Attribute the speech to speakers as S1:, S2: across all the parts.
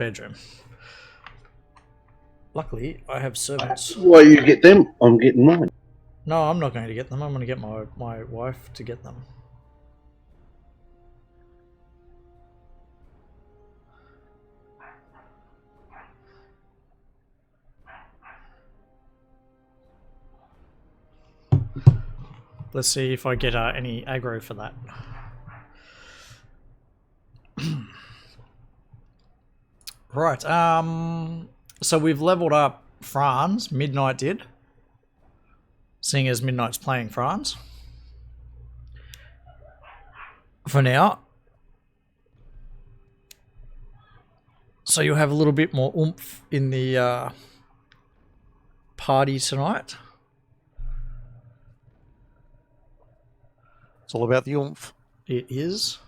S1: bedroom. Luckily, I have servants.
S2: Well, you get them. I'm getting mine.
S1: No, I'm not going to get them. I'm going to get my wife to get them. Let's see if I get any aggro for that. Right. So we've leveled up Franz. Midnight did. Seeing as Midnight's playing Franz. For now. So you'll have a little bit more oomph in the party tonight.
S3: It's all about the oomph.
S1: It is.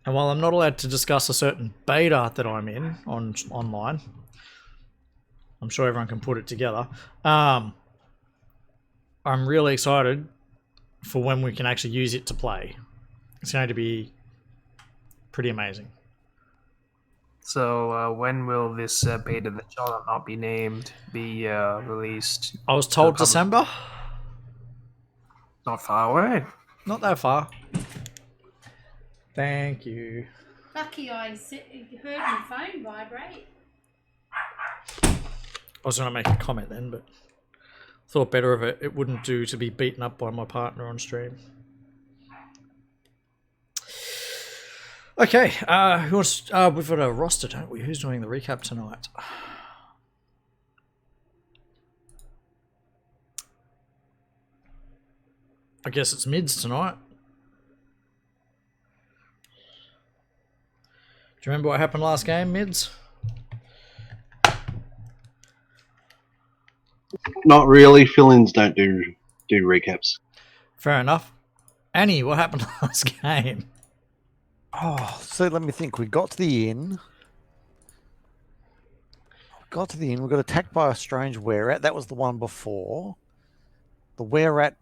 S1: And while I'm not allowed to discuss a certain beta that I'm in online, I'm sure everyone can put it together. I'm really excited for when we can actually use it to play. It's going to be pretty amazing.
S4: So when will this beta that shall not be named be released?
S1: I was told December.
S4: Not far away.
S1: Not that far. Thank you.
S5: Lucky I heard my phone vibrate.
S1: I was going to make a comment then, but thought better of it. It wouldn't do to be beaten up by my partner on stream. Okay, who wants? We've got a roster, don't we? Who's doing the recap tonight? I guess it's mids tonight. Do you remember what happened last game, mids?
S2: Not really. Fill-ins don't do recaps.
S1: Fair enough. Annie, what happened last game?
S3: Oh, so let me think. We got to the inn. We got attacked by a strange were-rat. That was the one before. The were-rat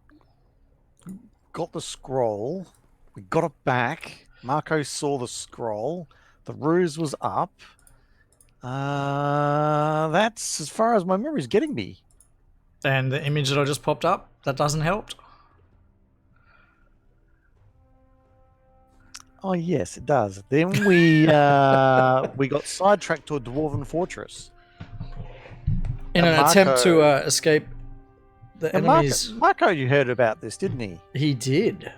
S3: got the scroll. We got it back. Marco saw the scroll. The ruse was up. That's as far as my memory's getting me.
S1: And the image that I just popped up, that doesn't help?
S3: Oh yes, it does. Then we we got sidetracked to a dwarven fortress
S1: in an attempt to escape the enemies.
S3: Marco, you heard about this, didn't he?
S1: He did.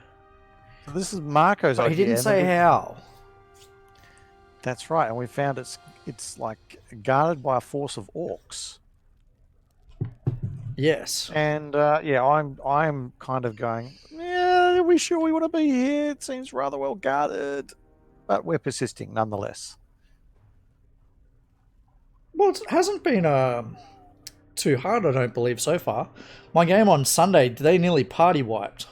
S3: So this is Marco's
S1: But
S3: idea.
S1: he didn't say how.
S3: That's right, and we found it's like guarded by a force of orcs.
S1: Yes.
S3: And yeah, I'm kind of going, yeah, are we sure we want to be here? It seems rather well guarded. But we're persisting nonetheless.
S1: Well, it hasn't been too hard, I don't believe, so far. My game on Sunday, they nearly party wiped.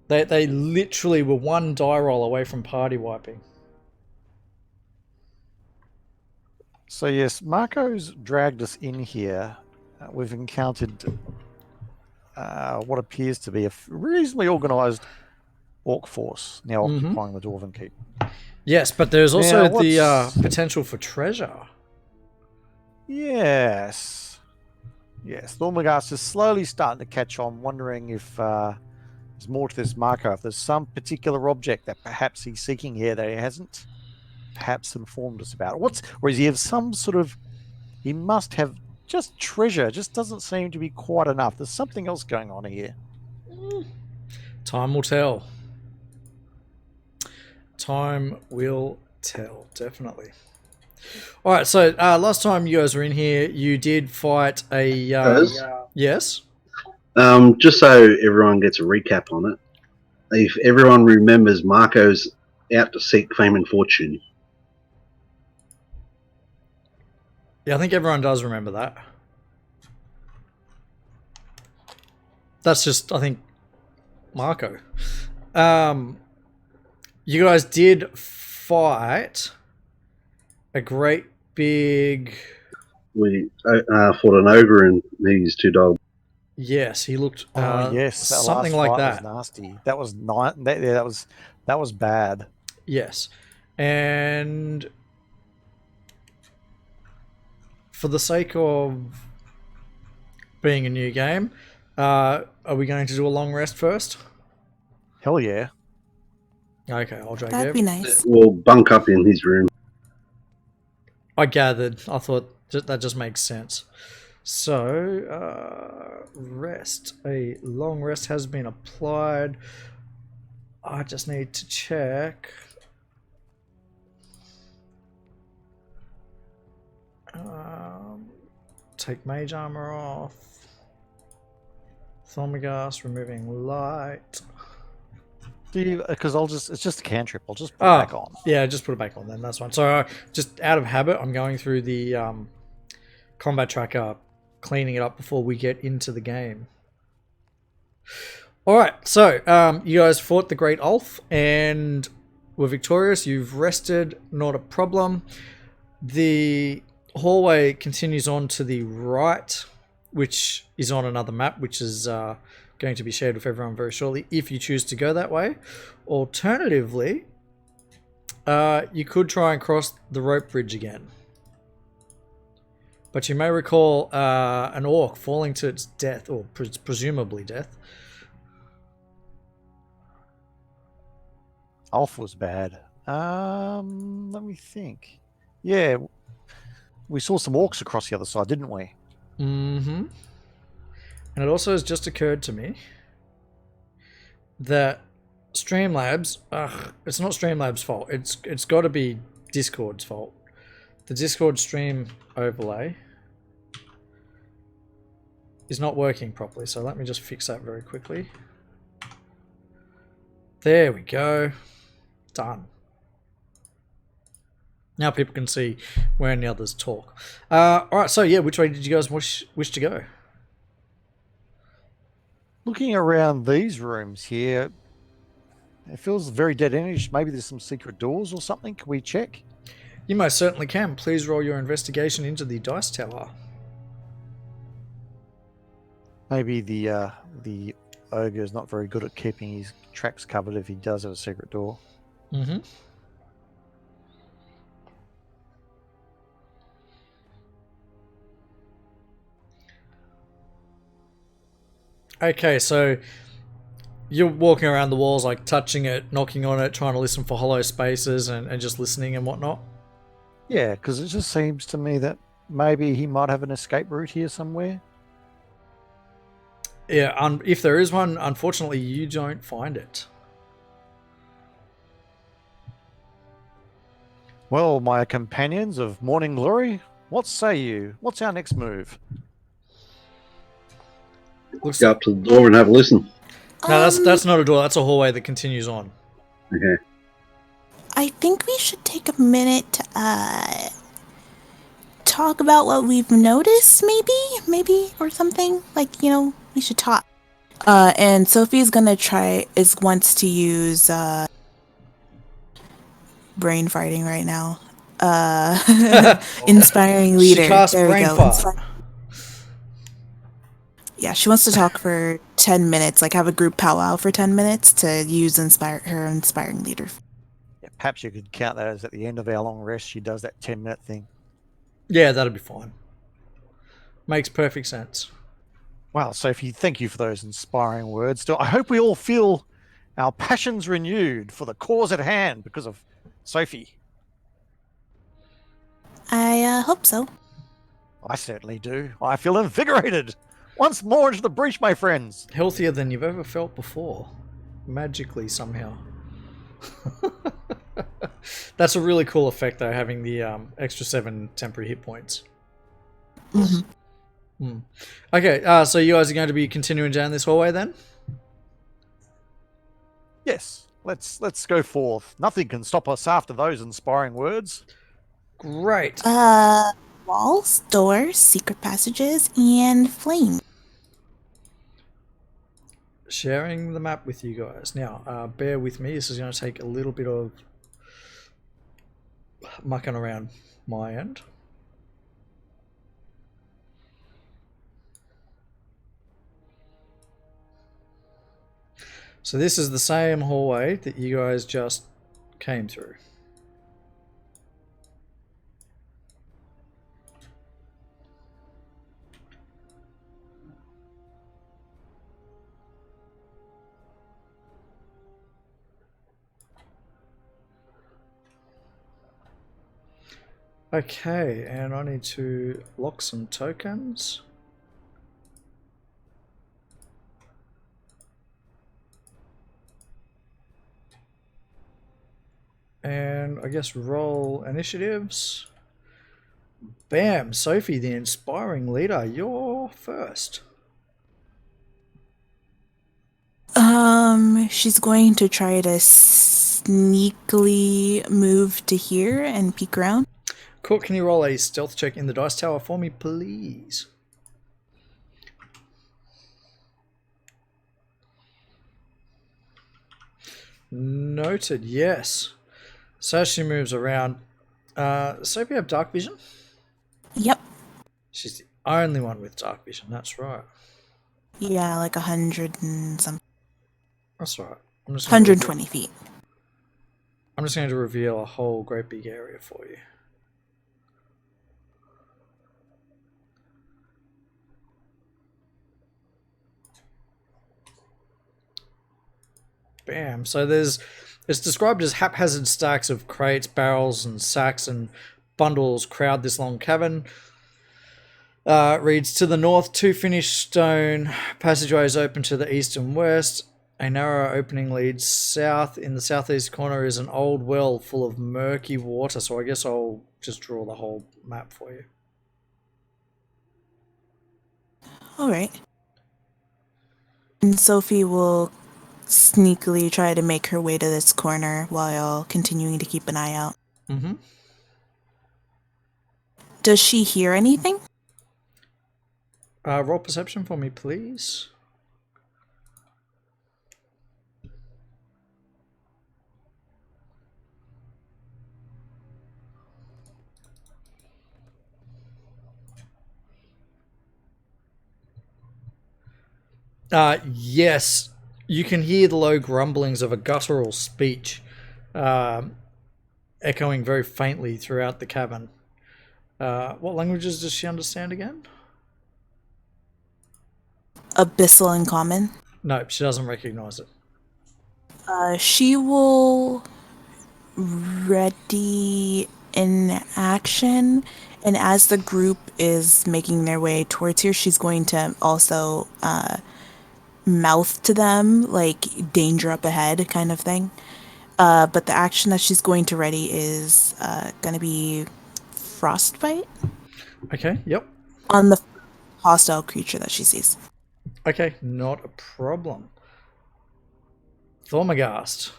S1: They literally were one die roll away from party wiping.
S3: So yes, Marco's dragged us in here. We've encountered what appears to be a reasonably organised orc force now occupying the Dwarven Keep.
S1: Yes, but there's also the potential for treasure.
S3: Yes. Yes, Thormagast is slowly starting to catch on, wondering if there's more to this Marco, if there's some particular object that perhaps he's seeking here that he hasn't perhaps informed us about. Or is he have some sort of, he must have just treasure, just doesn't seem to be quite enough. There's something else going on here.
S1: Time will tell. Time will tell, definitely. All right, so last time you guys were in here, you did fight a... yes?
S2: Just so everyone gets a recap on it, if everyone remembers, Marco's out to seek fame and fortune.
S1: Yeah, I think everyone does remember that. That's just, I think, Marco. You guys did fight a great big...
S2: We fought an ogre and his two dogs.
S1: Yes, he looked
S3: Yes, that
S1: something
S3: last
S1: like
S3: fight
S1: that.
S3: was nasty. That was that was bad.
S1: Yes. And for the sake of being a new game, are we going to do a long rest first?
S3: Hell yeah.
S1: Okay, I'll drag
S6: That'd
S1: it.
S6: be nice.
S2: We'll bunk up in his room.
S1: I gathered. I thought that just makes sense. So, rest. A long rest has been applied. I just need to check. Take mage armor off. Thaumagas, removing light.
S3: Because it's just a cantrip. I'll just put it back on.
S1: Yeah, just put it back on then. That's fine. So, just out of habit, I'm going through the combat tracker, cleaning it up before we get into the game. All right, so you guys fought the Great Ulf and were victorious. You've rested, not a problem. The hallway continues on to the right, which is on another map, which is going to be shared with everyone very shortly if you choose to go that way. Alternatively, you could try and cross the rope bridge again. But you may recall an orc falling to its death, or presumably death.
S3: Ulf was bad. Let me think. Yeah, we saw some orcs across the other side, didn't we?
S1: Mm-hmm. And it also has just occurred to me that Streamlabs, it's not Streamlabs' fault. It's got to be Discord's fault. The Discord stream overlay is not working properly, so let me just fix that very quickly. There we go. Done. Now people can see when the others talk. Alright, so yeah, which way did you guys wish to go?
S3: Looking around these rooms here, it feels very dead-endish. Maybe there's some secret doors or something. Can we check?
S1: You most certainly can. Please roll your investigation into the dice tower.
S3: Maybe the ogre is not very good at keeping his tracks covered if he does have a secret door.
S1: Mm-hmm. Okay, so you're walking around the walls, like touching it, knocking on it, trying to listen for hollow spaces and just listening and whatnot.
S3: Yeah, because it just seems to me that maybe he might have an escape route here somewhere.
S1: Yeah, if there is one, unfortunately, you don't find it.
S3: Well, my companions of Morning Glory, what say you? What's our next move?
S1: Looks
S2: Go up to the door and have a listen.
S1: No, that's not a door. That's a hallway that continues on.
S2: Okay.
S6: I think we should take a minute to talk about what we've noticed, maybe, or something. Like, we should talk. And Sophie's wants to use brain farting right now. Inspiring leader.
S1: She casts
S6: there we
S1: brain
S6: go.
S1: fart.
S6: Yeah, she wants to talk for 10 minutes, like have a group powwow for 10 minutes to use her inspiring leader.
S3: Yeah, perhaps you could count that as at the end of our long rest, she does that 10-minute thing.
S1: Yeah, that'll be fine. Makes perfect sense.
S3: Well, Sophie, thank you for those inspiring words. I hope we all feel our passions renewed for the cause at hand because of Sophie.
S6: I hope so.
S3: I certainly do. I feel invigorated. Once more into the breach, my friends.
S1: Healthier than you've ever felt before. Magically, somehow. That's a really cool effect, though, having the extra 7 temporary hit points.
S6: Mm-hmm.
S1: Okay, so you guys are going to be continuing down this hallway then?
S3: Yes, let's go forth. Nothing can stop us after those inspiring words.
S1: Great.
S6: Walls, doors, secret passages, and flame.
S1: Sharing the map with you guys. Now, bear with me. This is going to take a little bit of mucking around my end. So this is the same hallway that you guys just came through. Okay, and I need to lock some tokens. And I guess roll initiatives. Bam, Sophie, the inspiring leader, you're first.
S6: She's going to try to sneakily move to here and peek around.
S1: Cool, can you roll a stealth check in the dice tower for me, please? Noted, yes. So she moves around. Sophie have dark vision?
S6: Yep.
S1: She's the only one with dark vision, that's right.
S6: Yeah, like 100 and something.
S1: That's right. I'm just gonna
S6: 120 feet.
S1: I'm just going to reveal a whole great big area for you. Bam. So it's described as haphazard stacks of crates, barrels, and sacks and bundles crowd this long cavern. Reads, to the north, 2 finished stone passageways open to the east and west. A narrow opening leads south. In the southeast corner is an old well full of murky water. So I guess I'll just draw the whole map for you.
S6: All right. And Sophie will sneakily try to make her way to this corner while continuing to keep an eye out.
S1: Mm-hmm.
S6: Does she hear anything?
S1: Roll perception for me, please. Yes, you can hear the low grumblings of a guttural speech echoing very faintly throughout the cavern. What languages does she understand again?
S6: Abyssal and Common.
S1: No, she doesn't recognize it.
S6: She will ready in action, and as the group is making their way towards here, she's going to also mouth to them, like danger up ahead kind of thing. But the action that she's going to ready is going to be Frostbite
S1: Okay, yep.
S6: on the hostile creature that she sees.
S1: Okay, not a problem. Thormagast.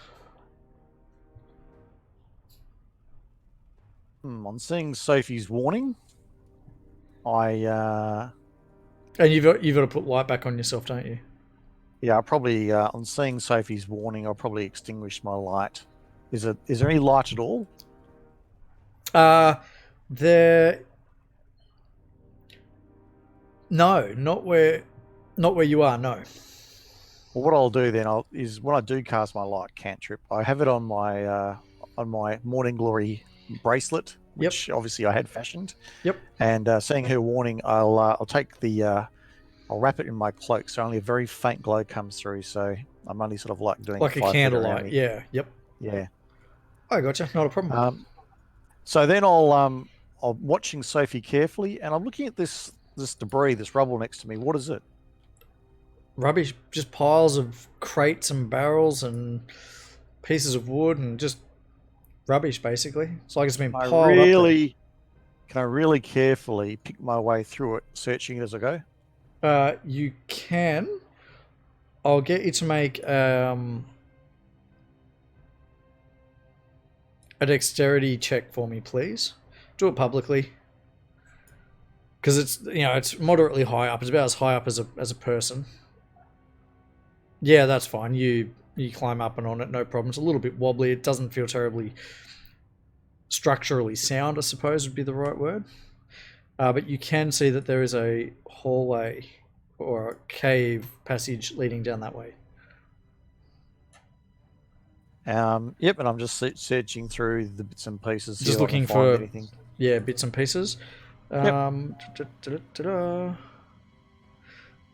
S3: On seeing Sophie's warning, I
S1: And you've got to put light back on yourself, don't you?
S3: yeah, I'll probably on seeing Sophie's warning, I'll probably extinguish my light. Is there any light at all?
S1: There. No, not where you are. No.
S3: Well, what I'll do then is when I do cast my light cantrip, I have it on my Morning Glory bracelet, which obviously I had fashioned.
S1: Yep.
S3: And seeing her warning, I'll take I'll wrap it in my cloak, so only a very faint glow comes through. So I'm only sort of like doing
S1: Like a
S3: 5 feet around
S1: candlelight.
S3: me.
S1: Yeah. Yep.
S3: Yeah.
S1: I gotcha. Not a problem.
S3: So then I'm watching Sophie carefully, and I'm looking at this debris, this rubble next to me. What is it?
S1: Rubbish. Just piles of crates and barrels and pieces of wood and just rubbish, basically. It's like it's been piled up there.
S3: Can I really carefully pick my way through it, searching it as I go?
S1: You can. I'll get you to make a dexterity check for me, please. Do it publicly, because it's moderately high up. It's about as high up as a person. Yeah, that's fine. You climb up and on it, no problem. It's a little bit wobbly. It doesn't feel terribly structurally sound, I suppose would be the right word. But you can see that there is a hallway or a cave passage leading down that way.
S3: Yep, and I'm just searching through the bits and pieces.
S1: Just
S3: see if I can
S1: looking
S3: find
S1: for-
S3: anything.
S1: Yeah, bits and pieces.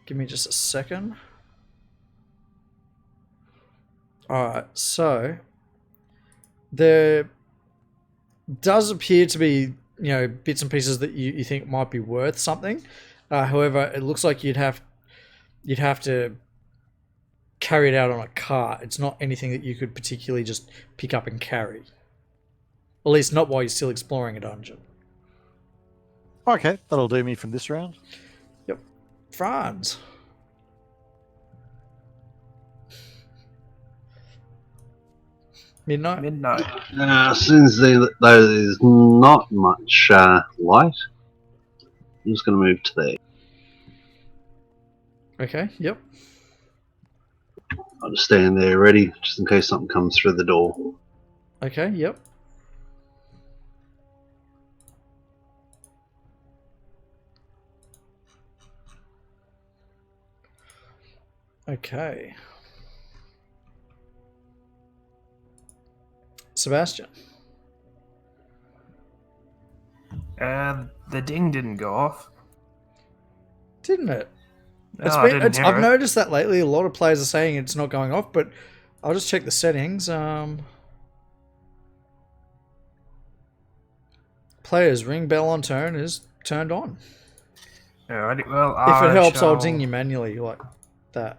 S1: Give me just a second. Alright, so there does appear to be, bits and pieces that you think might be worth something. However, it looks like you'd have to carry it out on a cart. It's not anything that you could particularly just pick up and carry. At least not while you're still exploring a dungeon.
S3: Okay, that'll do me from this round.
S1: Franz. Midnight?
S4: Midnight.
S2: Since there's not much light, I'm just going to move to there.
S1: Okay, yep.
S2: I'll just stand there ready, just in case something comes through the door.
S1: Okay, yep. Okay. Sebastian.
S4: The ding didn't go off.
S1: Didn't it?
S4: No, I didn't hear
S1: I've
S4: it.
S1: noticed that lately. A lot of players are saying it's not going off, but I'll just check the settings. Players ring bell on turn is turned on.
S4: Alrighty, well,
S1: If it helps, I'll
S4: shall-
S1: ding you manually like that.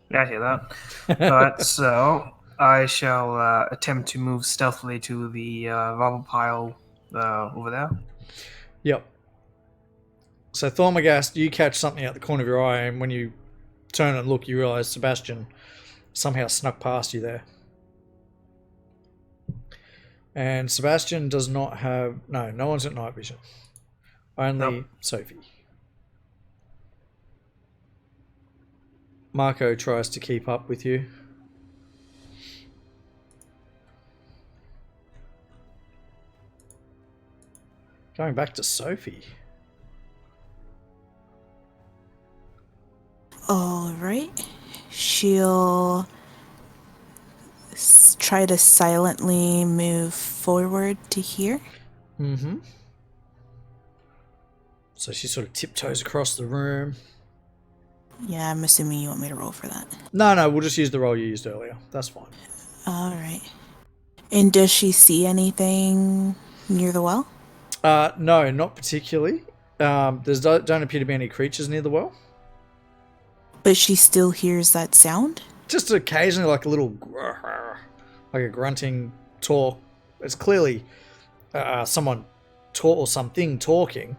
S4: Yeah, I hear that. Alright, so I shall attempt to move stealthily to the rubble pile over there.
S1: Yep. So Thormagast, you catch something out the corner of your eye, and when you turn and look, you realise Sebastian somehow snuck past you there. And Sebastian does not have... No one's at night vision. Only
S4: Nope.
S1: Sophie. Marco tries to keep up with you. Going back to Sophie.
S6: All right. She'll try to silently move forward to here.
S1: Mm-hmm. So she sort of tiptoes across the room.
S6: Yeah, I'm assuming you want me to roll for that.
S1: No, we'll just use the roll you used earlier. That's fine.
S6: All right. And does she see anything near the well?
S1: No, not particularly. There's don't appear to be any creatures near the well.
S6: But she still hears that sound?
S1: Just occasionally, like a little, like a grunting talk. It's clearly someone or something talking,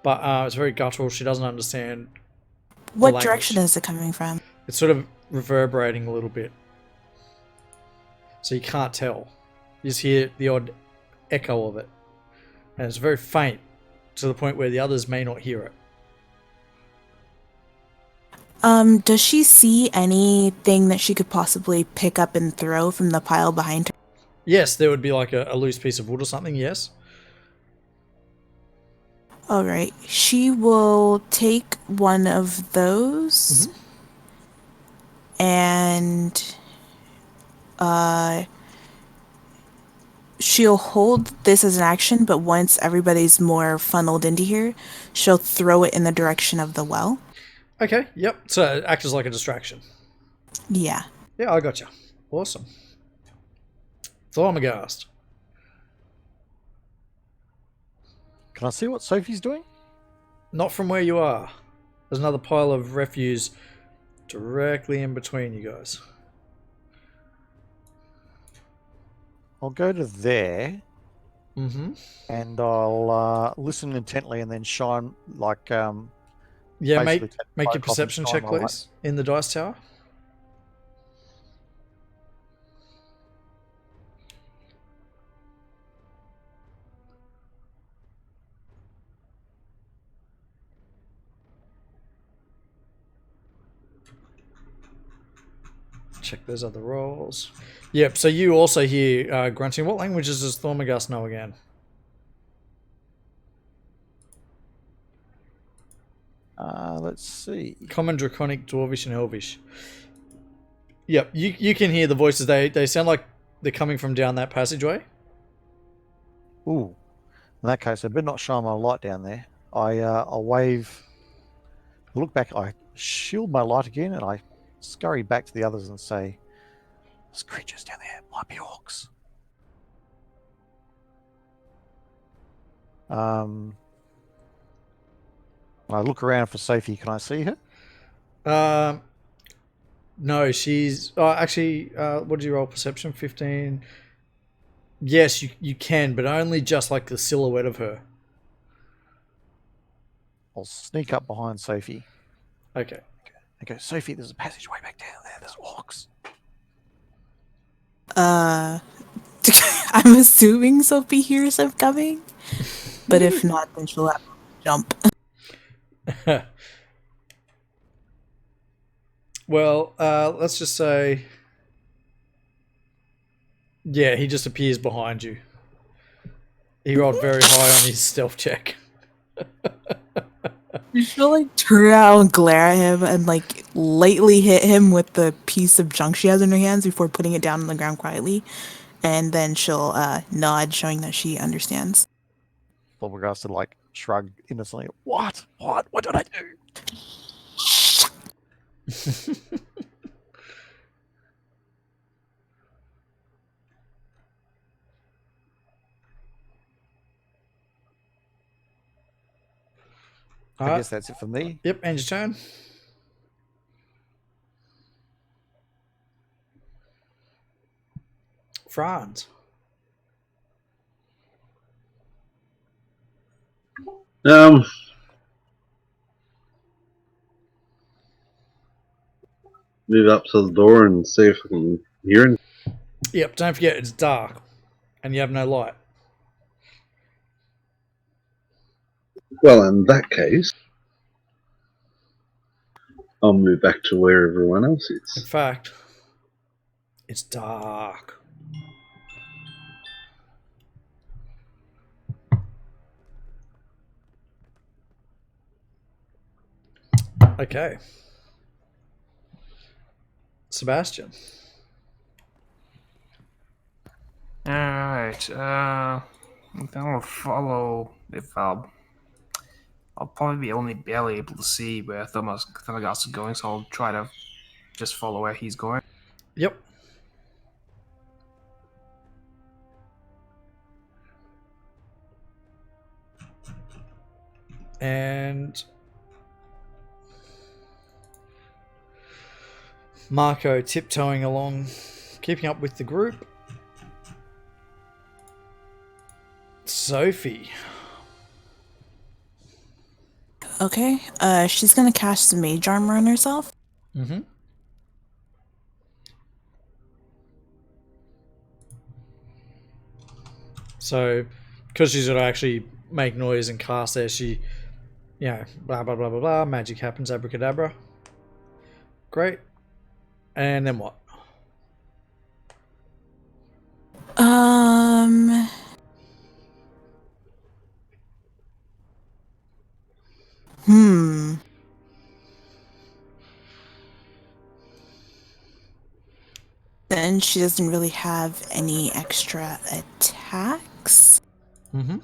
S1: but it's very guttural. She doesn't understand.
S6: What
S1: language.
S6: direction is it coming from?
S1: It's sort of reverberating a little bit, so you can't tell. You just hear the odd echo of it, and it's very faint to the point where the others may not hear it.
S6: Does she see anything that she could possibly pick up and throw from the pile behind her?
S1: Yes, there would be like a loose piece of wood or something. Yes.
S6: All right. She will take one of those and she'll hold this as an action, but once everybody's more funneled into here, she'll throw it in the direction of the well.
S1: Okay. Yep. So it acts as like a distraction.
S6: Yeah.
S1: Yeah, I got you. Awesome. Thormagast.
S3: Can I see what Sophie's doing?
S1: Not from where you are. There's another pile of refuse directly in between you guys.
S3: I'll go to there
S1: Mm-hmm.
S3: and I'll listen intently and then shine like
S1: Yeah,
S3: basically take
S1: make
S3: my
S1: your
S3: cloth and
S1: perception
S3: shine
S1: check,
S3: my light.
S1: please, in the dice tower. Check those other rolls. Yep, so you also hear grunting. What languages does Thormagast know again?
S3: Let's see.
S1: Common, Draconic, Dwarvish, and Elvish. Yep, you can hear the voices. They sound like they're coming from down that passageway.
S3: Ooh. In that case, I better not shine my light down there. I'll wave. Look back. I shield my light again, and I scurry back to the others and say, "There's creatures down there. Might be orcs." I look around for Sophie. Can I see her?
S1: No, she's. Oh, actually, what did you roll? Perception 15. Yes, you can, but only just like the silhouette of her.
S3: I'll sneak up behind Sophie.
S1: Okay.
S3: I go, Sophie, there's a passageway back down there. There's orcs.
S6: I'm assuming Sophie hears them coming, but if not, then she'll have to jump.
S1: Well, let's just say, yeah, he just appears behind you. He rolled very high on his stealth check.
S6: She'll like turn around and glare at him and like lightly hit him with the piece of junk she has in her hands before putting it down on the ground quietly, and then she'll nod, showing that she understands.
S3: Thornbergast to like shrug innocently. What? What did I do? I guess that's it for me.
S1: Yep, end your turn. Franz.
S2: Move up to the door and see if I can hear him.
S1: Yep, don't forget it's dark and you have no light.
S2: Well, in that case, I'll move back to where everyone else
S1: In
S2: is.
S1: fact, it's dark. Okay. Sebastian.
S4: Alright, I think I'll follow if I'll probably be only barely able to see where Thermagast is going, so I'll try to just follow where he's going.
S1: Yep. And Marco tiptoeing along, keeping up with the group. Sophie.
S6: Okay, she's gonna cast some mage armor on herself.
S1: Mm-hmm. So, because she's gonna actually make noise and cast there, she, blah blah blah blah blah. Magic happens, abracadabra. Great. And then what?
S6: Then she doesn't really have any extra attacks.
S1: Mm-hmm.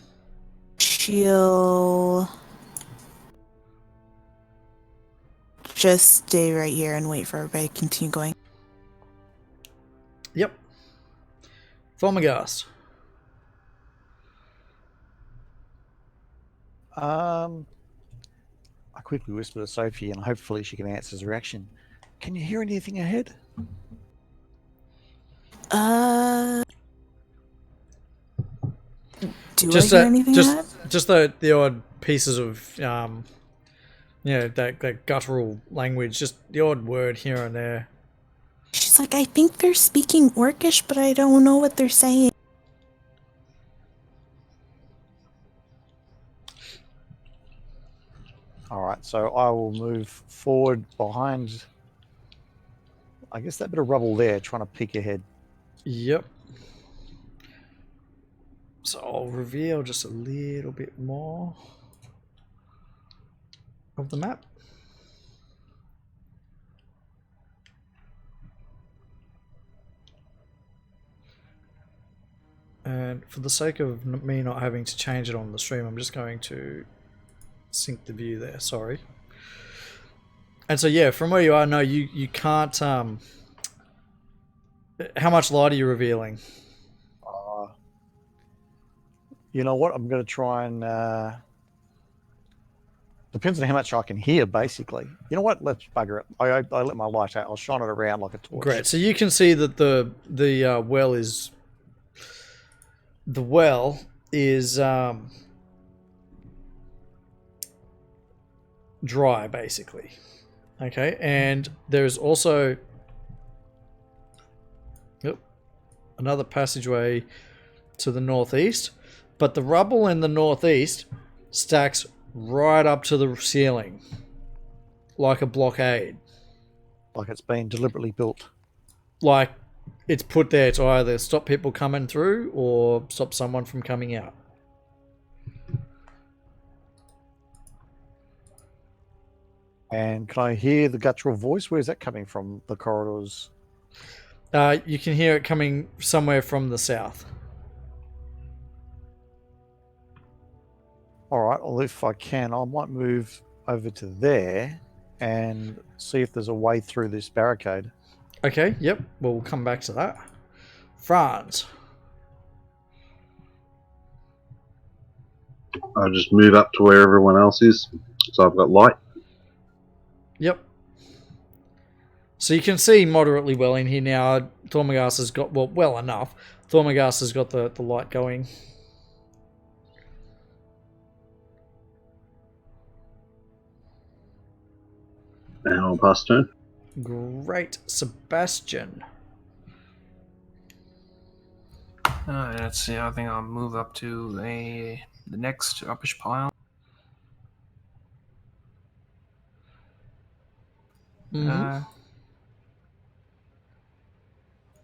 S6: She'll just stay right here and wait for everybody to continue going.
S1: Yep. Thormagast.
S3: I quickly whisper to Sophie, and hopefully she can answer his reaction. Can you hear anything ahead?
S6: Do I hear anything ahead?
S1: Just the odd pieces of that guttural language, just the odd word here and there.
S6: She's like, I think they're speaking Orcish, but I don't know what they're saying.
S3: Alright, so I will move forward behind, I guess, that bit of rubble there, trying to peek ahead.
S1: Yep. So I'll reveal just a little bit more of the map. And for the sake of me not having to change it on the stream, I'm just going to sync the view there. Sorry. And so yeah, from where you are, no, you can't. How much light are you revealing?
S3: You know what? I'm going to try and. Depends on how much I can hear, basically. You know what? Let's bugger it. I let my light out. I'll shine it around like a torch.
S1: Great. So you can see that the well is dry, basically. Okay, and there's also another passageway to the northeast, but the rubble in the northeast stacks right up to the ceiling like a blockade.
S3: Like it's been deliberately built.
S1: Like it's put there to either stop people coming through or stop someone from coming out.
S3: And can I hear the guttural voice? Where's that coming from? The corridors.
S1: You can hear it coming somewhere from the south.
S3: All right. Well, if I can, I might move over to there and see if there's a way through this barricade.
S1: Okay, yep. Well, we'll come back to that. Franz.
S2: I'll just move up to where everyone else is, so I've got light.
S1: Yep. So you can see moderately well in here now. Thormagast has got, well enough. Thormagast has got the light going.
S2: Now I'll pass turn.
S1: Great. Sebastian.
S4: Let's see. I think I'll move up to the next uppish pile.
S1: Mm-hmm.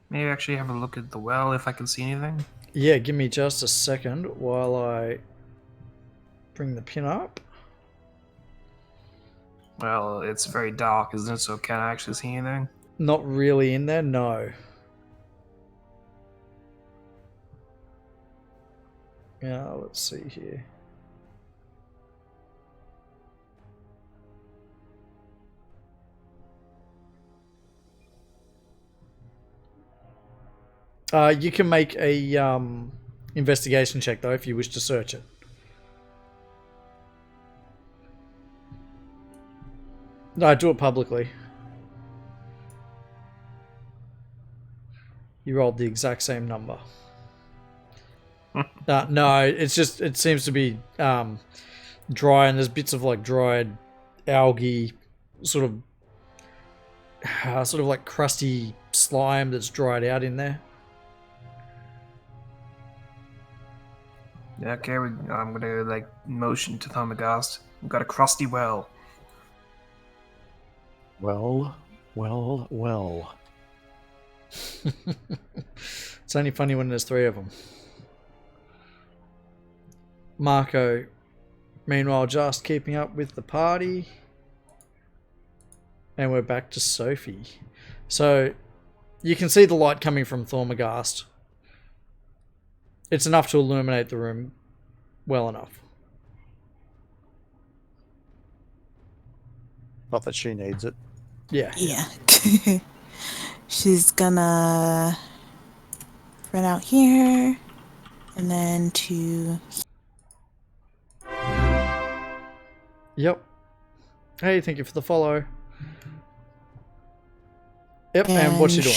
S4: Maybe actually have a look at the well if I can see anything.
S1: Yeah, give me just a second while I bring the pin up.
S4: Well, it's very dark, isn't it? So can I actually see anything?
S1: Not really in there, no. Yeah, let's see here. You can make a investigation check though if you wish to search it. No, do it publicly. You rolled the exact same number. No, it's just, it seems to be dry, and there's bits of like dried algae, sort of like crusty slime that's dried out in there.
S4: Yeah, okay, I'm gonna like motion to Thormagast. We've got a crusty well.
S3: Well.
S1: It's only funny when there's three of them. Marco, meanwhile, just keeping up with the party. And we're back to Sophie. So, you can see the light coming from Thormagast. It's enough to illuminate the room well enough.
S3: Not that she needs it.
S1: Yeah.
S6: Yeah. She's gonna run out here and then to.
S1: Yep. Hey, thank you for the follow. Yep, and what's she doing?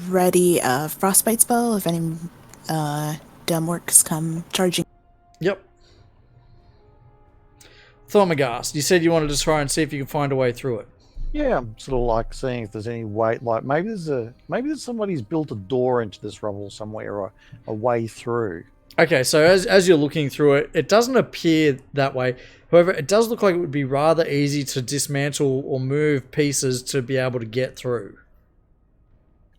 S6: Ready a frostbite spell if any dumb works come charging.
S1: Yep. Thormagast, you said you wanted to try and see if you can find a way through it.
S3: Yeah, I'm sort of like seeing if there's any way. Like maybe there's somebody's built a door into this rubble somewhere or a way through.
S1: Okay, so as you're looking through it, it doesn't appear that way. However, it does look like it would be rather easy to dismantle or move pieces to be able to get through.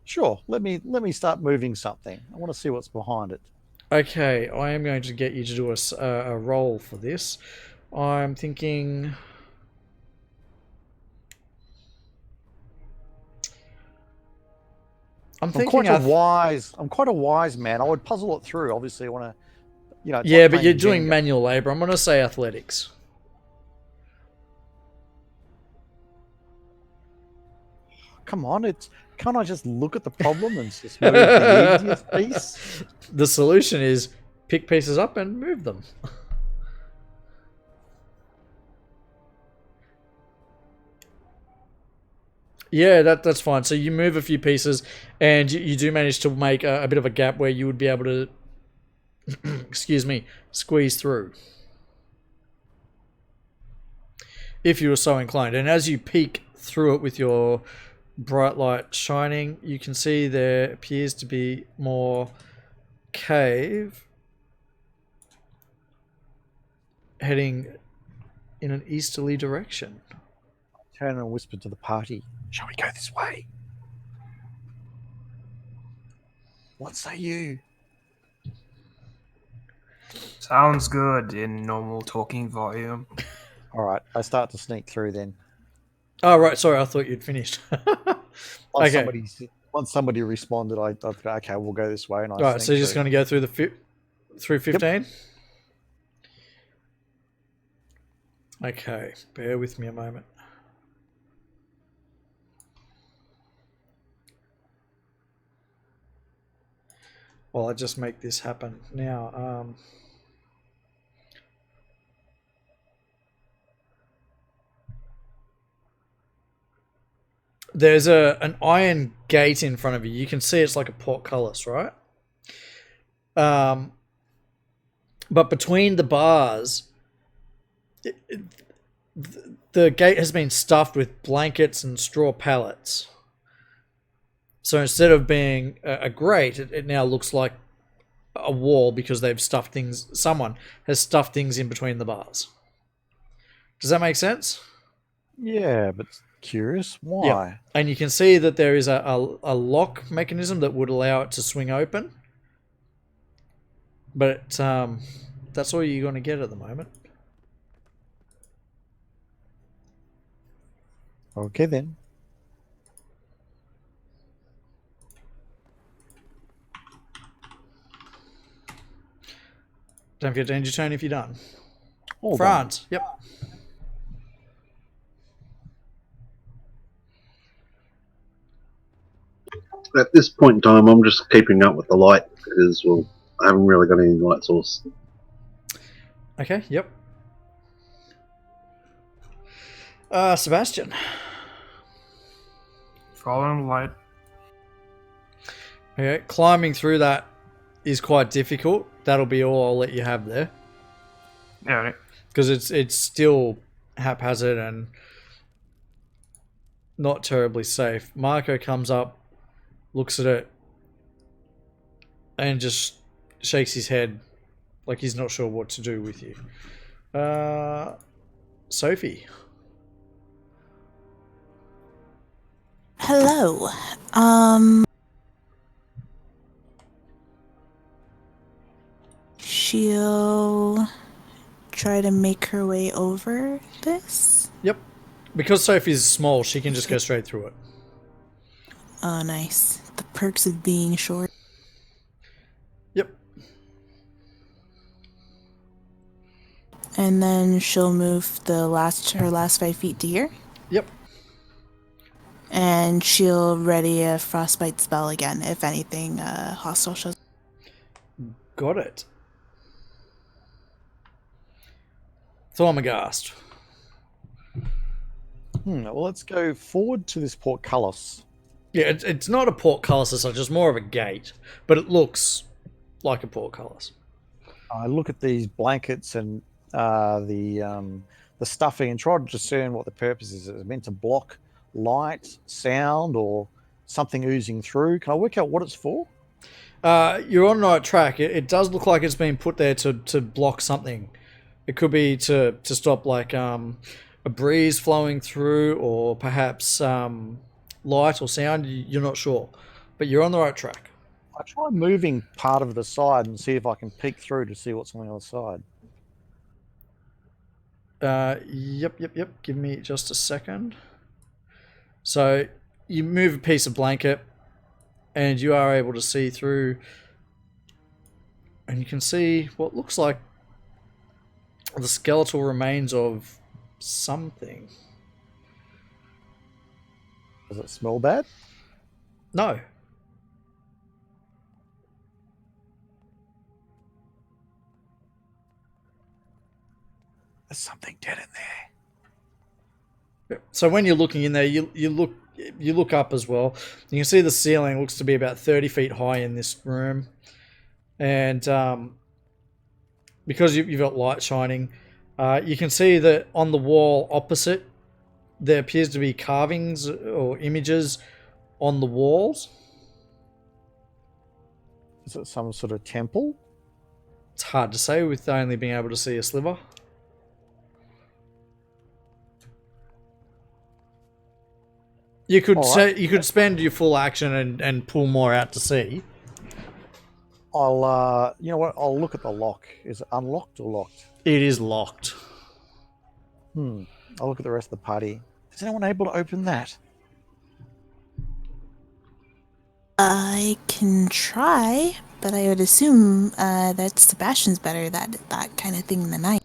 S3: Sure, let me start moving something. I want to see what's behind it.
S1: Okay, I am going to get you to do a roll for this. I'm thinking... I'm
S3: I'm
S1: thinking
S3: quite a wise. I'm quite a wise man. I would puzzle it through. Obviously, I want to. It's
S1: yeah,
S3: like
S1: but you're
S3: playing
S1: doing
S3: Jenga.
S1: manual labor. I'm going to say athletics.
S3: Come on, can't I just look at the problem and just move the easiest piece?
S1: The solution is pick pieces up and move them. Yeah, that's fine. So you move a few pieces, and you do manage to make a bit of a gap where you would be able to, excuse me, squeeze through. If you were so inclined. And as you peek through it with your bright light shining, you can see there appears to be more cave heading in an easterly direction.
S3: Turn and whisper to the party. Shall we go this way? What say you?
S4: Sounds good in normal talking volume.
S3: All right, I start to sneak through then.
S1: Oh, right. Sorry, I thought you'd finished.
S3: Once
S1: Okay.
S3: somebody responded, I thought, okay, we'll go this way. And I
S1: All right, so you're just going to go through through 15? Okay, bear with me a moment. While I just make this happen. Now, there's an iron gate in front of you. You can see it's like a portcullis, right? But between the bars, the gate has been stuffed with blankets and straw pallets. So instead of being a grate, it now looks like a wall because they've stuffed things. Someone has stuffed things in between the bars. Does that make sense?
S3: Yeah, but curious. Why?
S1: Yeah. And you can see that there is a lock mechanism that would allow it to swing open. But that's all you're going to get at the moment.
S3: Okay, then.
S1: Don't forget to end your turn if you're done.
S3: All done.
S1: France. Yep.
S2: At this point in time, I'm just keeping up with the light because, well, I haven't really got any light source.
S1: Okay, yep. Sebastian.
S4: Following the light.
S1: Okay, climbing through that is quite difficult. That'll be all I'll let you have there.
S4: Yeah, right.
S1: Because it's still haphazard and not terribly safe. Marco comes up, looks at it, and just shakes his head like he's not sure what to do with you. Sophie.
S6: Hello. She'll try to make her way over this.
S1: Yep. Because Sophie's small, she can just go straight through it.
S6: Oh, nice. The perks of being short.
S1: Yep.
S6: And then she'll move her last 5 feet to here.
S1: Yep.
S6: And she'll ready a frostbite spell again if anything hostile shows.
S1: Got it. Thormagast.
S3: Well, let's go forward to this portcullis.
S1: Yeah, it's not a portcullis as such, it's more of a gate, but it looks like a portcullis.
S3: I look at these blankets and the stuffing and try to discern what the purpose is. Is it meant to block light, sound, or something oozing through? Can I work out what it's for?
S1: You're on the right track. It does look like it's been put there to block something. It could be to stop like a breeze flowing through, or perhaps light or sound. You're not sure, but you're on the right track.
S3: I try moving part of the side and see if I can peek through to see what's on the other side.
S1: Yep. Give me just a second. So you move a piece of blanket and you are able to see through, and you can see what looks like the skeletal remains of something.
S3: Does it smell bad?
S1: No.
S3: There's something dead in there.
S1: So when you're looking in there, you look up as well. You can see the ceiling looks to be about 30 feet high in this room, and because you've got light shining, you can see that on the wall opposite there appears to be carvings or images on the walls.
S3: Is it some sort of temple?
S1: It's hard to say with only being able to see a sliver. You could you could spend your full action and pull more out to sea.
S3: I'll you know what? I'll look at the lock. Is it unlocked or locked?
S1: It is locked.
S3: I'll look at the rest of the party. Is anyone able to open that?
S6: I can try, but I would assume that Sebastian's better at that kind of thing than I.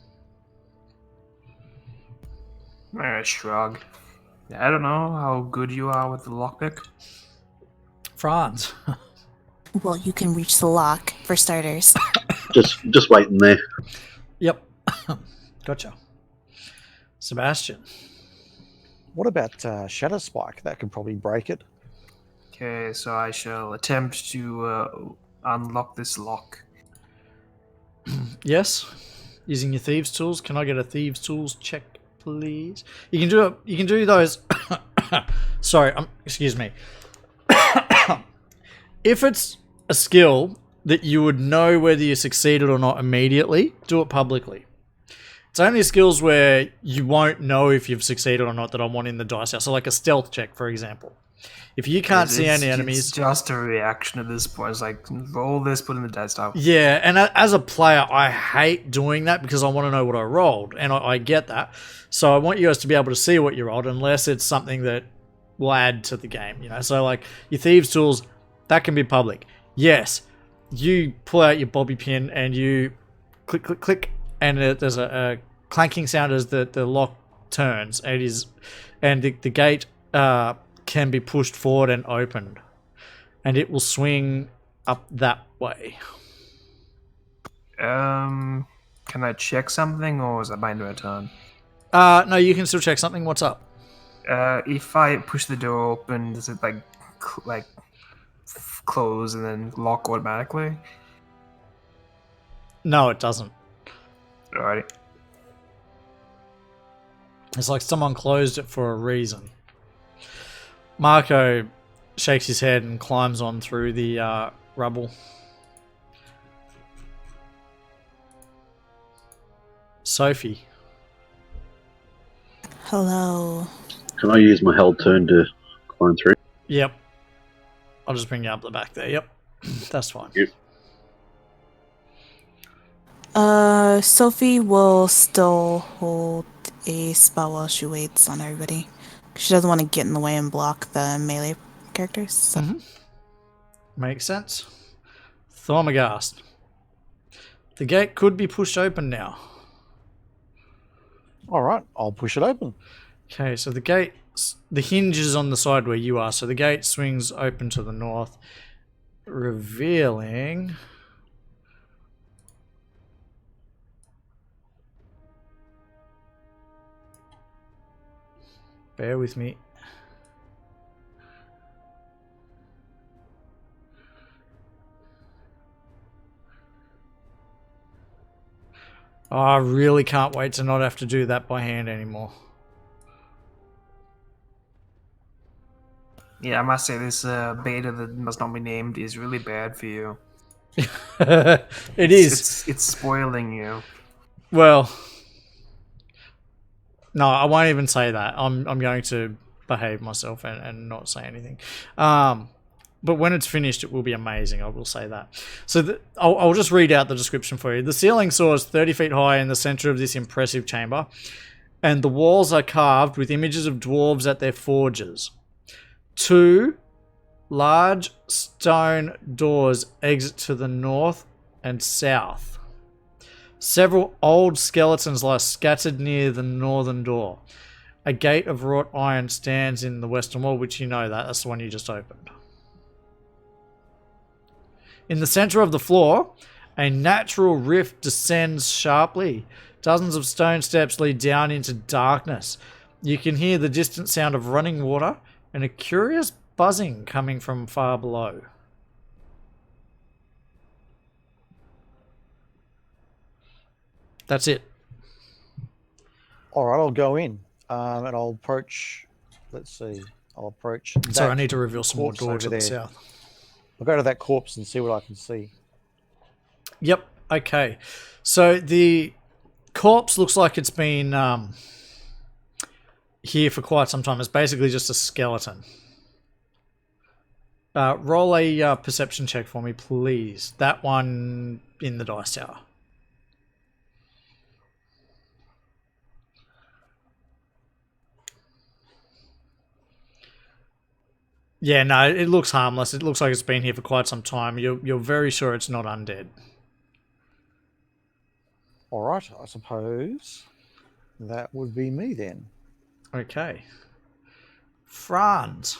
S4: Shrug. I don't know how good you are with the lockpick.
S1: France.
S6: Well, you can reach the lock, for starters.
S2: Just waiting there.
S1: Yep. Gotcha. Sebastian.
S3: What about Shadow Spike? That could probably break it.
S4: Okay, so I shall attempt to unlock this lock.
S1: Yes. Using your thieves' tools. Can I get a thieves' tools check, please? You can do it. You can do those. Sorry. Excuse me. If it's a skill that you would know whether you succeeded or not immediately, do it publicly. It's only skills where you won't know if you've succeeded or not that I want in the dice house. So like a stealth check, for example. If you can't see any enemies...
S4: It's just a reaction at this point. It's like, roll this, put in the dice tower.
S1: Yeah, and as a player, I hate doing that because I want to know what I rolled, and I get that. So I want you guys to be able to see what you rolled, unless it's something that will add to the game, you know? So like, your thieves' tools, that can be public. Yes, you pull out your bobby pin and you click, click, click, and there's a clanking sound as the lock turns. And the gate can be pushed forward and opened, and it will swing up that way.
S4: Can I check something, or is that my turn?
S1: No, you can still check something. What's up?
S4: If I push the door open, does it like close and then lock automatically?
S1: No, it doesn't.
S4: Alrighty.
S1: It's like someone closed it for a reason. Marco shakes his head and climbs on through the rubble. Sophie.
S6: Hello.
S2: Can I use my held turn to climb through?
S1: Yep. I'll just bring you up the back there. Yep. That's fine.
S2: Yep.
S6: Sophie will still hold a spell while she waits on everybody. She doesn't want to get in the way and block the melee characters. So.
S1: Mm-hmm. Makes sense. Thormagast. The gate could be pushed open now.
S3: Alright, I'll push it open.
S1: Okay, so the hinge is on the side where you are, so the gate swings open to the north, revealing... Bear with me. Oh, I really can't wait to not have to do that by hand anymore.
S4: Yeah, I must say this beta that must not be named is really bad for you.
S1: It is.
S4: It's spoiling you.
S1: Well, no, I won't even say that. I'm going to behave myself and not say anything. But when it's finished, it will be amazing. I will say that. So I'll just read out the description for you. The ceiling soars 30 feet high in the center of this impressive chamber, and the walls are carved with images of dwarves at their forges. 2 Large stone doors exit to the north and south. Several old skeletons lie scattered near the northern door. A gate of wrought iron stands in the western wall, which you know that. That's the one you just opened. In the center of the floor, a natural rift descends sharply. Dozens of stone steps lead down into darkness. You can hear the distant sound of running water and a curious buzzing coming from far below. That's it.
S3: All right, I'll go in and I'll approach. Let's see. I'll approach.
S1: Sorry, I
S3: that
S1: need to reveal some more
S3: corpse
S1: doors
S3: over
S1: at the
S3: there.
S1: south.
S3: I'll go to that corpse and see what I can see.
S1: Yep. Okay. So the corpse looks like it's been here for quite some time. It's basically just a skeleton. Roll a perception check for me, please. That one in the dice tower. Yeah, no, it looks harmless. It looks like it's been here for quite some time. You're very sure it's not undead.
S3: All right, I suppose that would be me then.
S1: Okay. Franz.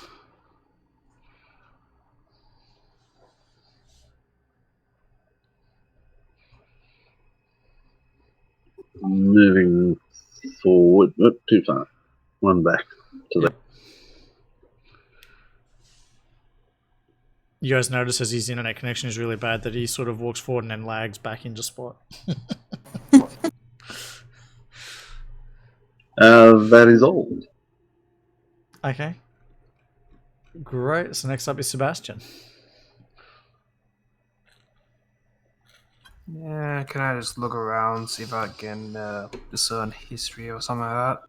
S2: Moving forward, not too far. One back to the.
S1: You guys notice as his internet connection is really bad that he sort of walks forward and then lags back into spot.
S2: That is all.
S1: Okay. Great. So next up is Sebastian.
S4: Yeah, can I just look around, see if I can discern history or something like that?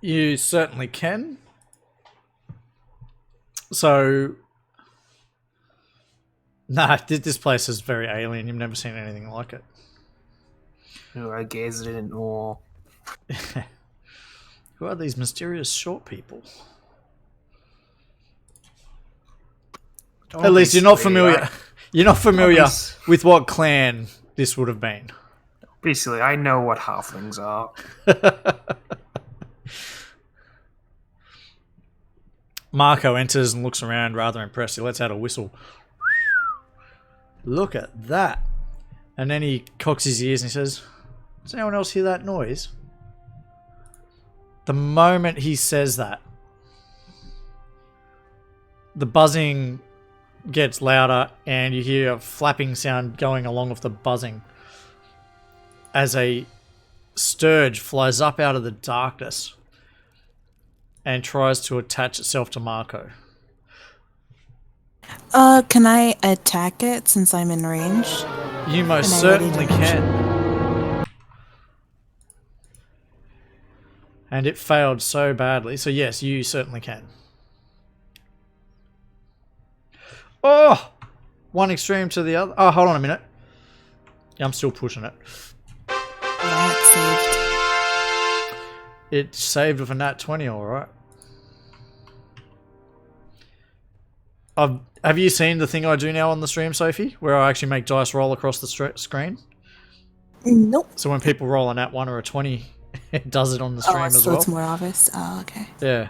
S1: You certainly can. So, nah, this place is very alien. You've never seen anything like it.
S4: I gaze at it in awe.
S1: Who are these mysterious short people?
S4: Don't
S1: At least
S4: be
S1: you're not
S4: silly,
S1: familiar.
S4: right?
S1: You're not familiar
S4: Obvious.
S1: with what clan this would have been.
S4: Basically, I know what halflings are.
S1: Marco enters and looks around rather impressed. He lets out a whistle. Look at that. And then he cocks his ears and he says, does anyone else hear that noise? The moment he says that, the buzzing gets louder and you hear a flapping sound going along with the buzzing as a sturge flies up out of the darkness and tries to attach itself to Marco.
S6: Can I attack it since I'm in range?
S1: You most
S6: And I already
S1: certainly
S6: did.
S1: can. And it failed so badly. So yes, you certainly can. Oh! One extreme to the other. Oh, hold on a minute. Yeah, I'm still pushing it.
S6: Yeah, it's saved.
S1: It saved with a nat 20, alright. Have you seen the thing I do now on the stream, Sophie? Where I actually make dice roll across the screen?
S6: Nope.
S1: So when people roll a nat 1 or a 20, it does it on the stream
S6: Oh,
S1: as
S6: so
S1: well.
S6: it's more obvious. Oh, okay.
S1: Yeah.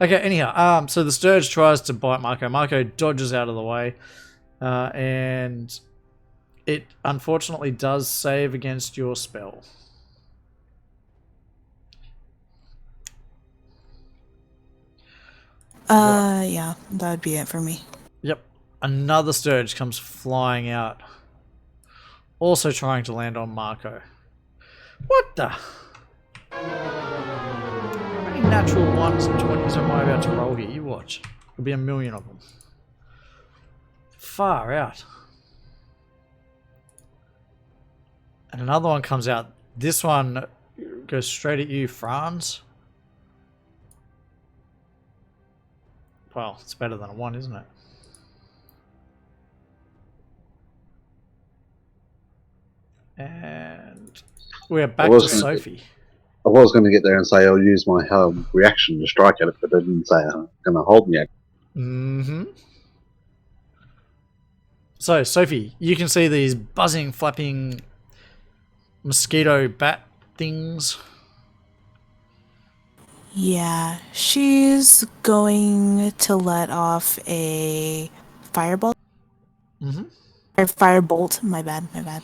S1: Okay, anyhow, so the Sturge tries to bite Marco. Marco dodges out of the way. And it unfortunately does save against your spell.
S6: Yeah, that would be it for me.
S1: Yep. Another Sturge comes flying out. Also trying to land on Marco. What the? How many natural 1s and 20s am I about to roll here? You watch. There'll be a million of them. Far out. And another one comes out. This one goes straight at you, Franz. Well, it's better than a 1, isn't it? And we're back to
S2: wasn't-
S1: Sophie.
S2: I was going to get there and say I'll use my reaction to strike at it, but I didn't say I'm going to hold my action.
S1: Mm-hmm. So, Sophie, you can see these buzzing, flapping mosquito bat things.
S6: Yeah, she's going to let off a fireball
S1: Mm-hmm.
S6: or firebolt. My bad, my bad.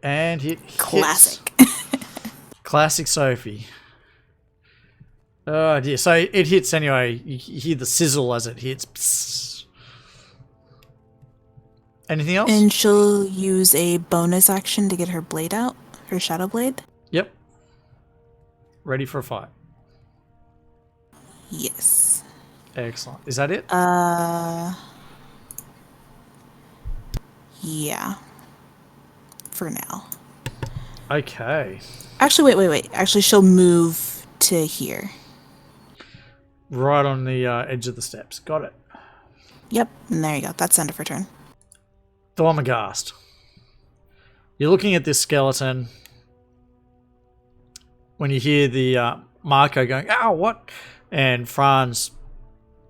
S1: And it hits.
S6: Classic.
S1: Classic Sophie. Oh dear. So it hits anyway. You hear the sizzle as it hits. Psst. Anything else?
S6: And she'll use a bonus action to get her blade out, her shadow blade.
S1: Yep. Ready for a fight.
S6: Yes.
S1: Excellent. Is that it?
S6: Yeah. For now.
S1: Okay.
S6: Actually, wait. Actually, she'll move to here.
S1: Right on the edge of the steps. Got it.
S6: Yep, and there you go. That's the end of her turn.
S1: Thormagast. You're looking at this skeleton when you hear the Marco going, "Ow, what?" And Franz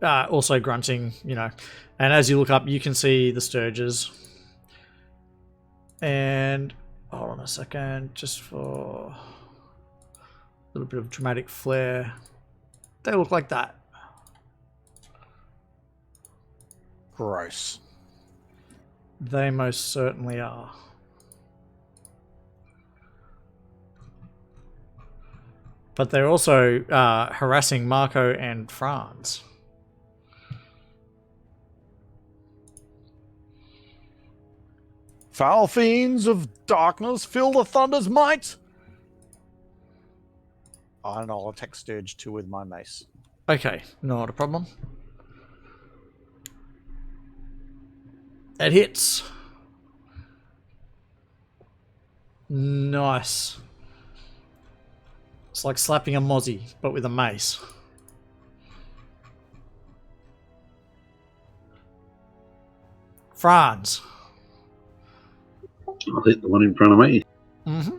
S1: also grunting, you know. And as you look up, you can see the Sturges. And hold on a second, just for a little bit of dramatic flair. They look like that.
S3: Gross.
S1: They most certainly are. But they're also harassing Marco and Franz.
S3: Foul fiends of darkness, feel the thunder's might. And I'll attack Sturge 2 with my mace.
S1: Okay, not a problem. It hits. Nice. It's like slapping a mozzie, but with a mace. Franz.
S2: I'll hit the one in front of me.
S1: Mm-hmm.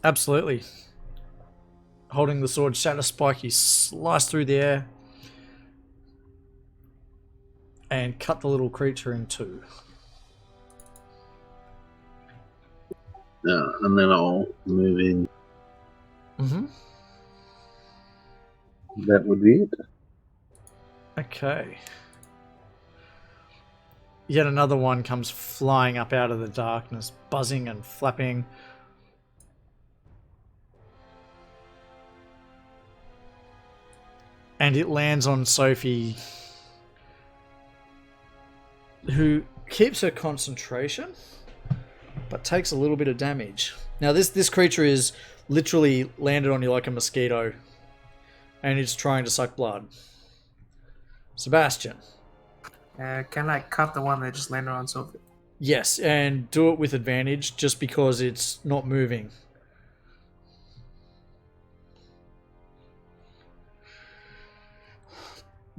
S1: Absolutely. Holding the sword, Shatter Spike, you slice through the air and cut the little creature in two.
S2: And then I'll move in.
S1: Mm-hmm.
S2: That would be it.
S1: Okay. Yet another one comes flying up out of the darkness, buzzing and flapping. And it lands on Sophie, who keeps her concentration, but takes a little bit of damage. Now this creature is literally landed on you like a mosquito, and it's trying to suck blood. Sebastian.
S4: Can I cut the one that just landed on Sophie?
S1: Yes, and do it with advantage just because it's not moving.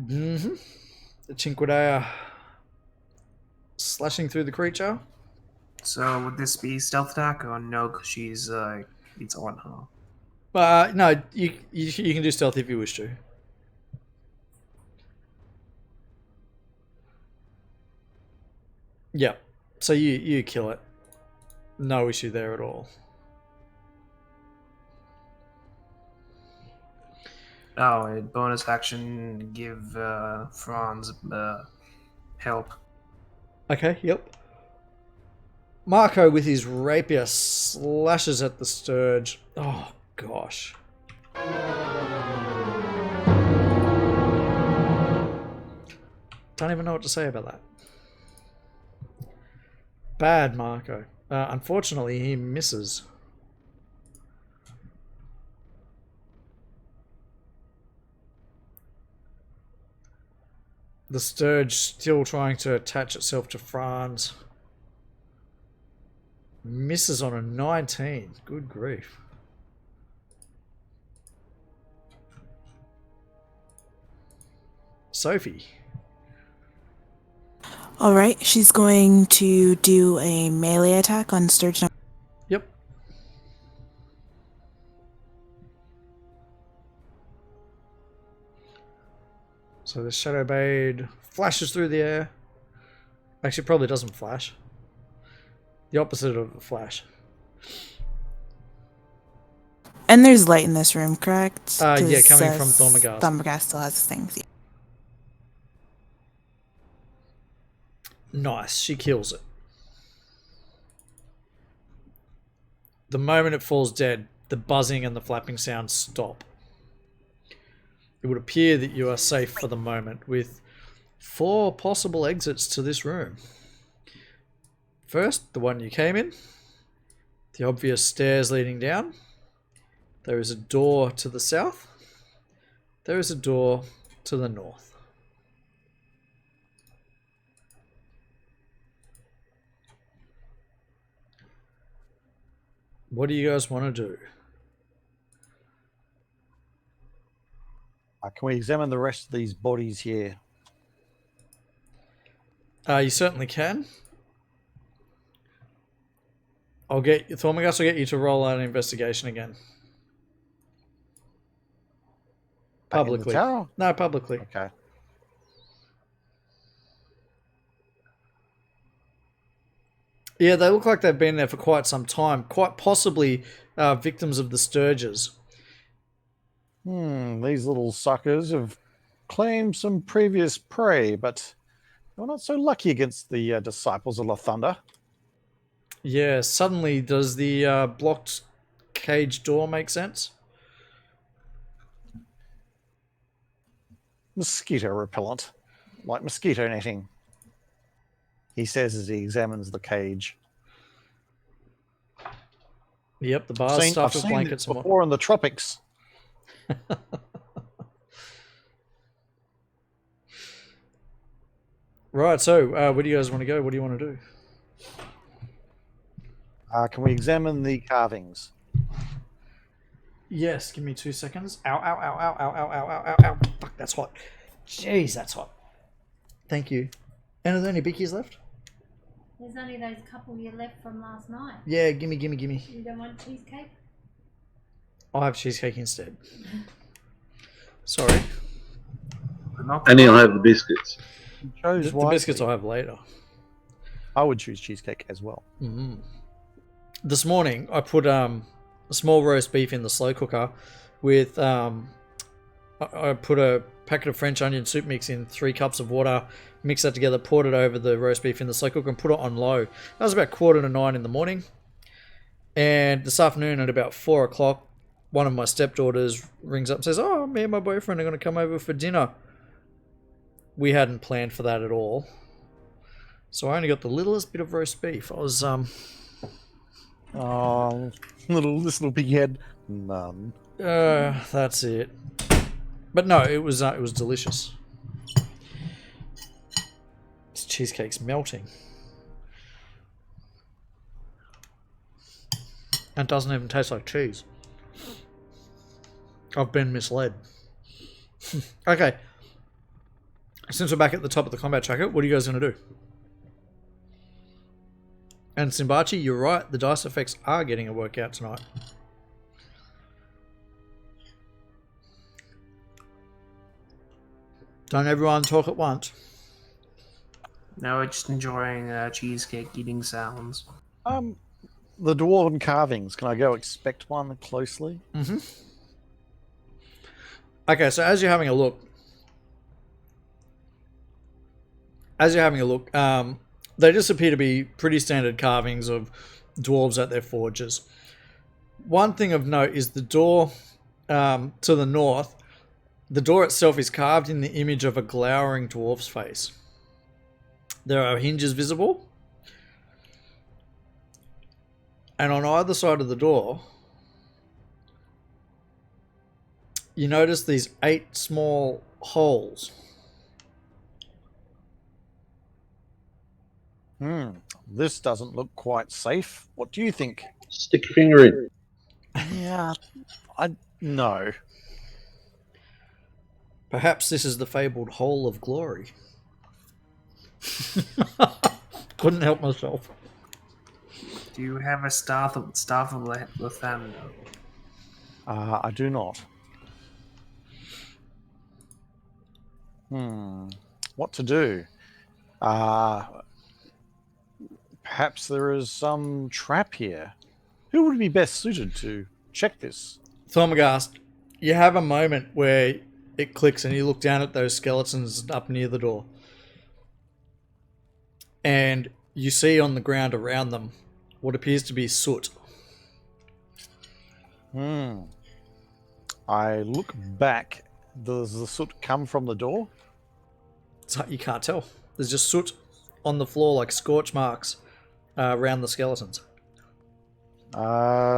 S1: Mm-hmm. The Cinquedea slashing through the creature.
S4: So would this be stealth attack or no? Because she's it's on her.
S1: No, you can do stealth if you wish to. Yeah. So you kill it. No issue there at all.
S4: Oh, a bonus action give Franz help.
S1: Okay, yep. Marco with his rapier slashes at the Sturge. Oh gosh. Don't even know what to say about that. Bad Marco. Unfortunately, he misses. The Sturge still trying to attach itself to Franz. Misses on a 19. Good grief. Sophie.
S6: All right, she's going to do a melee attack on Sturgeon.
S1: Yep. So the Shadow Blade flashes through the air. Actually, it probably doesn't flash. The opposite of a flash.
S6: And there's light in this room, correct?
S1: Yeah,
S6: 'Cause,
S1: coming from Thormagast.
S6: Thormagast still has his things.
S1: Nice, she kills it. The moment it falls dead, the buzzing and the flapping sounds stop. It would appear that you are safe for the moment, with 4 possible exits to this room. First, the one you came in, the obvious stairs leading down. There is a door to the south. There is a door to the north. What do you guys want to do?
S3: Can we examine the rest of these bodies here?
S1: You certainly can. Thormagast will get you to roll out an investigation again.
S3: Back in the
S1: Publicly.
S3: tower?
S1: No, publicly.
S3: Okay.
S1: Yeah, they look like they've been there for quite some time. Quite possibly victims of the Sturges.
S3: These little suckers have claimed some previous prey, but they were not so lucky against the disciples of Lathunder.
S1: Yeah, suddenly does the blocked cage door make sense?
S3: Mosquito repellent, like mosquito netting, he says as he examines the cage.
S1: Yep, the bar's stuffed with blankets and what.
S3: before in the tropics.
S1: Right, so where do you guys want to go? What do you want to do?
S3: Can we examine the carvings?
S1: Yes, give me 2 seconds. Ow, ow, ow, ow, ow, ow, ow, ow, ow, ow. Fuck, that's hot. Jeez, that's hot. Thank you. And are there any bickies left?
S5: There's only those couple you left from last night.
S1: Yeah, gimme.
S5: You don't want cheesecake?
S1: I'll have cheesecake instead. Sorry.
S4: But not
S2: And he'll have the biscuits.
S3: Chose
S1: The
S3: wisely.
S1: biscuits I'll have later.
S3: I would choose cheesecake as well.
S1: Mm-hmm. This morning, I put a small roast beef in the slow cooker with I put a packet of French onion soup mix in 3 cups of water, mixed that together, poured it over the roast beef in the slow cooker and put it on low. That was about 8:45 in the morning. And this afternoon at about 4 o'clock, one of my stepdaughters rings up and says, "Oh, me and my boyfriend are going to come over for dinner." We hadn't planned for that at all. So I only got the littlest bit of roast beef. I was
S3: Oh, this little pig head. None.
S1: that's it. But no, it was delicious. This cheesecake's melting. And doesn't even taste like cheese. I've been misled. Okay. Since we're back at the top of the combat tracker, what are you guys going to do? And Simbachi, you're right. The dice effects are getting a workout tonight. Don't everyone talk at once.
S4: No, we're just enjoying cheesecake eating sounds.
S3: The dwarven carvings. Can I go inspect one closely?
S1: Mm-hmm. Okay, so as you're having a look, they just appear to be pretty standard carvings of dwarves at their forges. One thing of note is the door to the north. The door itself is carved in the image of a glowering dwarf's face. There are hinges visible. And on either side of the door, you notice these 8 small holes.
S3: This doesn't look quite safe. What do you think?
S2: Stick your finger in.
S3: Yeah, no.
S1: Perhaps this is the fabled hole of glory. Couldn't help myself.
S4: Do you have a staff of Lathander?
S3: I do not. What to do? Perhaps there is some trap here. Who would be best suited to check this?
S1: Thormagast, you have a moment where it clicks and you look down at those skeletons up near the door. And you see on the ground around them what appears to be soot.
S3: I look back. Does the soot come from the door?
S1: You can't tell. There's just soot on the floor like scorch marks around the skeletons.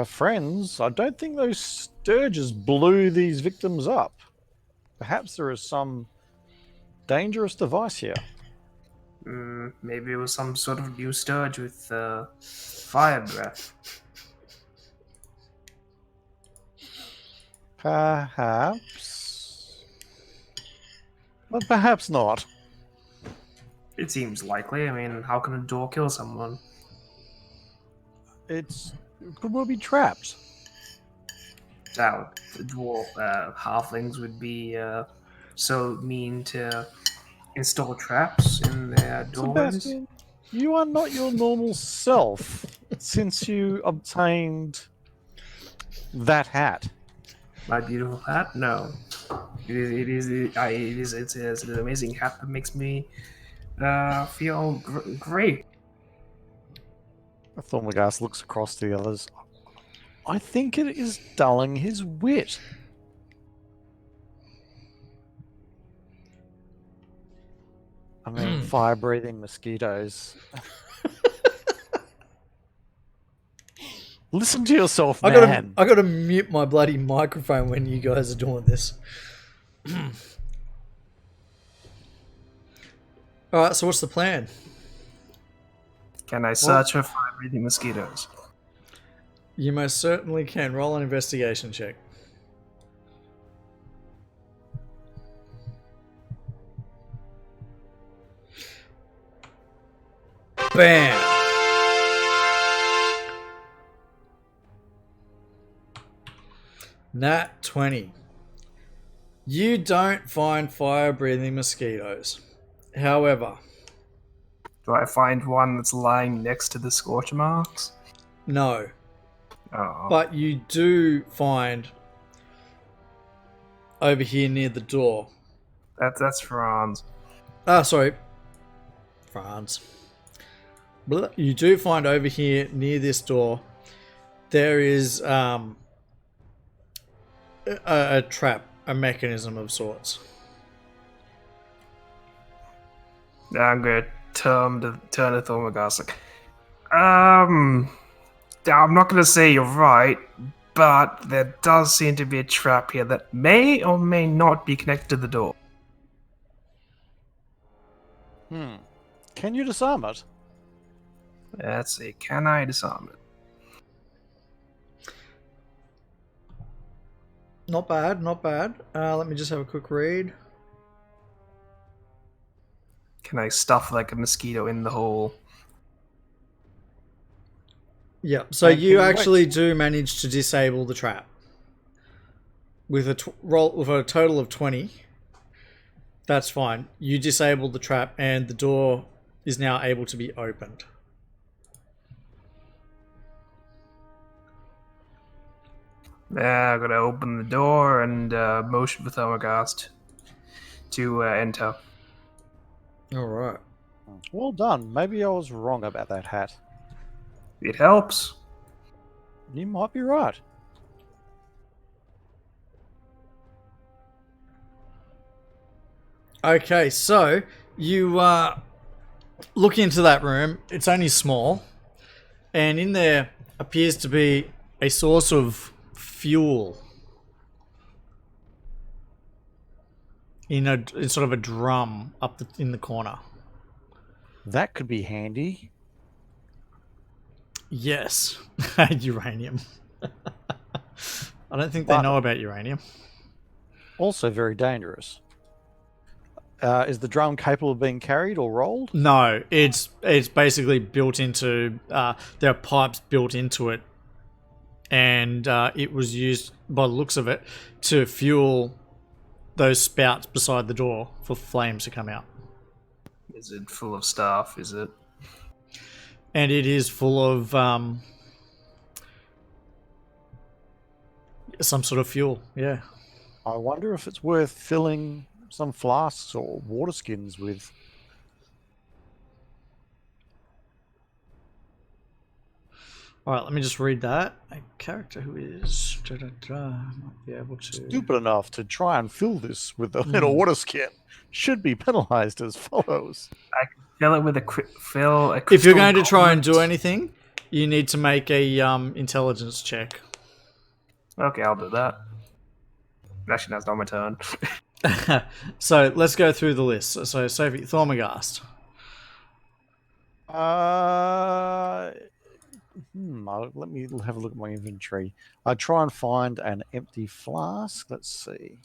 S3: Friends, I don't think those sturges blew these victims up. Perhaps there is some dangerous device here.
S4: Maybe it was some sort of new sturge with fire breath.
S3: Perhaps. But perhaps not.
S4: It seems likely. I mean, how can a door kill someone?
S3: It could well be trapped.
S4: Now, the dwarf halflings would be so mean to install traps in their doorways.
S3: Sebastian, you are not your normal self since you obtained that hat.
S4: My beautiful hat? No. It's an amazing hat that makes me feel great.
S3: Thormagast looks across to the others. I think it is dulling his wit. I mean, fire-breathing mosquitoes. Listen to yourself, man.
S1: I gotta mute my bloody microphone when you guys are doing this. Alright, so what's the plan?
S4: Can I search for fire-breathing mosquitoes?
S1: You most certainly can. Roll an investigation check. Bam! Nat 20. You don't find fire-breathing mosquitoes. However,
S4: Do I find one that's lying next to the scorch marks?
S1: no.
S4: Oh.
S1: But you do find over here near the door.
S4: That's Franz.
S1: Sorry. France. You do find over here near this door there is a trap, a mechanism of sorts.
S4: I'm gonna turn to Thormagast. I'm not gonna say you're right, but there does seem to be a trap here that may or may not be connected to the door.
S3: Can you disarm it?
S4: Let's see, can I disarm it?
S1: Not bad, not bad. Let me just have a quick read.
S4: Can I stuff like a mosquito in the hole?
S1: Yeah, so
S3: And
S1: you
S3: can you
S1: actually do manage to disable the trap. With a total of 20. That's fine. You disabled the trap and the door is now able to be opened.
S4: I'm gonna open the door and motion for Thormagast to enter.
S1: Alright.
S3: Well done. Maybe I was wrong about that hat.
S4: It helps.
S3: You might be right.
S1: Okay, so you look into that room. It's only small, and in there appears to be a source of fuel in sort of a drum up in the corner.
S3: That could be handy.
S1: Yes, uranium. I don't think they know about uranium.
S3: Also very dangerous. Is the drum capable of being carried or rolled?
S1: No, it's basically built into. There are pipes built into it, and it was used, by the looks of it, to fuel those spouts beside the door for flames to come out.
S4: Is it full of stuff? Is it?
S1: And it is full of some sort of fuel. Yeah.
S3: I wonder if it's worth filling some flasks or water skins with.
S1: All right, let me just read that. A character who is might be able to.
S3: Stupid enough to try and fill this with a little water skin should be penalized as follows.
S4: Fill it with fill a
S1: If you're going to
S4: crystal
S1: try and do
S4: goblet.
S1: anything, you need to make a intelligence check.
S4: Okay, I'll do that. Actually, that's not my turn.
S1: So let's go through the list. So Sophie, Thormagast.
S3: Let me have a look at my inventory. I try and find an empty flask. Let's see.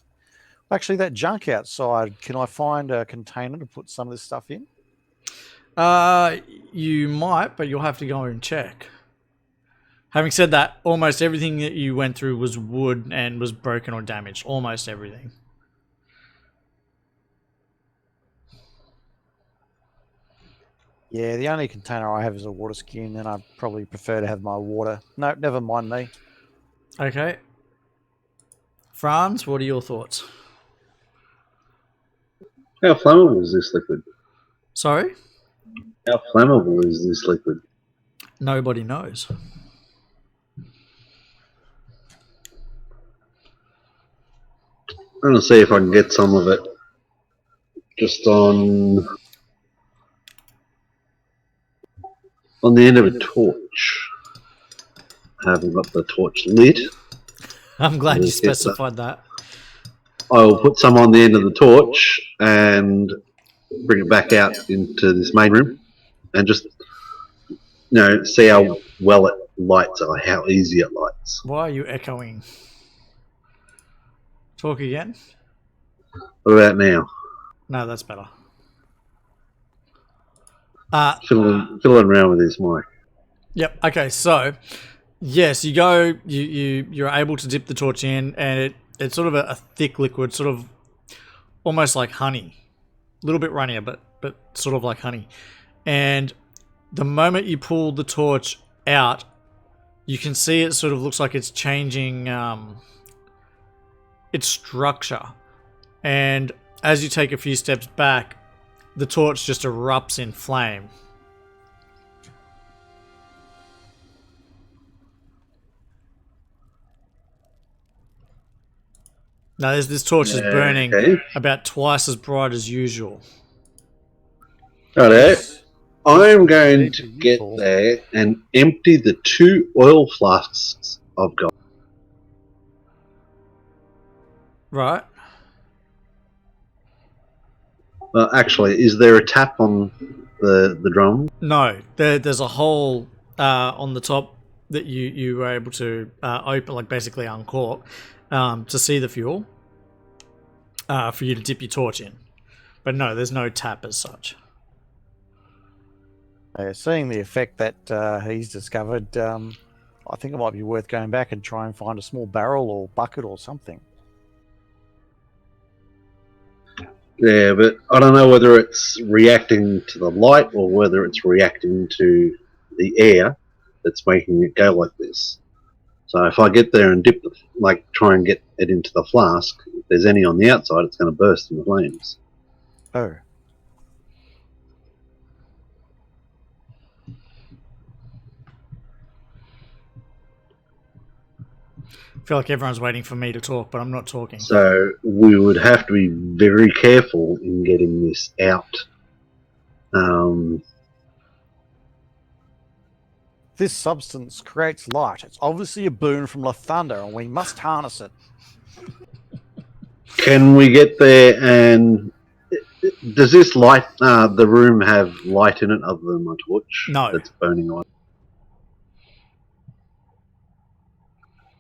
S3: Actually, that junk outside, can I find a container to put some of this stuff in?
S1: You might, but you'll have to go and check. Having said that, almost everything that you went through was wood and was broken or damaged. Almost everything.
S3: Yeah, the only container I have is a water skin, and I probably prefer to have my water. No, never mind me.
S1: Okay. Franz, what are your thoughts?
S2: How flammable is this liquid?
S1: Sorry?
S2: How flammable is this liquid?
S1: Nobody knows.
S2: I'm going to see if I can get some of it just on the end of a torch. I haven't got the torch lit.
S1: I'm glad you
S2: Yes, yes,
S1: specified that.
S2: I will put some on the end of the torch and bring it back out into this main room and just, see how well it lights or how easy it lights.
S1: Why are you echoing? Talk again?
S2: What about now?
S1: No, that's better.
S2: Fiddling around with this mic.
S1: Yep. Okay. So, yes, you go. You're able to dip the torch in, and it's sort of a thick liquid, sort of almost like honey, a little bit runnier, but sort of like honey. And the moment you pull the torch out, you can see it sort of looks like it's changing its structure. And as you take a few steps back, the torch just erupts in flame. Now, this torch is burning
S2: Okay.
S1: about twice as bright as usual.
S2: Righto. I'm going to get there and empty the 2 oil flasks I've got.
S1: Right?
S2: Actually, is there a tap on the drum?
S1: No, there's a hole on the top that you were able to open, like basically uncork, to see the fuel, for you to dip your torch in. But no, there's no tap as such.
S3: Seeing the effect that he's discovered, I think it might be worth going back and try and find a small barrel or bucket or something.
S2: Yeah, but I don't know whether it's reacting to the light or whether it's reacting to the air that's making it go like this. So if I get there and try and get it into the flask, if there's any on the outside, it's going to burst into flames.
S3: Oh.
S1: I feel like everyone's waiting for me to talk, but I'm not talking.
S2: So we would have to be very careful in getting this out.
S3: This substance creates light. It's obviously a boon from Lathunder, and we must harness it.
S2: Can we get there and... Does this light, the room have light in it other than my torch?
S1: No.
S2: That's burning on.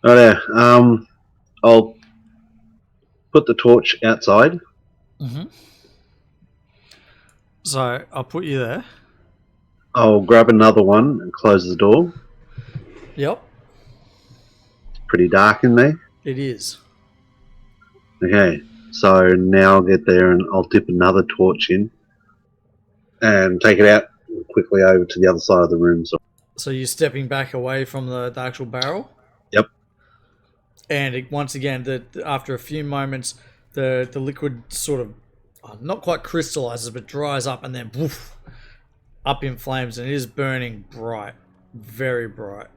S2: Right, I'll put the torch outside.
S1: Mm-hmm. So I'll put you there.
S2: I'll grab another one and close the door.
S1: Yep,
S2: Pretty dark in there.
S1: it is.
S2: Okay, so now I'll get there and I'll dip another torch in and take it out quickly over to the other side of the room.
S1: So you're stepping back away from the actual barrel?
S2: Yep.
S1: And once again, after a few moments, the liquid sort of, not quite crystallizes, but dries up and then woof, up in flames, and it is burning bright. Very bright.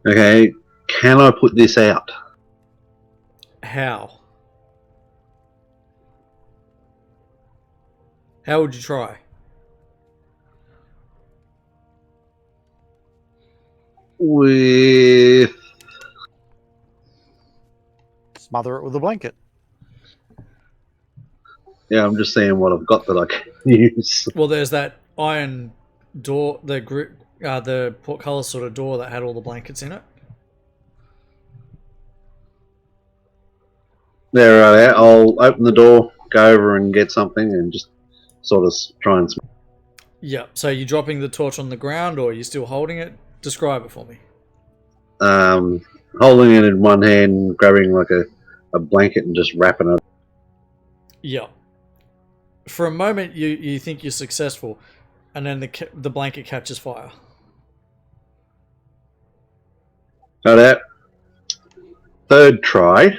S2: Okay, can I put this out?
S1: How? How would you try?
S2: With
S3: Smother it with a blanket.
S2: yeah, I'm just saying what I've got that I can use.
S1: Well, there's that iron door, the portcullis sort of door that had all the blankets in it.
S2: There, right. I'll open the door, go over and get something, and just sort of try and.
S1: Yeah. So you're dropping the torch on the ground, or are you still holding it? Describe it for me.
S2: Holding it in one hand, grabbing like a blanket and just wrapping it.
S1: Yeah. For a moment, you think you're successful, and then the blanket catches fire.
S2: Got that. Third try.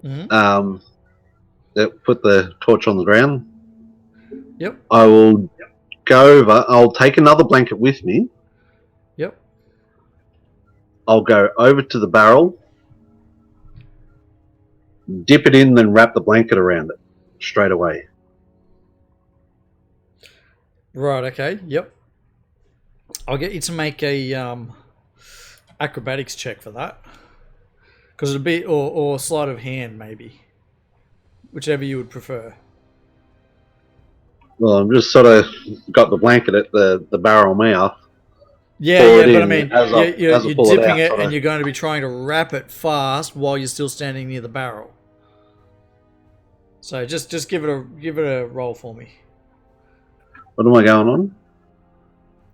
S1: Mm-hmm.
S2: Put the torch on the ground.
S1: Yep.
S2: I will go over. I'll take another blanket with me.
S1: Yep.
S2: I'll go over to the barrel, dip it in, then wrap the blanket around it straight away.
S1: Right. Okay. Yep. I'll get you to make a acrobatics check for that, because it'll be or sleight of hand maybe, whichever you would prefer.
S2: Well, I'm just sort of got the blanket at the barrel mouth.
S1: Yeah,
S2: Pour
S1: yeah,
S2: it
S1: but I
S2: in
S1: mean,
S2: as I
S1: you're
S2: pull it
S1: dipping
S2: out,
S1: it,
S2: sorta.
S1: and you're going to be trying to wrap it fast while you're still standing near the barrel. So just give it a roll for me.
S2: What am I going on?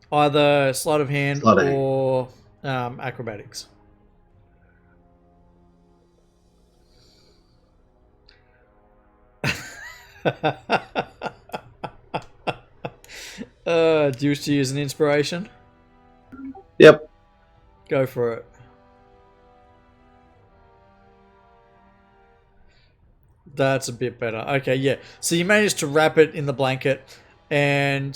S1: Either sleight of hand
S2: Sleight of hand.
S1: or acrobatics. Do you wish to use an inspiration?
S2: Yep.
S1: Go for it. That's a bit better. Okay, yeah. So you managed to wrap it in the blanket and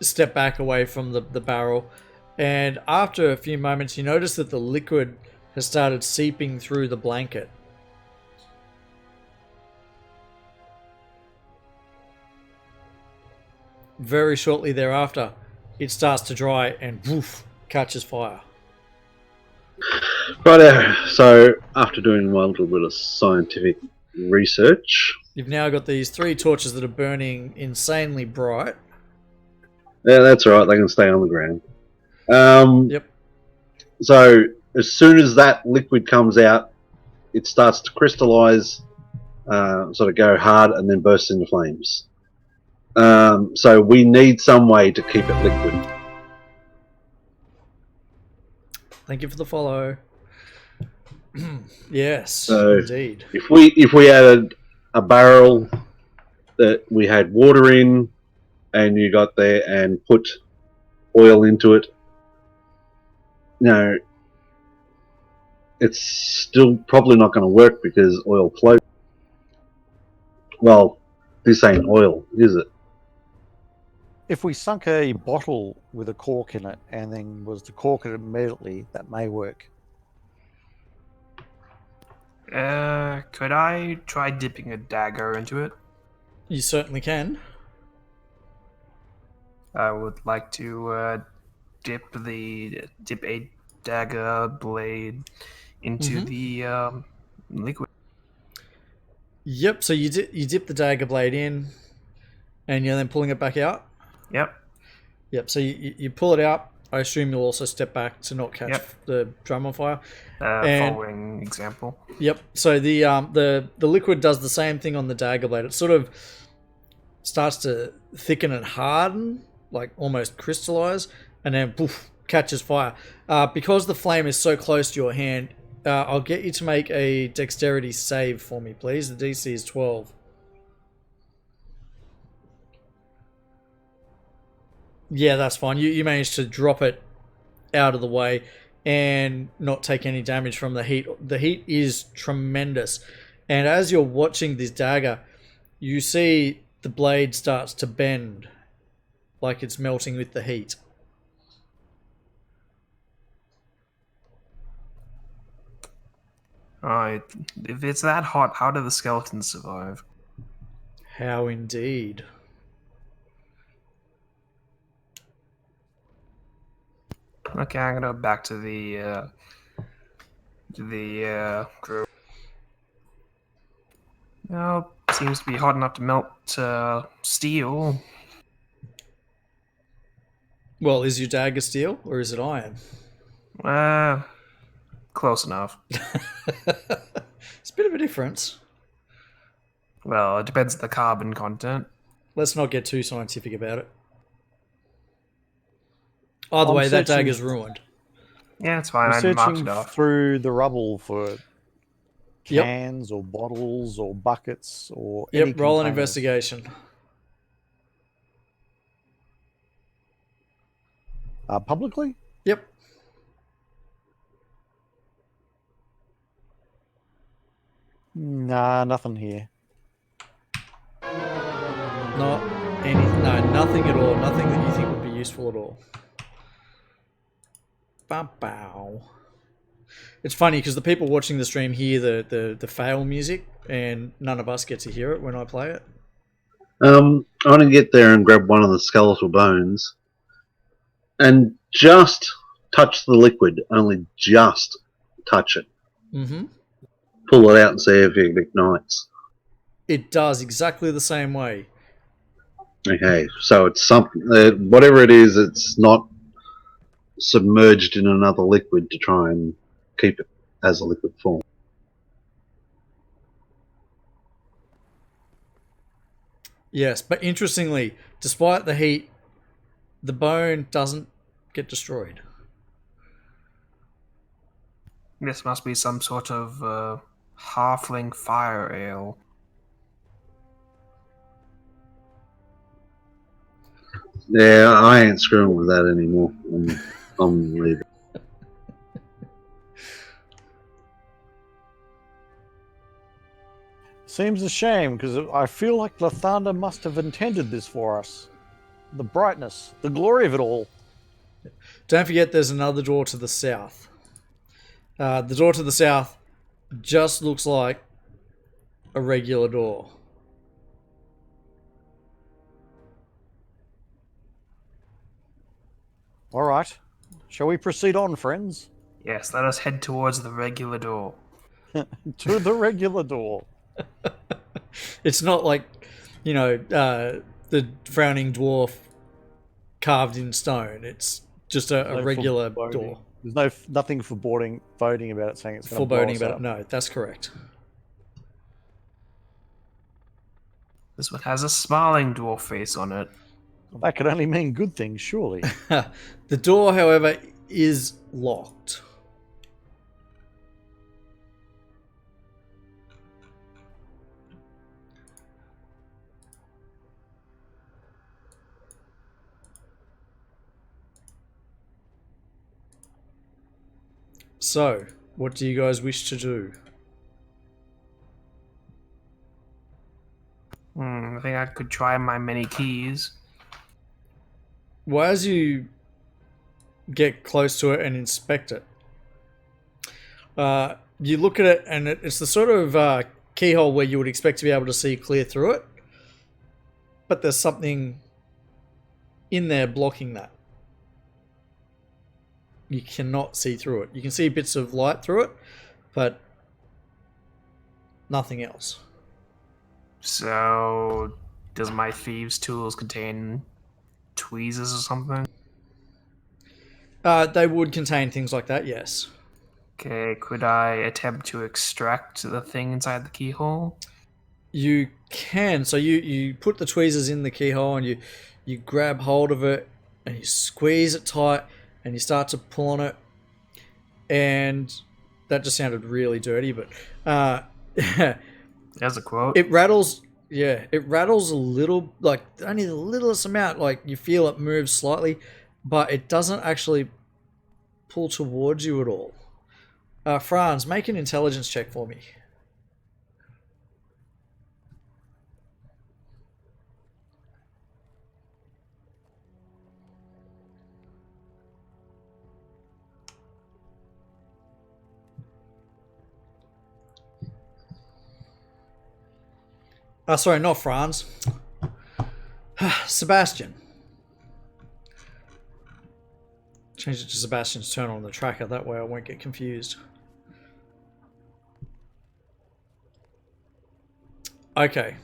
S1: step back away from the barrel. And after a few moments, you notice that the liquid has started seeping through the blanket. Very shortly thereafter, it starts to dry and woof, catches fire.
S2: Right. So after doing my little bit of scientific research,
S1: You've now got these 3 torches that are burning insanely bright.
S2: yeah, that's all right. They can stay on the ground.
S1: Yep.
S2: So as soon as that liquid comes out, it starts to crystallize, sort of go hard, and then burst into flames. So we need some way to keep it liquid.
S1: Thank you for the follow. Yes,
S2: So-
S1: indeed.
S2: If we added a barrel that we had water in, and you got there and put oil into it, it's still probably not going to work because oil floats. Well, this ain't oil, is it?
S3: If we sunk a bottle with a cork in it and then was to cork it immediately, that may work.
S4: Could I try dipping a dagger into it?
S1: You certainly can.
S4: I would like to dip a dagger blade into the liquid.
S1: Yep, so you dip the dagger blade in, and you're then pulling it back out?
S4: Yep.
S1: Yep, so you pull it out, I assume you'll also step back to not catch
S4: Yep.
S1: the drum on fire. And-
S4: Following example.
S1: Yep. So the liquid does the same thing on the dagger blade. It sort of starts to thicken and harden, like almost crystallize, and then poof, catches fire. Because the flame is so close to your hand, I'll get you to make a dexterity save for me, please. The DC is 12. Yeah, that's fine. You managed to drop it out of the way and not take any damage from the heat. The heat is tremendous. And as you're watching this dagger, you see the blade starts to bend like it's melting with the heat.
S4: Alright, if it's that hot, how do the skeletons survive?
S1: How indeed.
S4: Okay, I'm gonna go back to the crew. Well, seems to be hot enough to melt steel.
S1: Well, is your dagger steel or is it iron?
S4: Close enough.
S1: It's a bit of a difference.
S4: Well, it depends on the carbon content.
S1: Let's not get too scientific about it. Either
S3: I'm
S1: way, that
S3: searching-
S1: dagger's ruined.
S4: Yeah, it's fine.
S3: I'm
S4: I marked
S3: searching
S4: it off.
S3: through the rubble for
S1: Yep.
S3: cans or bottles or buckets or any
S1: Yep, roll an
S3: containers.
S1: investigation.
S3: Publicly?
S1: Yep.
S3: Nah, nothing here.
S1: Not any, no, nothing at all. Nothing that you think would be useful at all. Bow. It's funny because the people watching the stream hear the fail music, and none of us get to hear it when I play it.
S2: I want to get there and grab one of the skeletal bones and just touch the liquid. Only just touch it.
S1: Mm-hmm.
S2: Pull it out and see if it ignites.
S1: It does exactly the same way.
S2: Okay, so it's something. Whatever it is, it's not submerged in another liquid to try and keep it as a liquid form.
S1: Yes, but interestingly, despite the heat, the bone doesn't get destroyed.
S4: This must be some sort of halfling fire ale.
S2: Yeah, I ain't screwing with that anymore. I'm leaving.
S3: Seems a shame because I feel like Lathander must have intended this for us. The brightness, the glory of it all.
S1: Don't forget there's another door to the south. The door to the south just looks like a regular door.
S3: All right. Shall we proceed on, friends?
S4: Yes, let us head towards the regular door.
S3: To the regular door.
S1: It's not like, the frowning dwarf carved in stone. It's just a
S3: No
S1: regular
S3: foreboding.
S1: door.
S3: There's nothing foreboding about it, saying it's going to blow
S1: Foreboding
S3: us
S1: about
S3: up.
S1: it. No, that's correct.
S4: This one has a smiling dwarf face on it.
S3: That could only mean good things, surely.
S1: The door, however, is locked. So, what do you guys wish to do?
S4: I think I could try my many keys.
S1: Well, as you get close to it and inspect it, you look at it and it's the sort of keyhole where you would expect to be able to see clear through it, but there's something in there blocking that. You cannot see through it. You can see bits of light through it, but nothing else.
S4: So, does my thieves' tools contain tweezers or something?
S1: They would contain things like that, yes.
S4: Okay, could I attempt to extract the thing inside the keyhole?
S1: You can. So you put the tweezers in the keyhole and you grab hold of it and you squeeze it tight and you start to pull on it. And that just sounded really dirty, but
S4: There's a quote.
S1: it rattles. Yeah, it rattles a little, like only the littlest amount. Like you feel it move slightly, but it doesn't actually pull towards you at all. Franz, make an intelligence check for me. Sorry, not Franz. Sebastian. Change it to Sebastian's turn on the tracker. That way I won't get confused. Okay.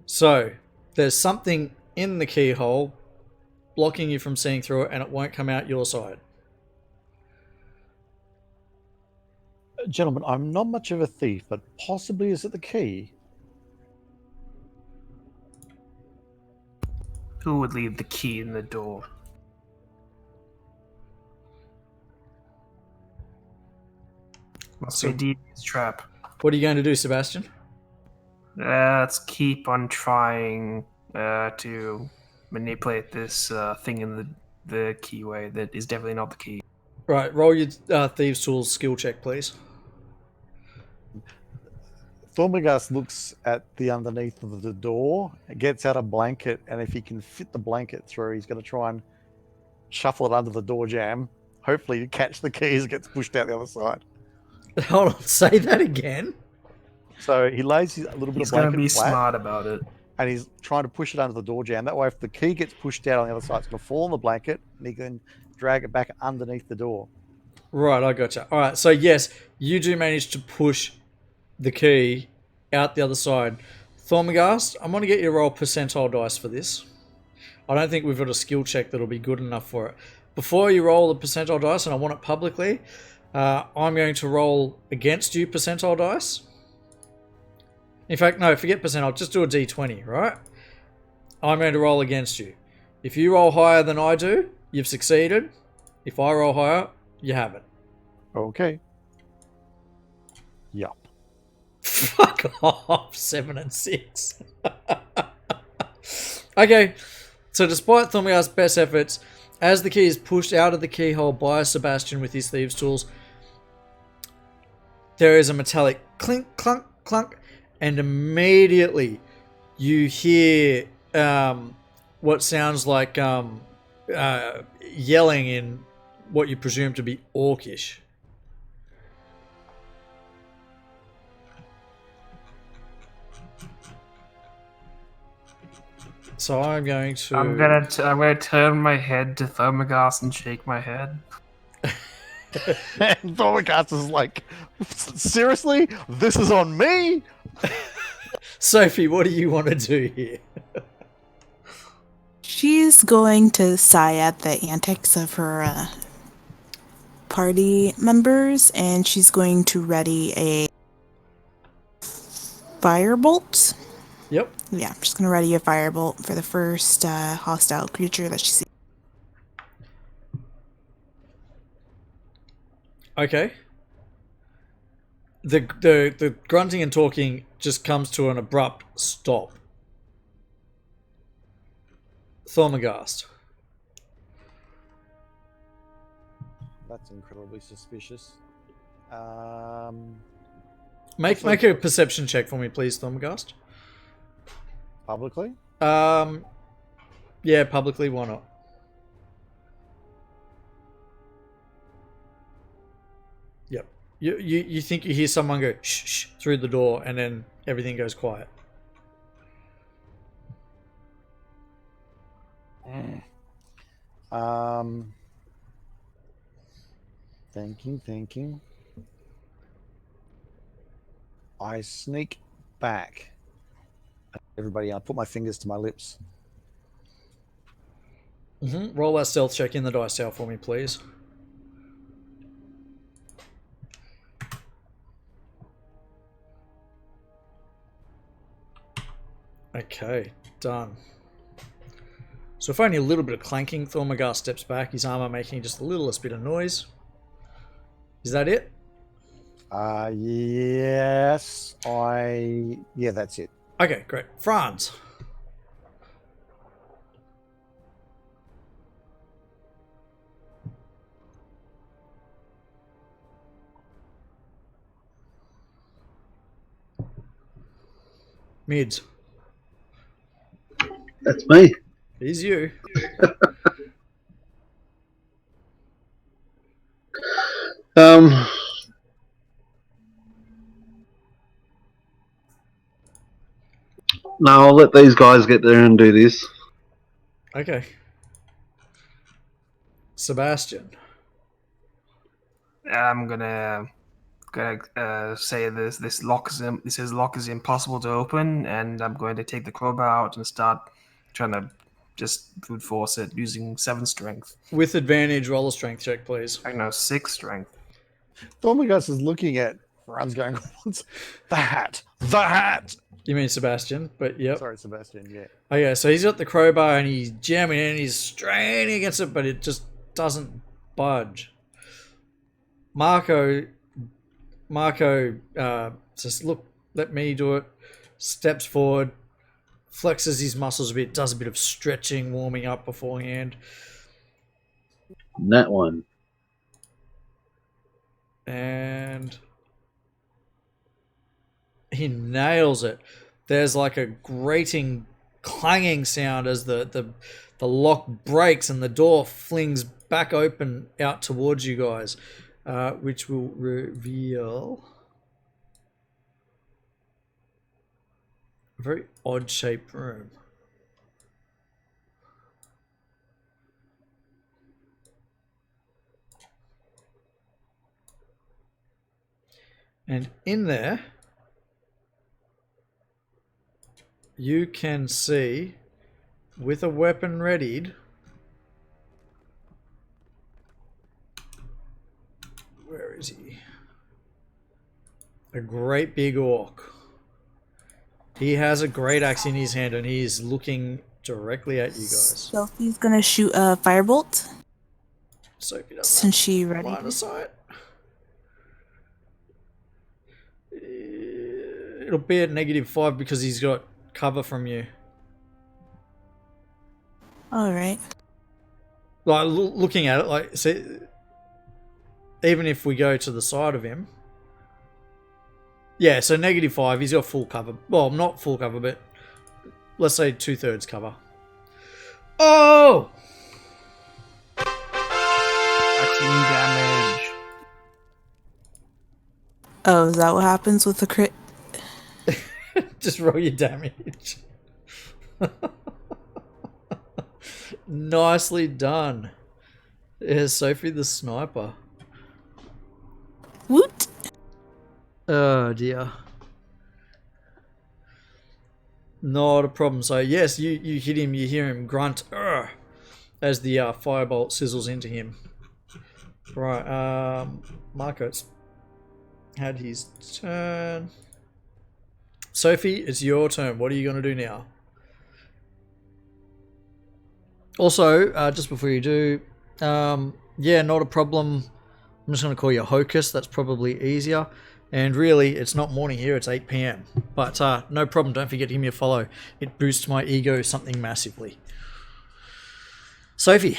S1: So, there's something in the keyhole blocking you from seeing through it, and it won't come out your side.
S3: Gentlemen, I'm not much of a thief, but possibly is it the key?
S4: Who would leave the key in the door? Must be a devious trap.
S1: What are you going to do, Sebastian?
S4: Let's keep on trying to manipulate this thing in the keyway that is definitely not the key.
S1: Right, roll your Thieves' Tools skill check, please.
S3: Thormagast looks at the underneath of the door, gets out a blanket, and if he can fit the blanket through, he's going to try and shuffle it under the door jamb. Hopefully, to catch the key as it gets pushed out the other side.
S1: Hold on, say that again.
S3: So he lays a little bit
S4: He's
S3: of
S4: going
S3: blanket
S4: to be
S3: flat,
S4: smart about it.
S3: and he's trying to push it under the door jamb. That way, if the key gets pushed out on the other side, it's going to fall on the blanket, and he can drag it back underneath the door.
S1: Right, I gotcha. All right, so yes, you do manage to push the key out the other side. Thormagast, I'm going to get you to roll percentile dice for this. I don't think we've got a skill check that'll be good enough for it. Before you roll the percentile dice, and I want it publicly, I'm going to roll against you percentile dice. In fact, no, forget percentile, just do a d20, right? I'm going to roll against you. If you roll higher than I do, you've succeeded. If I roll higher, you haven't.
S3: Okay. Yup.
S1: Fuck off, 7 and 6. Okay, so despite Thormagast's best efforts, as the key is pushed out of the keyhole by Sebastian with his thieves' tools, there is a metallic clink, clunk, clunk, and immediately you hear what sounds like yelling in what you presume to be Orcish. So I'm going to.
S4: I'm gonna turn my head to Thormagast and shake my head.
S3: And Thormagast is like, seriously? This is on me?
S1: Sophie, what do you want to do here?
S6: She's going to sigh at the antics of her party members, and she's going to ready a firebolt.
S1: Yep.
S6: Yeah, I'm just going to ready a firebolt for the first hostile creature that she sees.
S1: Okay. The grunting and talking just comes to an abrupt stop. Thormagast.
S3: That's incredibly suspicious.
S1: Make a perception check for me, please, Thormagast.
S3: Publicly?
S1: Yeah, publicly, why not? Yep. You think you hear someone go shh, shh through the door, and then everything goes quiet.
S3: Thinking. I sneak back. Everybody, I put my fingers to my lips.
S1: Roll that stealth check in the dice tower for me, please. Okay, done. So if only a little bit of clanking, Thormagar steps back, his armor making just a littlest bit of noise. Is that it?
S3: Yes. Yeah, that's it.
S1: Okay, great. Franz. Mids.
S2: That's me.
S1: Here's you.
S2: Um, no, I'll let these guys get there and do this.
S1: Okay. Sebastian.
S4: I'm gonna say this lock is impossible to open, and I'm going to take the crowbar out and start trying to just brute force it using 7 strength.
S1: With advantage, roll a strength check, please.
S4: I know 6 strength.
S3: Thormagus is looking at Franz going, "What's the hat? The hat!"
S1: You mean Sebastian, but yep.
S3: Sorry, Sebastian, yeah.
S1: Okay, so he's got the crowbar and he's jamming in, he's straining against it, but it just doesn't budge. Marco says, look, let me do it. Steps forward, flexes his muscles a bit, does a bit of stretching, warming up beforehand.
S2: That one.
S1: And he nails it. There's like a grating, clanging sound as the lock breaks and the door flings back open out towards you guys, which will reveal a very odd-shaped room. And in there, you can see, with a weapon readied, where is he? A great big orc. He has a great axe in his hand and he is looking directly at you guys.
S6: Sophie's gonna shoot a firebolt
S1: Sophie does
S6: since she ready.
S1: line of sight. It'll be at -5 because he's got cover from you.
S6: All right.
S1: Like looking at it, like see, even if we go to the side of him, yeah. So -5, he's got full cover. Well, not full cover, but let's say 2/3 cover. Oh!
S4: Maximum damage.
S6: Oh, is that what happens with the crit?
S1: Just roll your damage. Nicely done. Here's Sophie the sniper.
S6: Woot!
S1: Oh dear. Not a problem. So yes, you hit him, you hear him grunt as the firebolt sizzles into him. Right, Marco's had his turn. Sophie, it's your turn. What are you going to do now? Also, just before you do, yeah, not a problem. I'm just going to call you Hocus. That's probably easier. And really, it's not morning here. It's 8 p.m. But no problem. Don't forget to give me a follow. It boosts my ego something massively. Sophie.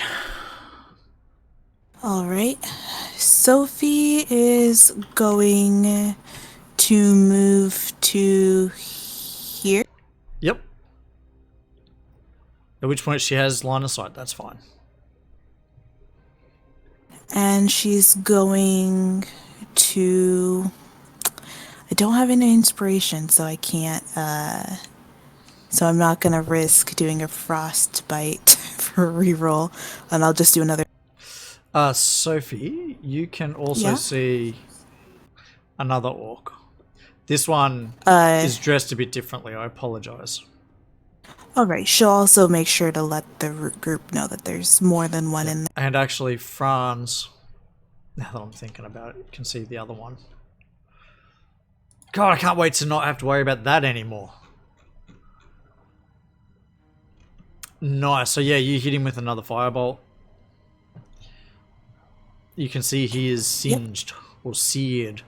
S6: All right. Sophie is going to move to here.
S1: Yep. At which point she has line of sight. That's fine.
S6: And she's going to... I don't have any inspiration, so I can't... So I'm not going to risk doing a frostbite for a reroll. And I'll just do another...
S1: Sophie, you can also
S6: Yeah?
S1: see another orc. This one is dressed a bit differently. I apologize.
S6: Alright, she'll also make sure to let the group know that there's more than one in there.
S1: And actually, Franz, now that I'm thinking about it, can see the other one. God, I can't wait to not have to worry about that anymore. Nice. So yeah, you hit him with another firebolt. You can see he is singed or seared.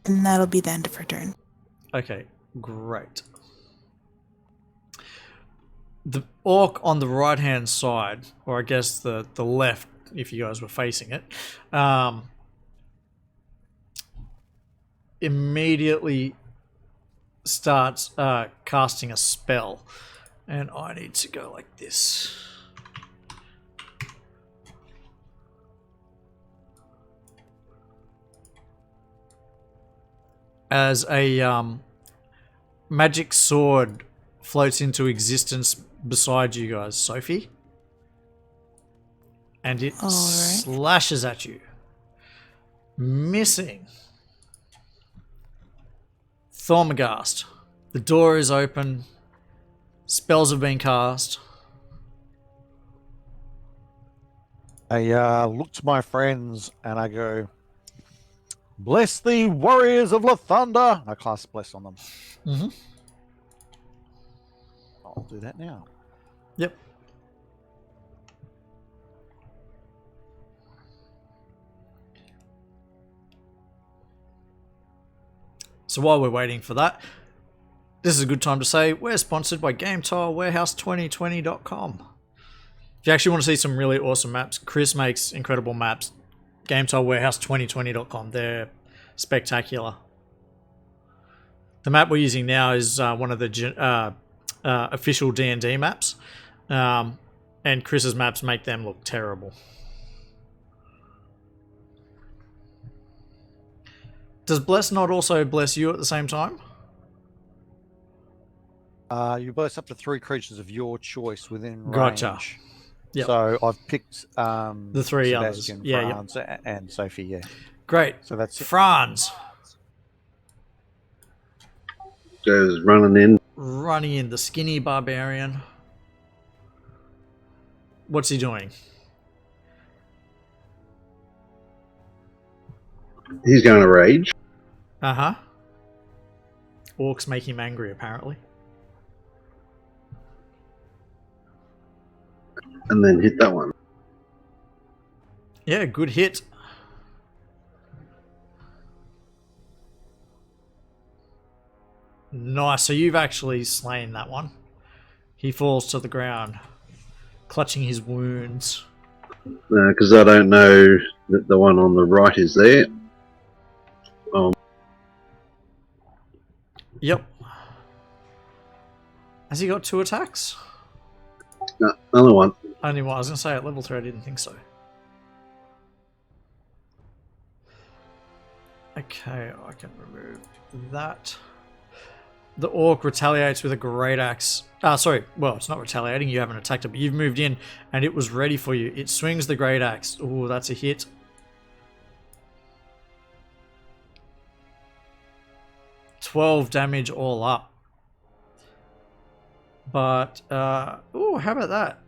S6: And that'll be the end of her turn.
S1: Okay, great. The orc on the right-hand side, or I guess the left, if you guys were facing it, immediately starts casting a spell. And I need to go like this. As a magic sword floats into existence beside you guys, Sophie. And it
S6: All right.
S1: slashes at you. Missing. Thormagast. The door is open. Spells have been cast.
S3: I look to my friends and I go, "Bless the warriors of Lathunder." I cast bless on them.
S1: Mm-hmm.
S3: I'll do that now.
S1: Yep. So while we're waiting for that, this is a good time to say we're sponsored by GameTileWarehouse2020.com. If you actually want to see some really awesome maps, Chris makes incredible maps. GameTileWarehouse2020.com. They're spectacular. The map we're using now is one of the official D&D maps, and Chris's maps make them look terrible. Does bless not also bless you at the same time?
S3: You bless up to 3 creatures of your choice within range.
S1: Gotcha. Yep.
S3: So I've picked
S1: the 3 others.
S3: Sebastian,
S1: Yeah,
S3: Franz, and Sophie. Yeah.
S1: Great.
S3: So that's it.
S1: Franz
S2: Goes running in.
S1: running in, the skinny barbarian. What's he doing?
S2: He's going to rage.
S1: Uh-huh. Orcs make him angry, apparently.
S2: And then hit that one.
S1: Yeah, good hit. Nice. So you've actually slain that one. He falls to the ground, clutching his wounds.
S2: Because I don't know that the one on the right is there.
S1: Yep. Has he got 2 attacks?
S2: No, another one.
S1: Only one. I was going to say at level 3, I didn't think so. Okay, I can remove that. The orc retaliates with a great axe. Sorry, well, it's not retaliating, you haven't attacked it, but you've moved in and it was ready for you. It swings the great axe. Oh, that's a hit. $12 damage all up. But, oh, how about that?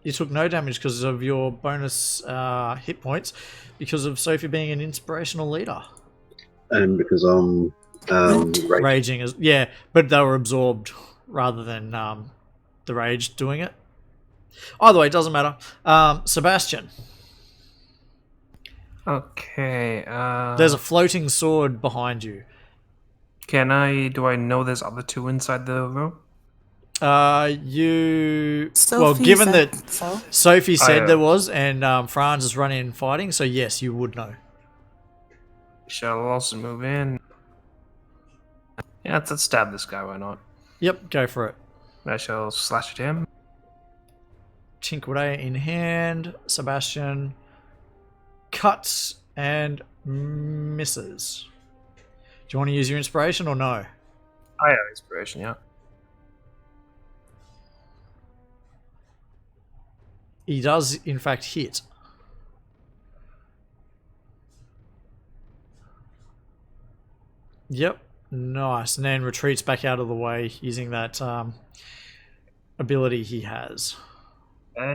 S1: You took no damage because of your bonus hit points because of Sophie being an inspirational leader.
S2: And because I'm raging.
S1: Raging is, yeah, but they were absorbed rather than the rage doing it. Either way, it doesn't matter. Sebastian,
S4: Okay.
S1: there's a floating sword behind you.
S4: Do I know there's other 2 inside the room?
S6: Sophie
S1: given
S6: said
S1: that
S6: so.
S1: Sophie said
S4: I,
S1: there was, and Franz is running and fighting, so yes, you would know.
S4: Shall also move in. Yeah, let's stab this guy, why not?
S1: Yep, go for it.
S4: I shall slash at him.
S1: Chinkwadea in hand. Sebastian cuts and misses. Do you want to use your inspiration or no?
S4: I have inspiration, yeah.
S1: He does, in fact, hit. Yep. Nice. And then retreats back out of the way using that ability he has.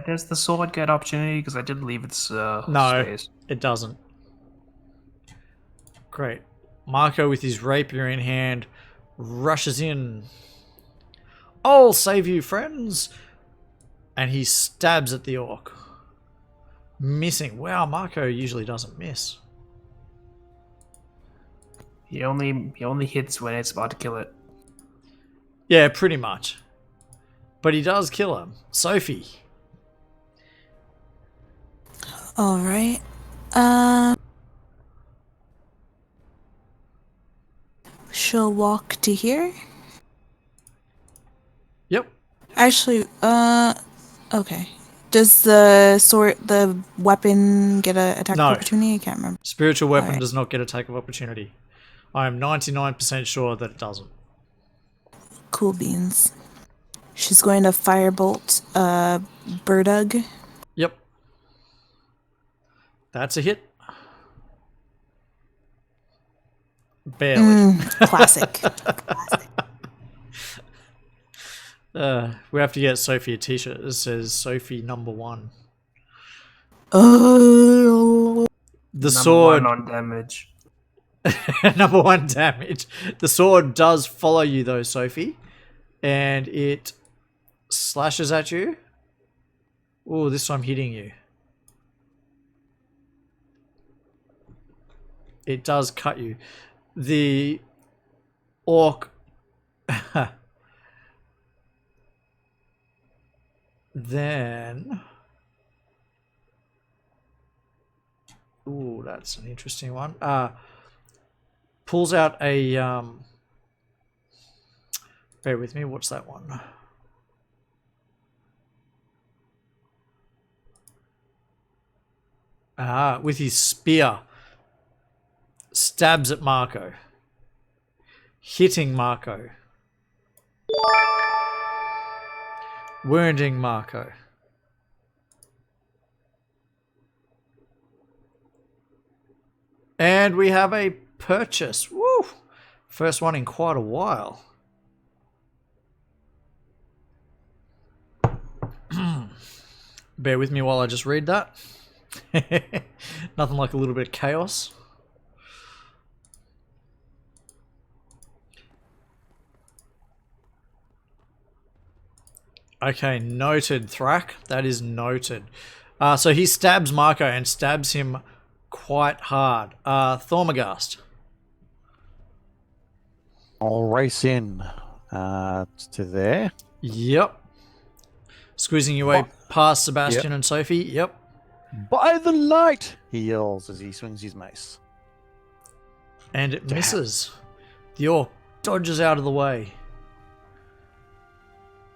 S4: Does the sword get opportunity? Because I did leave its
S1: No,
S4: space.
S1: it doesn't. Great. Marco, with his rapier in hand, rushes in. I'll save you, friends! And he stabs at the orc. Missing. Wow, Marco usually doesn't miss.
S4: He only hits when it's about to kill it.
S1: Yeah, pretty much. But he does kill him. Sophie.
S6: All right. She'll walk to here.
S1: Yep.
S6: Actually, okay. Does the weapon get a attack
S1: No.
S6: of opportunity? I can't remember.
S1: Spiritual weapon
S6: Alright.
S1: does not get attack of opportunity. I am 99% sure that it doesn't.
S6: Cool beans. She's going to firebolt Burdug.
S1: Yep. That's a hit. Barely.
S6: Classic. Classic.
S1: We have to get Sophie a t-shirt that says Sophie #1.
S6: Oh.
S1: The
S4: Number
S1: sword...
S4: one on damage.
S1: #1 damage. The sword does follow you though, Sophie. And it slashes at you. Oh, this time hitting you. It does cut you. The orc... then... Ooh, that's an interesting one. Pulls out a... bear with me, what's that one? With his spear. Stabs at Marco. Hitting Marco. Wounding Marco. And we have a purchase. Woo! First one in quite a while. Bear with me while I just read that. Nothing like a little bit of chaos. Okay, noted, Thrak. That is noted. So he stabs Marco and stabs him quite hard. Thormagast.
S3: I'll race in to there.
S1: Yep. Squeezing your way past Sebastian and Sophie. Yep.
S3: By the light, he yells as he swings his mace.
S1: And it misses. The orc dodges out of the way.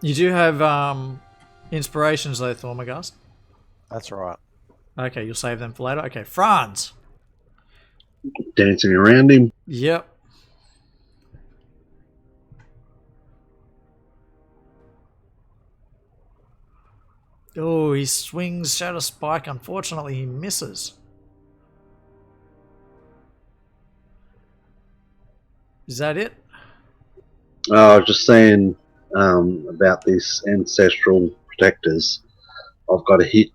S1: You do have inspirations though, Thormagast.
S3: That's right.
S1: Okay, you'll save them for later. Okay, Franz.
S2: Dancing around him.
S1: Yep. Oh, he swings Shadow Spike. Unfortunately, he misses. Is that it?
S2: I was just saying about these ancestral protectors. I've got a hit.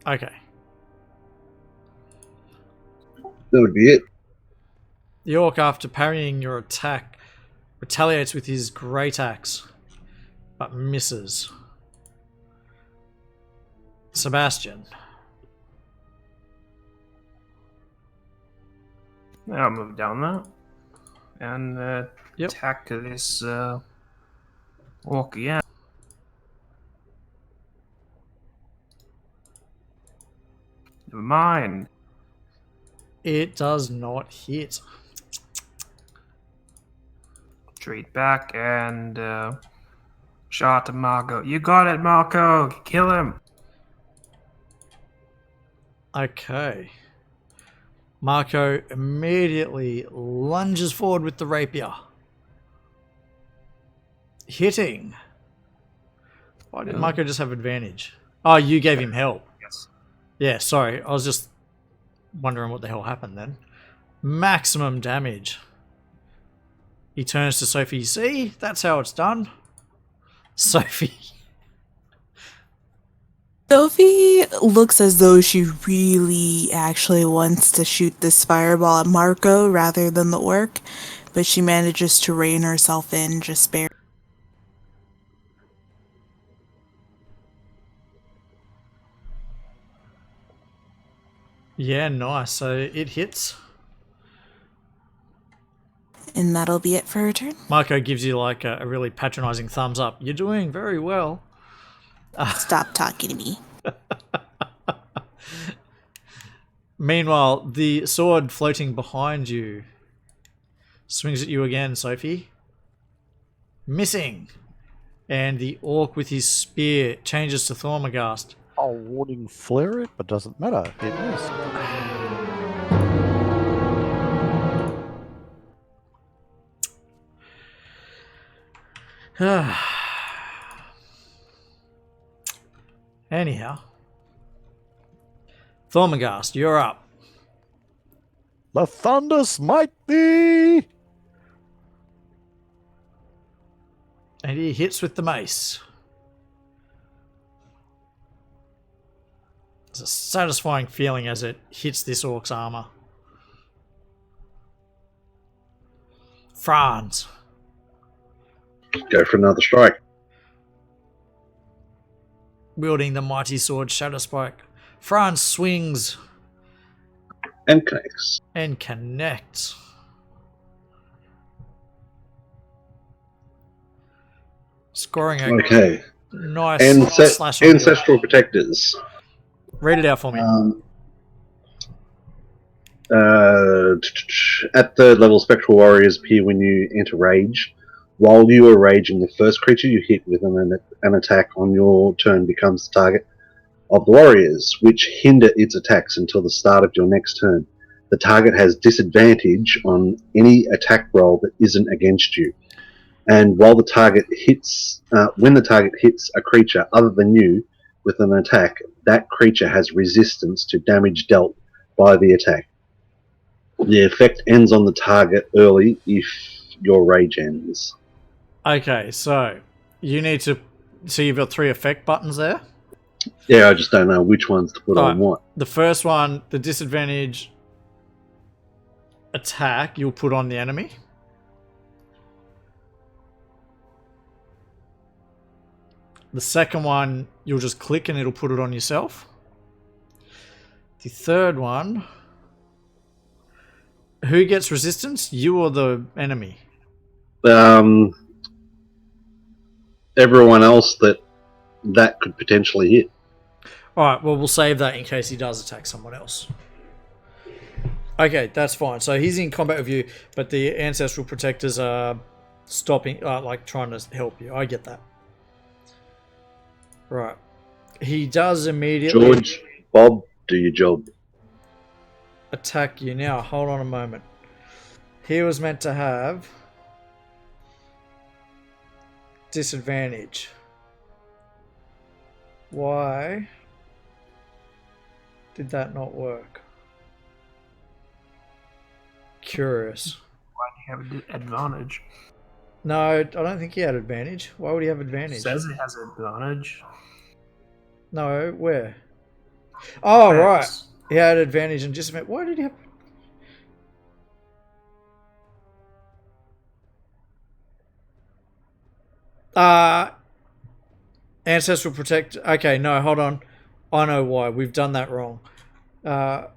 S1: Okay.
S2: That would be it.
S1: The orc, after parrying your attack, retaliates with his great axe, but misses. Sebastian.
S4: I'll move down that and
S1: Yep.
S4: attack this orc again. Never mind.
S1: It does not hit.
S4: Retreat back and shot to Marco. You got it, Marco. Kill him.
S1: Okay. Marco immediately lunges forward with the rapier. Hitting. Why did Marco just have advantage? Oh, you gave him help.
S4: Yes.
S1: Yeah, sorry. I was just wondering what the hell happened then. Maximum damage. He turns to Sophie. See? That's how it's done. Sophie.
S6: Sophie looks as though she really actually wants to shoot this fireball at Marco rather than the orc, but she manages to rein herself in just barely.
S1: Yeah, nice. So it hits.
S6: And that'll be it for her turn.
S1: Marco gives you like a really patronizing thumbs up. You're doing very well.
S6: Stop talking to me.
S1: Meanwhile, the sword floating behind you swings at you again, Sophie. Missing. And the orc with his spear changes to Thormagast.
S3: I'll warding flare it, but doesn't matter. It missed.
S1: Anyhow. Thormagast, you're up.
S3: The thunder smite thee!
S1: And he hits with the mace. It's a satisfying feeling as it hits this orc's armor. Franz.
S2: Go for another strike.
S1: Wielding the mighty sword Shadowspike. Franz swings
S2: And connects.
S1: and connects. Scoring a
S2: Okay.
S1: nice slash on you.
S2: Ancestral Protectors.
S1: Read it out for me.
S2: At third level, Spectral Warriors appear when you enter rage. While you are raging, the first creature you hit with an attack on your turn becomes the target of the warriors, which hinder its attacks until the start of your next turn. The target has disadvantage on any attack roll that isn't against you. And while the target hits, when the target hits a creature other than you with an attack, that creature has resistance to damage dealt by the attack. The effect ends on the target early if your rage ends.
S1: Okay, so you need to. So you've got 3 effect buttons there.
S2: Yeah, I just don't know which ones to put on
S1: Alright.
S2: what.
S1: The first one, the disadvantage attack, you'll put on the enemy. The second one, you'll just click and it'll put it on yourself. The third one, who gets resistance? You or the enemy?
S2: Everyone else that could potentially hit.
S1: Alright, well, we'll save that in case he does attack someone else. Okay, that's fine. So he's in combat with you, but the Ancestral Protectors are stopping, like trying to help you. I get that. Right. He does immediately
S2: George, Bob, do your job.
S1: attack you. Now, hold on a moment. He was meant to have disadvantage. Why did that not work? Curious.
S4: Why do you have an advantage?
S1: No, I don't think he had advantage. Why would he have advantage?
S4: It says it has advantage.
S1: No, where? Oh, right.
S4: Yes.
S1: He had advantage and disadvantage. Why did he have... Ancestral Protect... Okay, no, hold on. I know why. We've done that wrong. I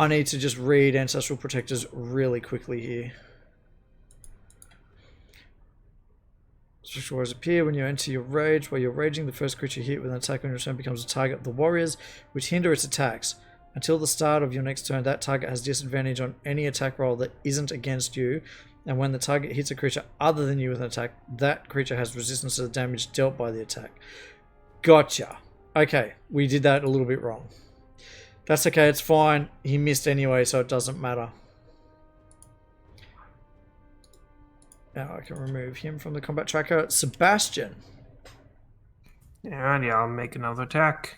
S1: need to just read Ancestral Protectors really quickly here. Spectral Warriors appear when you enter your rage. While you're raging, the first creature hit with an attack on your turn becomes a target of the warriors, which hinder its attacks. Until the start of your next turn, that target has disadvantage on any attack roll that isn't against you, and when the target hits a creature other than you with an attack, that creature has resistance to the damage dealt by the attack. Gotcha. Okay, we did that a little bit wrong. That's okay, it's fine. He missed anyway, so it doesn't matter. Now I can remove him from the combat tracker. Sebastian.
S4: And yeah, I'll make another attack.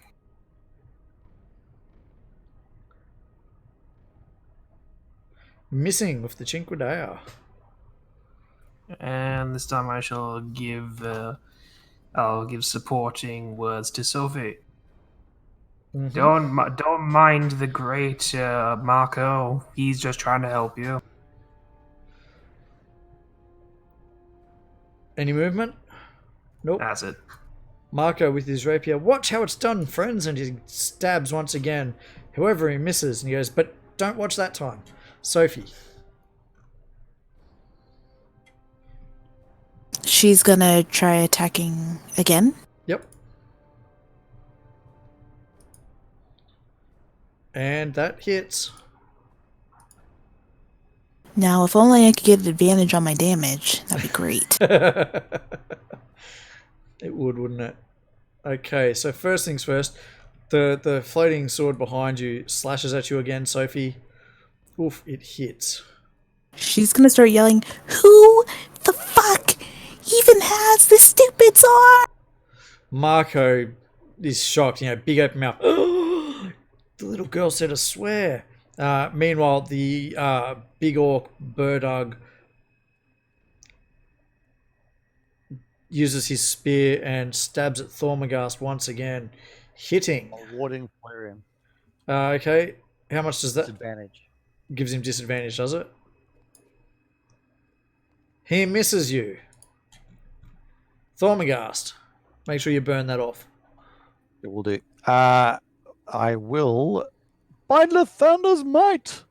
S1: Missing with the Cinquedea.
S4: And this time I shall give I'll give supporting words to Sophie.
S1: Mhm.
S4: Don't mind the great Marco. He's just trying to help you.
S1: Any movement? Nope.
S4: That's it.
S1: Marco with his rapier. Watch how it's done, friends, and he stabs once again. However, he misses, and he goes, but don't watch that time. Sophie.
S6: She's gonna try attacking again.
S1: Yep. And that hits.
S6: Now, if only I could get advantage on my damage, that'd be great.
S1: It would, wouldn't it? Okay, so first things first, the floating sword behind you slashes at you again, Sophie. Oof, it hits.
S6: She's gonna start yelling, "Who the fuck even has this stupid sword?"
S1: Marco is shocked, big open mouth. The little girl said a swear. Meanwhile, the big orc Burdug uses his spear and stabs at Thormagast once again, hitting.
S3: Warding for him.
S1: Okay, how much does that
S3: Disadvantage.
S1: gives him disadvantage? Does it? He misses you. Thormagast, make sure you burn that off.
S3: It will do. I will bind Lathander's might.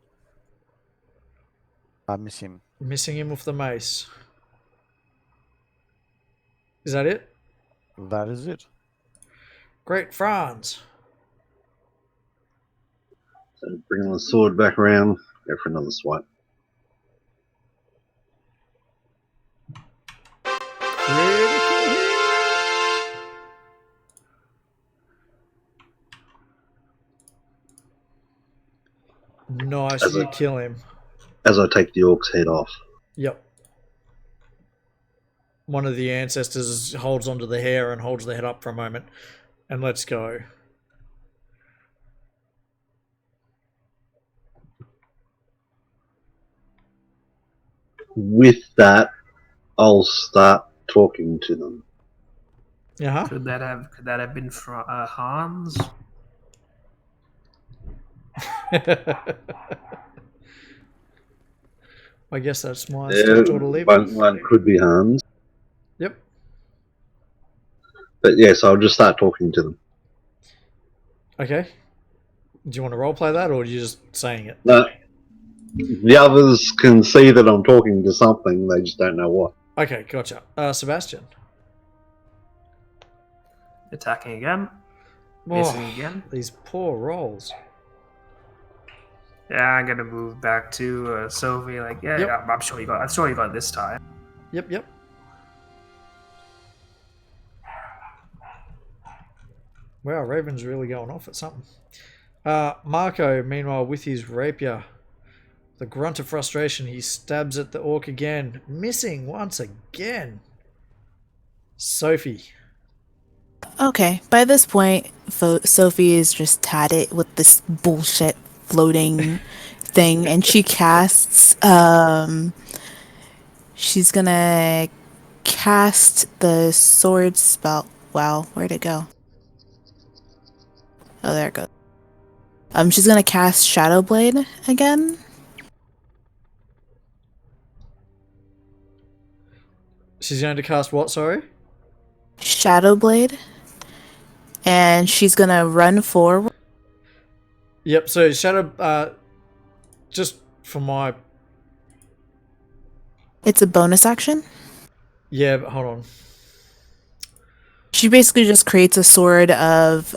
S3: I miss him.
S1: Missing him with the mace. Is that it?
S3: That is it.
S1: Great, Franz.
S2: So bring the sword back around, go for another swipe.
S1: Nice,
S2: As
S1: you
S2: a-
S1: kill him.
S2: As I take the orc's head off.
S1: Yep. One of the ancestors holds onto the hair and holds the head up for a moment. And let's go.
S2: With that, I'll start talking to them.
S1: Uh-huh.
S4: Could that have been Hans?
S1: I guess that's my
S2: Yeah,
S1: schedule to leave.
S2: one could be Hans.
S1: Yep.
S2: But yes, I'll just start talking to them.
S1: Okay. Do you want to roleplay that, or are you just saying it?
S2: No, the others can see that I'm talking to something, they just don't know what.
S1: Okay, gotcha. Sebastian.
S4: Attacking again.
S1: Oh,
S4: Missing again.
S1: these poor rolls.
S4: Yeah, I'm gonna move back to Sophie. Like, yeah,
S1: Yep.
S4: I'm sure you got. I'm sure you got this time.
S1: Yep. Wow, Raven's really going off at something. Marco, meanwhile, with his rapier, the grunt of frustration, he stabs at the orc again, missing once again. Sophie.
S6: Okay, by this point, Sophie is just had it with this bullshit floating thing, and she casts. She's gonna cast the sword spell. Wow, where'd it go? Oh, there it goes. She's gonna cast Shadow Blade again.
S1: She's going to cast what, sorry?
S6: Shadow Blade. And she's gonna run forward.
S1: Yep, so Shadow, just for my...
S6: It's a bonus action.
S1: Yeah, but hold on.
S6: She basically just creates a sword of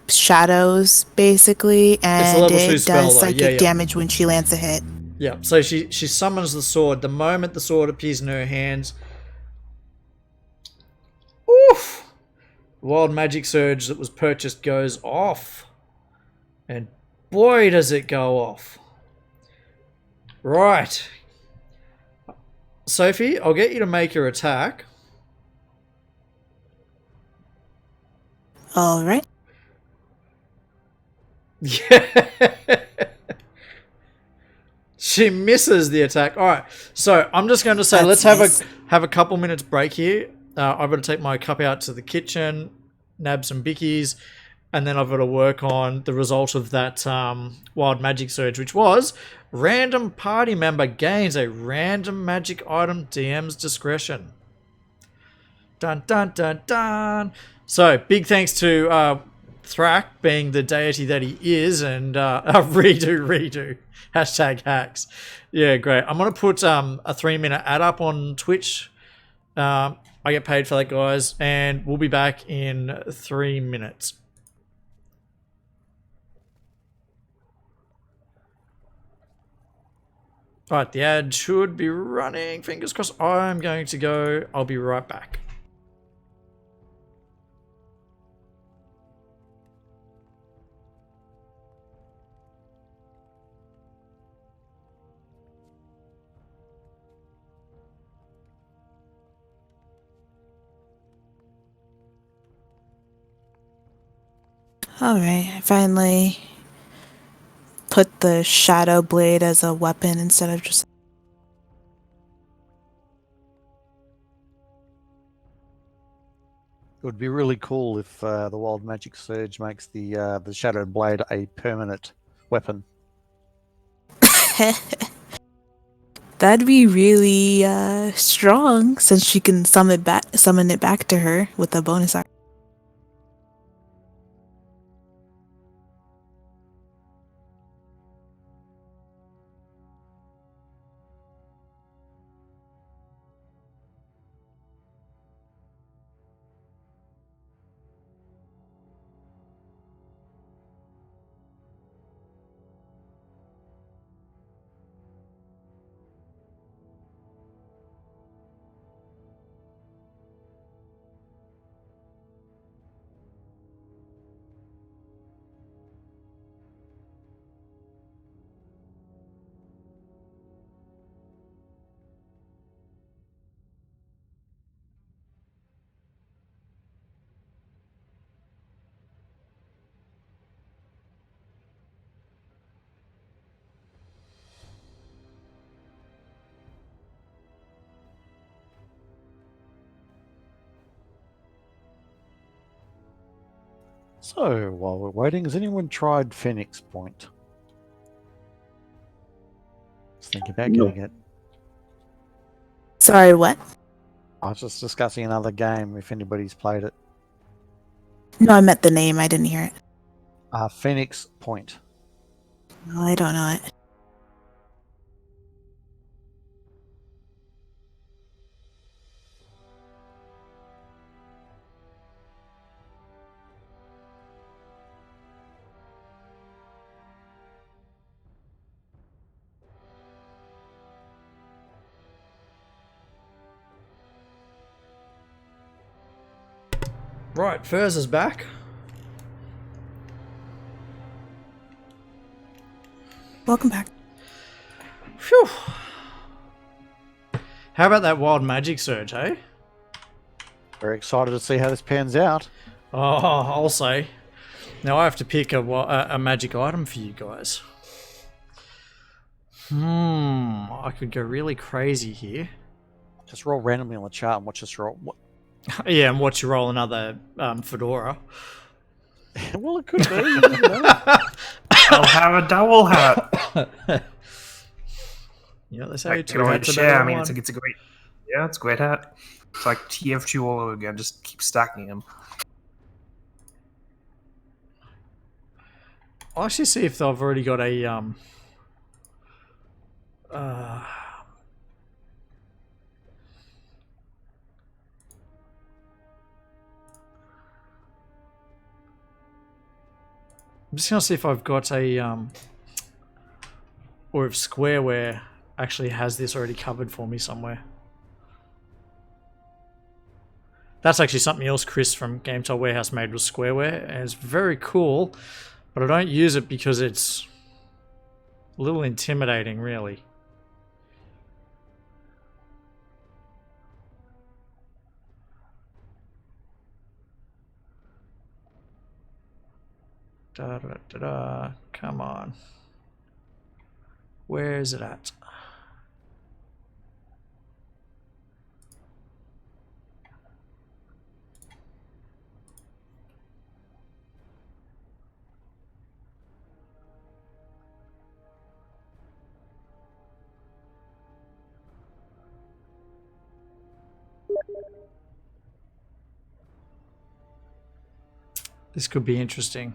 S6: shadows, basically, and
S1: level 2
S6: it
S1: spell,
S6: does
S1: though.
S6: psychic
S1: Yeah.
S6: damage when she lands a hit.
S1: Yeah, so she summons the sword. The moment the sword appears in her hands... Oof! Wild magic surge that was purchased goes off. And boy, does it go off. Right. Sophie, I'll get you to make your attack.
S6: All right.
S1: Yeah. She misses the attack. All right. So I'm just going to say, let's
S6: That's
S1: have a couple minutes break here. I've got to take my cup out to the kitchen, nab some bickies, and then I've got to work on the result of that wild magic surge, which was random party member gains a random magic item, DM's discretion. Dun dun dun dun. So big thanks to Thrak being the deity that he is, and redo hashtag hacks. Yeah, great. I'm gonna put a 3-minute ad up on Twitch. I get paid for that, guys, and we'll be back in 3 minutes. All right, the ad should be running. Fingers crossed. I'm going to go. I'll be right back.
S6: Alright, I finally put the shadow blade as a weapon instead of just.
S3: It would be really cool if the Wild Magic Surge makes the Shadow Blade a permanent weapon.
S6: That'd be really strong since she can summon it back to her with a bonus action.
S3: So, while we're waiting, has anyone tried Phoenix Point? Just thinking about
S2: No.
S3: getting it.
S6: Sorry, what?
S3: I was just discussing another game if anybody's played it.
S6: No, I meant the name. I didn't hear it.
S3: Phoenix Point.
S6: No, I don't know it.
S1: Right, Furs is back.
S6: Welcome back.
S1: Phew. How about that wild magic surge, hey?
S3: Very excited to see how this pans out.
S1: Oh, I'll say. Now I have to pick a magic item for you guys. I could go really crazy here.
S3: Just roll randomly on the chart and watch us roll. What?
S1: Yeah, and watch you roll another Fedora.
S3: Well, it could be. You never know.
S4: I'll have a double hat.
S1: You know, they say
S4: Like,
S1: two
S4: you know,
S1: hats are
S4: share.
S1: better
S4: I
S1: than
S4: mean,
S1: one.
S4: it's a great. Yeah, it's a great hat. It's like TF2 all over again. Just keep stacking them.
S1: I'll actually see if they've already got a I'm just gonna see if I've got a or if Squareware actually has this already covered for me somewhere. That's actually something else Chris from Game Tile Warehouse made with Squareware, and it's very cool, but I don't use it because it's a little intimidating, really. Da da da da. Come on. Where is it at? This could be interesting.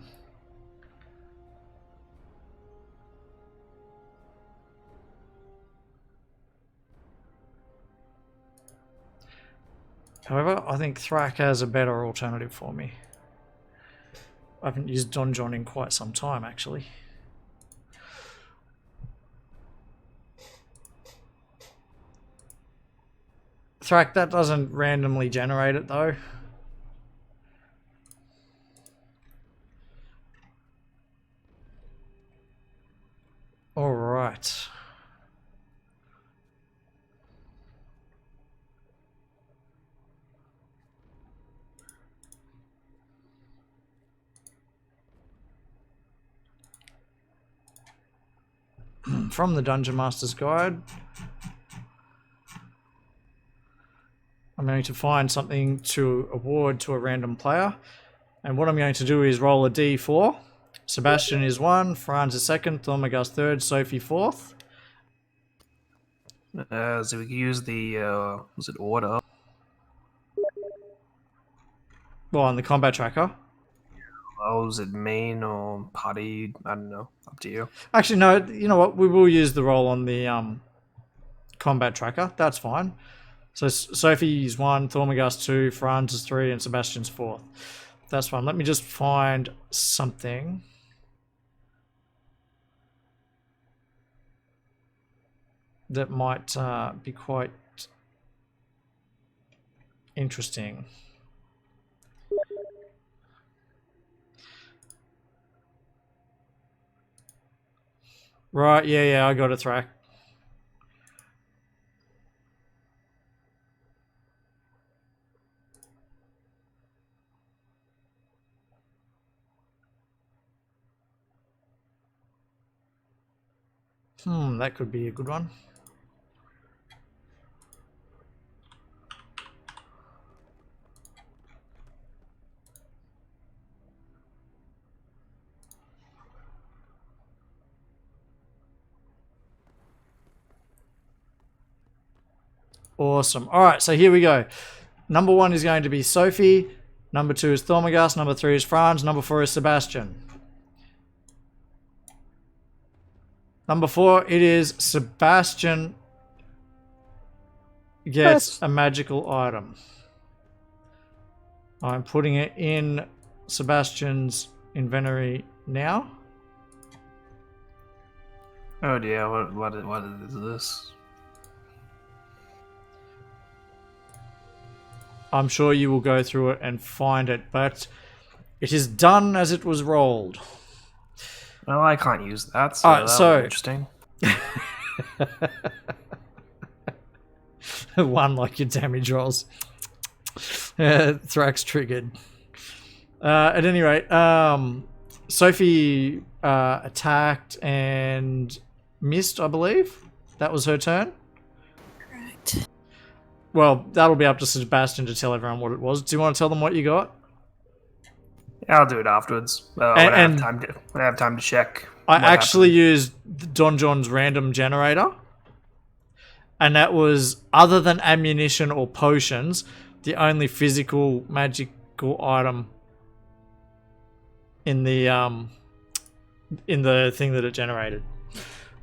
S1: However, I think Thrak has a better alternative for me. I haven't used Donjon in quite some time, actually. Thrak, that doesn't randomly generate it, though. All right. From the Dungeon Master's Guide, I'm going to find something to award to a random player. And what I'm going to do is roll a d4. Sebastian is 1, Franz is 2nd, Thormagast 3rd, Sophie 4th.
S4: So we can use the was it order?
S1: Well, on the combat tracker.
S4: Oh, is it main or party? I don't know. Up to you.
S1: Actually, no, you know what? We will use the roll on the combat tracker. That's fine. So Sophie's 1, Thormagast 2, Franz is 3, and Sebastian's 4th. That's fine. Let me just find something. That might be quite interesting. Right, yeah, I got a Thrak. That could be a good one. Awesome. All right, so here we go. Number 1 is going to be Sophie. Number 2 is Thormagast. Number 3 is Franz. Number 4 is Sebastian. Number 4, it is Sebastian gets a magical item. I'm putting it in Sebastian's inventory now.
S4: Oh dear, what is this?
S1: I'm sure you will go through it and find it, but it is done as it was rolled.
S4: Well, I can't use that, so
S1: Alright,
S4: that
S1: so-
S4: was interesting.
S1: One like your damage rolls. Thrax triggered. At any rate, Sophie attacked and missed, I believe. That was her turn.
S6: Correct.
S1: Well, that'll be up to Sebastian to tell everyone what it was. Do you want to tell them what you got?
S4: Yeah, I'll do it afterwards. When I have time to check.
S1: I
S4: what
S1: actually
S4: happened.
S1: used Donjon's random generator. And that was, other than ammunition or potions, the only physical magical item in the thing that it generated.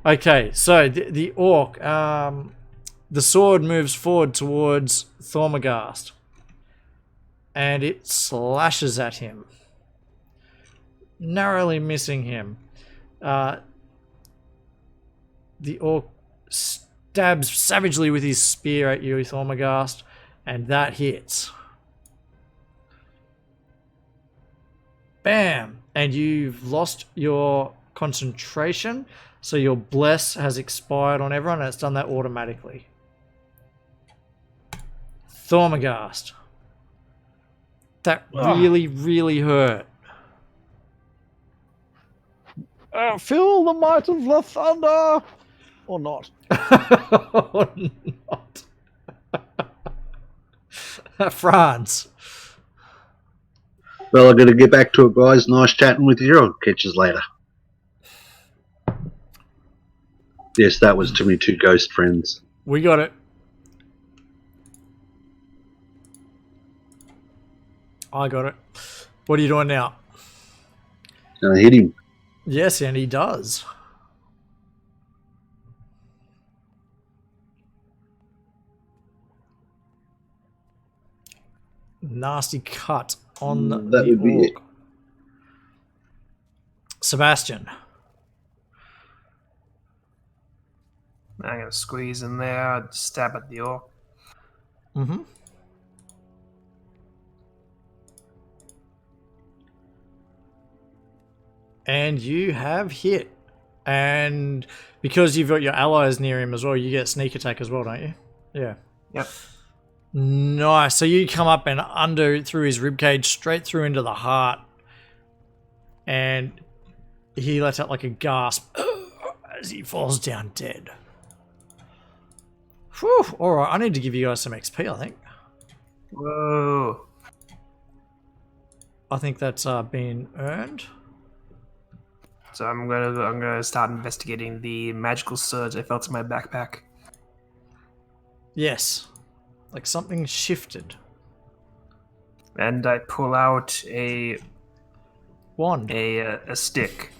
S1: Okay, so the orc, the sword moves forward towards Thormagast, and it slashes at him, narrowly missing him. The orc stabs savagely with his spear at you, Thormagast, and that hits. Bam! And you've lost your concentration, so your bless has expired on everyone, and it's done that automatically. Thormagast. That really, really hurt.
S3: Feel the might of the thunder. Or not.
S1: Or not. France.
S2: Well, I'm going to get back to it, guys. Nice chatting with you. I'll catch you later. Yes, that was to me two ghost friends.
S1: We got it. I got it. What are you doing now?
S2: And I hit him.
S1: Yes, and he does. Nasty cut on
S2: That
S1: the
S2: would be it.
S1: orc. Sebastian.
S4: I'm gonna squeeze in there, stab at the orc.
S1: Mm-hmm. And you have hit. And because you've got your allies near him as well, you get sneak attack as well, don't you? Yeah.
S4: Yep.
S1: Nice. So you come up and under through his ribcage, straight through into the heart. And he lets out like a gasp as he falls down dead. Whew. Alright, I need to give you guys some XP, I think.
S4: Whoa.
S1: I think that's been earned.
S4: So I'm gonna start investigating the magical surge I felt in my backpack.
S1: Yes. Like something shifted.
S4: And I pull out a
S1: Wand.
S4: a stick.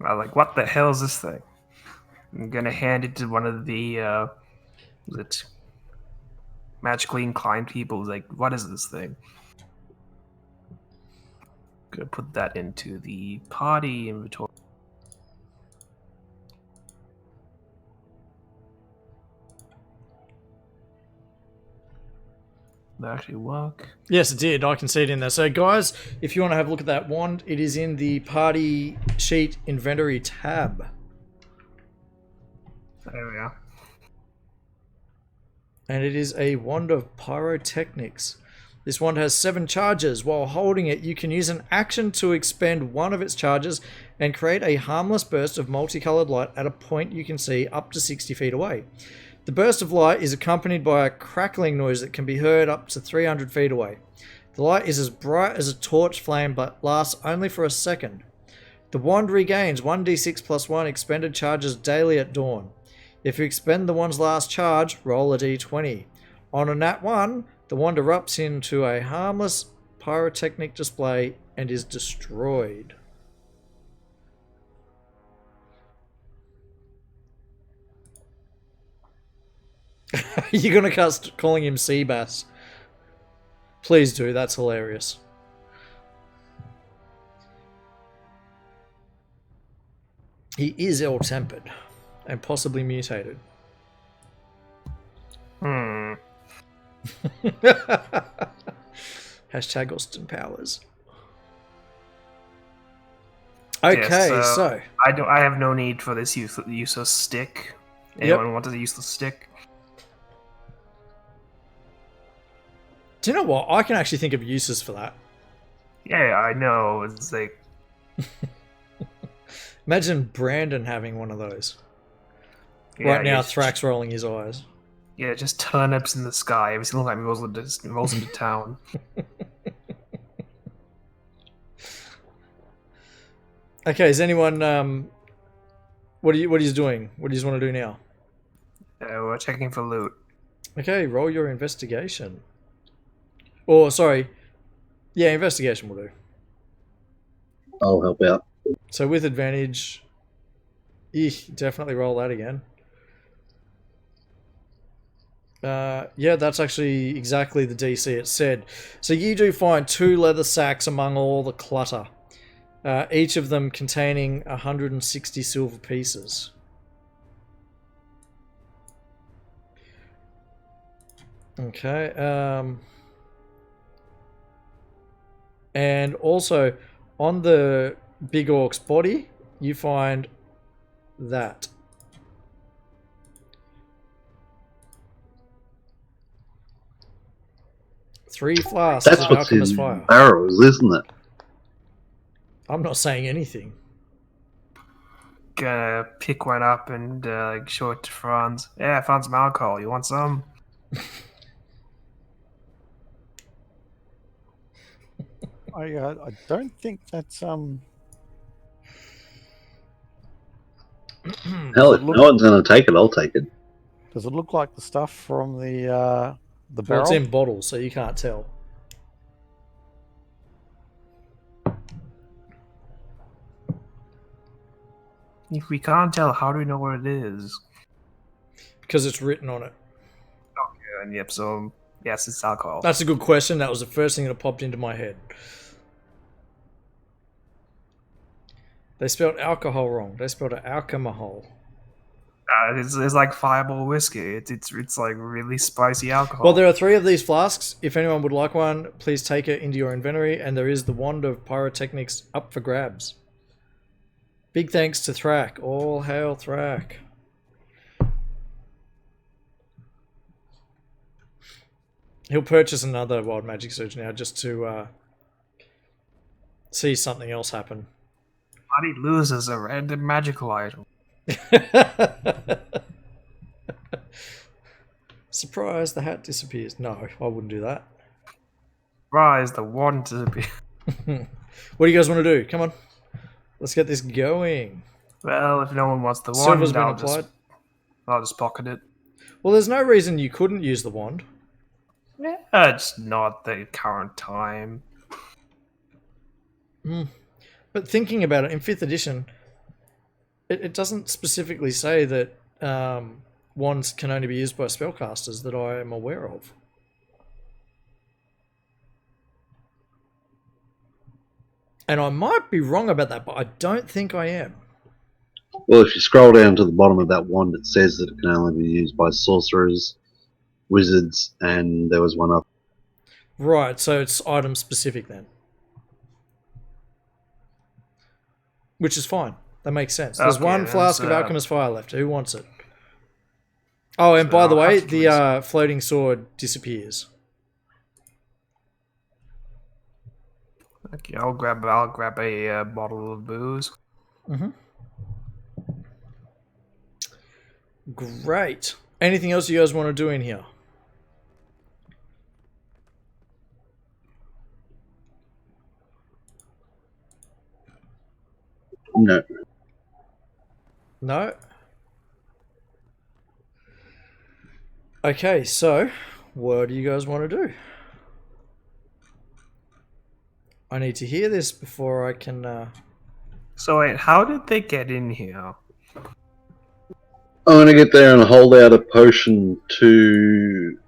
S4: I'm like, what the hell is this thing? I'm gonna hand it to one of the magically inclined people. Like, what is this thing? Gonna put that into the party inventory. That actually work.
S1: Yes, it did. I can see it in there. So, guys, if you want to have a look at that wand, it is in the party sheet inventory tab.
S4: There we are.
S1: And it is a wand of pyrotechnics. This wand has 7 charges. While holding it, you can use an action to expend one of its charges and create a harmless burst of multicolored light at a point you can see up to 60 feet away. The burst of light is accompanied by a crackling noise that can be heard up to 300 feet away. The light is as bright as a torch flame but lasts only for a second. The wand regains 1d6 plus 1 expended charges daily at dawn. If you expend the wand's last charge, roll a d20. On a nat 1, the wand erupts into a harmless pyrotechnic display and is destroyed. You're gonna cast calling him Seabass. Please do, that's hilarious. He is ill-tempered and possibly mutated. Hashtag Austin Powers. Okay,
S4: Yes,
S1: so
S4: I have no need for this useless stick. Anyone want a useless stick?
S1: do you know what? I can actually think of uses for that.
S4: Yeah, I know. It's like,
S1: Imagine Brandon having one of those.
S4: yeah,
S1: Right now,
S4: it's-
S1: Thrax rolling his eyes.
S4: Yeah, just turnips in the sky every single time he rolls into town.
S1: Okay, is anyone what are you doing? What do you want to do now?
S4: We're checking for loot.
S1: Okay, roll your investigation. Or sorry. Yeah, investigation will do.
S2: I'll help out.
S1: So with advantage, definitely roll that again. Yeah, that's actually exactly the DC it said. So you do find 2 leather sacks among all the clutter, each of them containing 160 silver pieces. Okay. And also on the big orc's body, you find that. Three flasks
S2: That's
S1: of
S2: what's in
S1: alchemist fire.
S2: barrels, isn't it?
S1: I'm not saying anything.
S4: gonna pick one up and show it to Franz. Yeah, I found some alcohol. You want some?
S3: I don't think that's
S2: Hell, if no one's going to take it, I'll take it.
S3: Does it look like the stuff from the
S1: Well,
S3: barrel?
S1: it's in bottles, so you can't tell.
S4: If we can't tell, how do we know what it is?
S1: Because it's written on it.
S4: And yep, so yes, it's alcohol.
S1: That's a good question. That was the first thing that popped into my head. They spelled alcohol wrong. They spelled it alcohol.
S4: It's like Fireball whiskey. It's like really spicy alcohol.
S1: Well, there are 3 of these flasks. If anyone would like one, please take it into your inventory. And there is the wand of pyrotechnics up for grabs. Big thanks to Thrak. All hail Thrak. He'll purchase another Wild Magic Surge now just to see something else happen.
S4: Buddy loses a random magical item.
S1: Surprise, the hat disappears. No, I wouldn't do that.
S4: Rise, the wand disappears.
S1: What do you guys want to do? Come on. Let's get this going.
S4: Well, if no one wants the
S1: Silver's
S4: wand,
S1: been applied.
S4: I'll just pocket it.
S1: Well, there's no reason you couldn't use the wand.
S4: Yeah, it's not the current time.
S1: But thinking about it, in 5th edition, it doesn't specifically say that wands can only be used by spellcasters that I am aware of. And I might be wrong about that, but I don't think I am.
S2: Well, if you scroll down to the bottom of that wand, it says that it can only be used by sorcerers, wizards, and there was one up.
S1: Right, so it's item specific then. Which is fine. That makes sense. There's
S4: Okay,
S1: one
S4: then,
S1: flask of
S4: so-
S1: Alchemist Fire left. Who wants it? Oh, and
S4: So
S1: by the
S4: I'll
S1: way,
S4: have to
S1: the floating sword disappears.
S4: Okay, I'll grab a bottle of booze.
S1: Great. Anything else you guys want to do in here?
S2: No.
S1: No? Okay, so what do you guys want to do? I need to hear this before I can...
S4: So wait, how did they get in here?
S2: I'm going to get there and hold out a potion to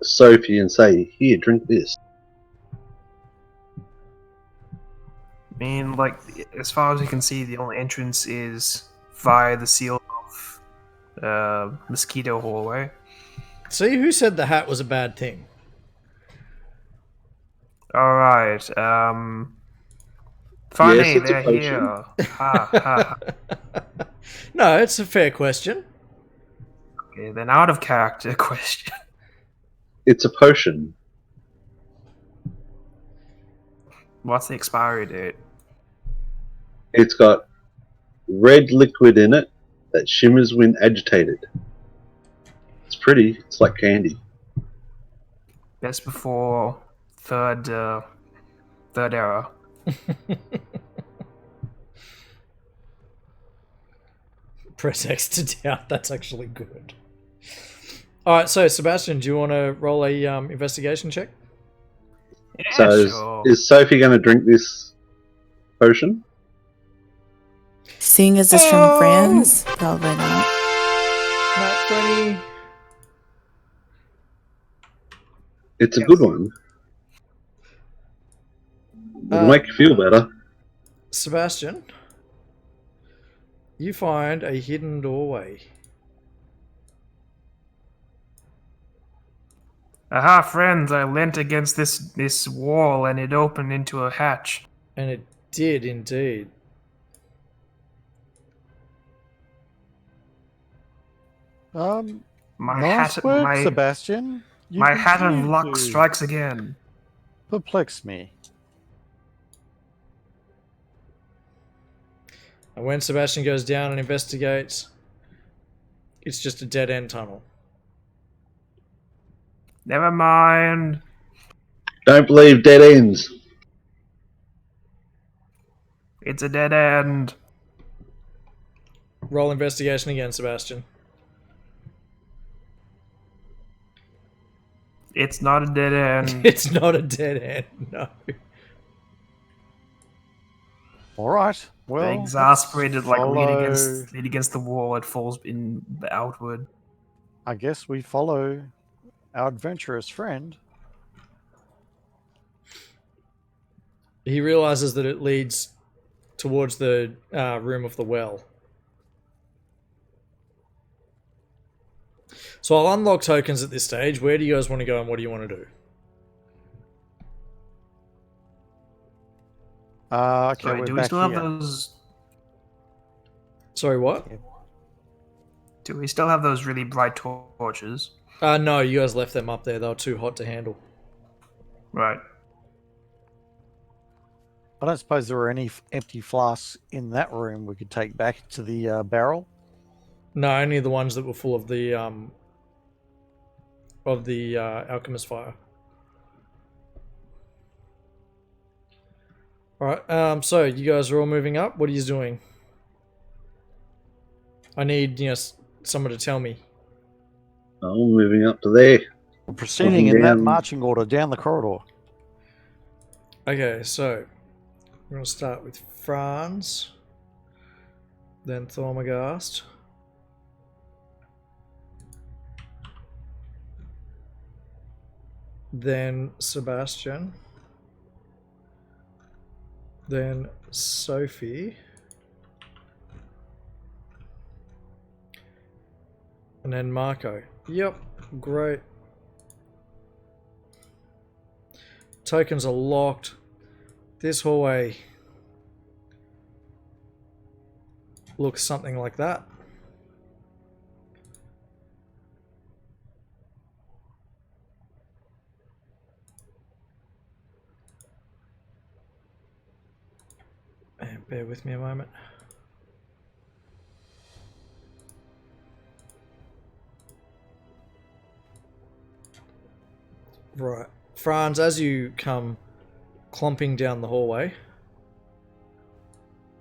S2: Sophie and say, here, drink this.
S4: I mean, like, as far as you can see, the only entrance is via the sealed off mosquito hallway.
S1: See, who said the hat was a bad thing?
S4: Alright, funny,
S2: Yes, it's a
S4: they're
S2: potion.
S4: here. Ha, ha.
S1: No, it's a fair question.
S4: Okay, then out of character question.
S2: It's a potion.
S4: What's the expiry date?
S2: It's got red liquid in it that shimmers when agitated. It's pretty. It's like candy.
S4: Best before third era.
S1: Press X to doubt. That's actually good. Alright, so Sebastian, do you want to roll a investigation check?
S4: Yeah,
S2: So
S4: sure.
S2: is Sophie going to drink this potion?
S6: Seeing as it's from friends, probably not.
S1: Nat 20.
S2: It's a good one. It'll make you feel better.
S1: Sebastian, you find a hidden doorway.
S4: Aha, friends, I leant against this wall and it opened into a hatch.
S1: And it did indeed.
S3: Um,
S4: My
S3: nice
S4: hat,
S3: work,
S4: my,
S3: Sebastian. You
S4: my hat of
S3: continue
S4: luck
S3: to
S4: strikes again.
S3: perplex me.
S1: And when Sebastian goes down and investigates, it's just a dead end tunnel.
S4: Never mind.
S2: Don't believe dead ends.
S4: It's a dead end.
S1: Roll investigation again, Sebastian.
S4: It's not a dead end.
S1: It's not a dead end, no.
S3: All right. Well,
S4: Exasperated, like
S3: follow-
S4: lean against the wall. It falls in outward.
S3: I guess we follow our adventurous friend.
S1: He realizes that it leads towards the room of the well. So I'll unlock tokens at this stage. Where do you guys want to go and what do you want to do?
S3: Okay,
S4: Sorry,
S3: we're
S4: do we
S3: back
S4: still
S3: here.
S4: have those?
S1: Sorry, what?
S4: Do we still have those really bright torches?
S1: No, you guys left them up there. They were too hot to handle.
S4: Right.
S3: I don't suppose there were any empty flasks in that room we could take back to the barrel.
S1: No, only the ones that were full of the alchemist fire. Alright, so you guys are all moving up. What are you doing? I need, someone to tell me.
S2: Oh, moving up to there.
S3: We're proceeding in that
S2: down.
S3: marching order down the corridor.
S1: Okay, so we're going to start with Franz, then Thormagast, then Sebastian, then Sophie, and then Marco. Yep, great. Tokens are locked. This hallway looks something like that. And bear with me a moment. Right. Franz, as you come clomping down the hallway.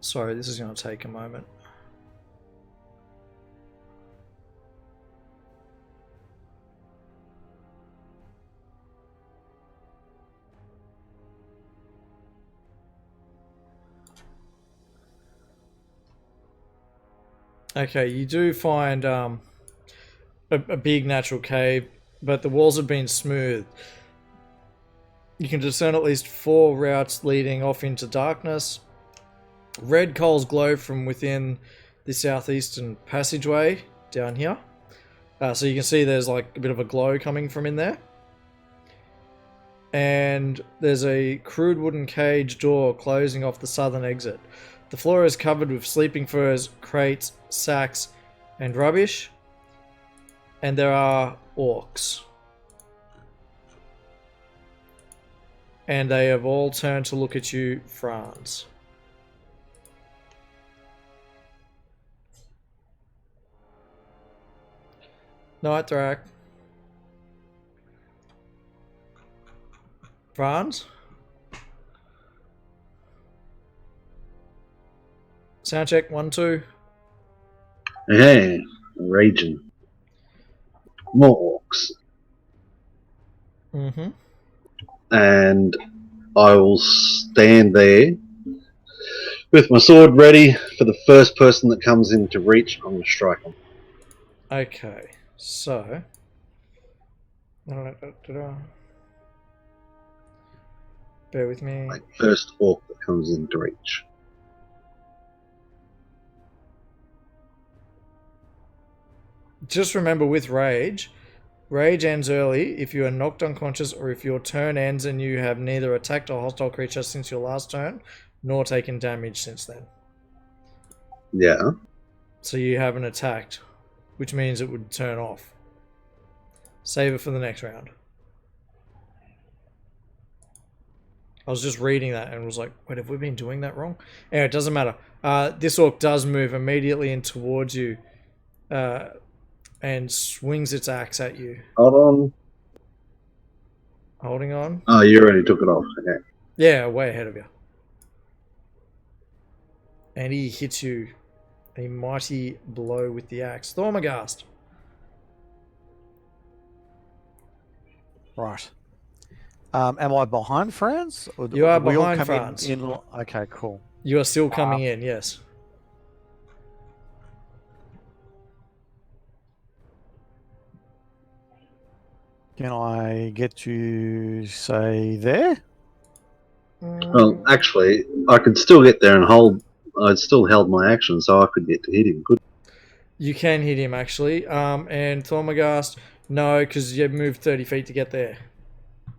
S1: Sorry, this is going to take a moment. Okay, you do find a big natural cave, but the walls have been smoothed. You can discern at least 4 routes leading off into darkness. Red coals glow from within the southeastern passageway down here. So you can see there's like a bit of a glow coming from in there. And there's a crude wooden cage door closing off the southern exit. The floor is covered with sleeping furs, crates, sacks, and rubbish. And there are orcs. And they have all turned to look at you, Franz. Night, Drac. Franz? Sound check, 1, 2.
S2: Hey, raging. More orcs.
S1: Mm-hmm.
S2: And I will stand there with my sword ready for the first person that comes into reach. I'm going to strike them.
S1: Okay, so... Bear with me.
S2: Like first orc that comes into reach.
S1: Just remember with rage ends early if you are knocked unconscious or if your turn ends and you have neither attacked a hostile creature since your last turn, nor taken damage since then.
S2: Yeah.
S1: So you haven't attacked, which means it would turn off. Save it for the next round. I was just reading that and was like, wait, have we been doing that wrong? Anyway, it doesn't matter. This orc does move immediately in towards you and swings its axe at you.
S2: Hold on.
S1: Holding on.
S2: Oh, you already took it off. Okay.
S1: Yeah, way ahead of you. And he hits you a mighty blow with the axe. Thormagast.
S3: Right. Am I behind Franz? Or
S1: You are
S3: we all
S1: behind
S3: come
S1: Franz.
S3: Okay, cool.
S1: You are still coming in, yes.
S3: Can I get to say there?
S2: Well, actually, I could still get there and hold. I'd still held my action, so I could get to hit him. Good.
S1: You can hit him, actually. And Thormagast, no, because you moved 30 feet to get there.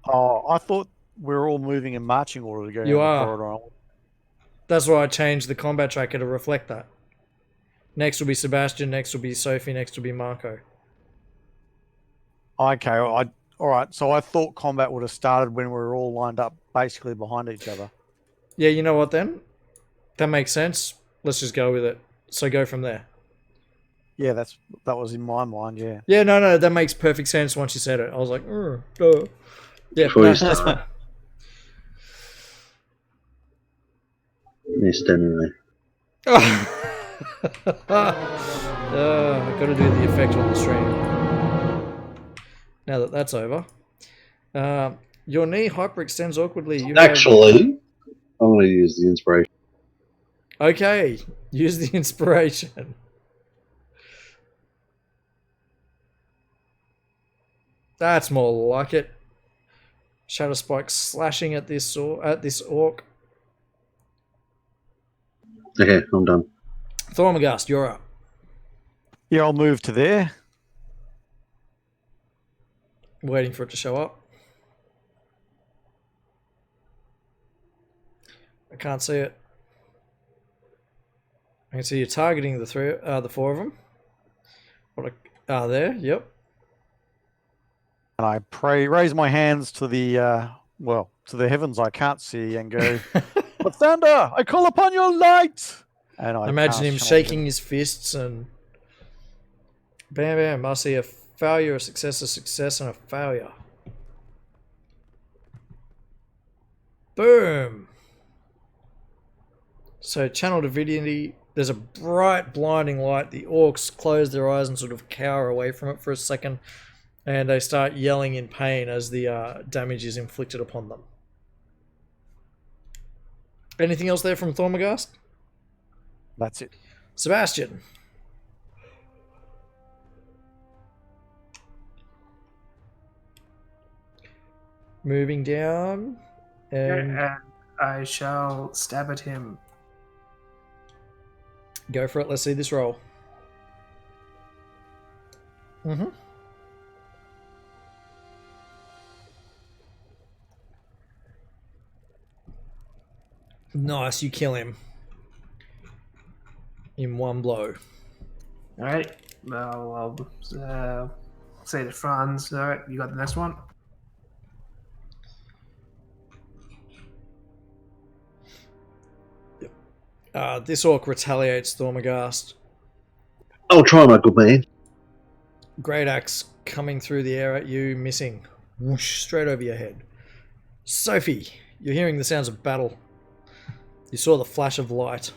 S3: Oh, I thought we were all moving in marching order to go
S1: You
S3: down
S1: are.
S3: the corridor.
S1: That's why I changed the combat tracker to reflect that. Next will be Sebastian, next will be Sophie, next will be Marco.
S3: Okay, all right. So I thought combat would have started when we were all lined up, basically behind each other.
S1: Yeah, you know what then? That makes sense. Let's just go with it. So go from there.
S3: Yeah, that was in my mind. Yeah.
S1: Yeah, no, that makes perfect sense once you said it. I was like, duh. Yeah,
S2: Before
S1: no,
S2: you
S1: that's
S2: start.
S1: fine.
S2: Missed anyway.
S1: I got to do the effect on the stream. Now that that's over. Your knee hyperextends awkwardly. You have-
S2: Actually, I'm going to use the inspiration.
S1: Okay, use the inspiration. That's more like it. Shadow Spike slashing at this orc.
S2: Okay, I'm done.
S1: Thormagast, you're up.
S3: Yeah, I'll move to there.
S1: Waiting for it to show up. I can't see it. I can see you targeting the four of them. There, yep.
S3: And I raise my hands to the to the heavens I can't see and go, Thunder, I call upon your light. And I
S1: Imagine
S3: cast
S1: him
S3: Channel
S1: shaking his fists and bam, bam. I see a failure, a success, and a failure. Boom. So channel divinity. There's a bright, blinding light. The orcs close their eyes and sort of cower away from it for a second, and they start yelling in pain as the damage is inflicted upon them. Anything else there from Thormagast?
S3: That's it.
S1: Sebastian. Moving down. And
S4: And I shall stab at him.
S1: go for it. Let's see this roll. Mm-hmm. Nice, you kill him. In one blow.
S4: Alright, well, I'll say to Franz. Alright, you got the next one?
S1: This orc retaliates Thormagast.
S2: I'll try, my good man.
S1: Great axe coming through the air at you, missing. Whoosh, straight over your head. Sophie, you're hearing the sounds of battle. You saw the flash of light.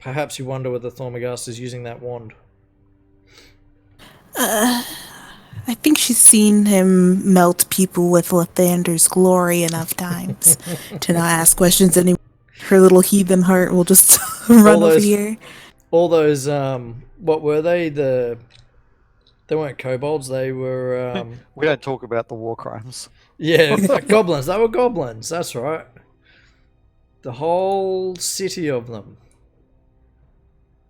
S1: Perhaps you wonder whether Thormagast is using that wand.
S6: I think she's seen him melt people with Lathander's glory enough times to not ask questions anymore. Her little heathen heart will just run over here.
S1: All those, what were they? They weren't kobolds, they were,
S3: We don't talk about the war crimes.
S1: yeah, goblins. They were goblins, that's right. The whole city of them.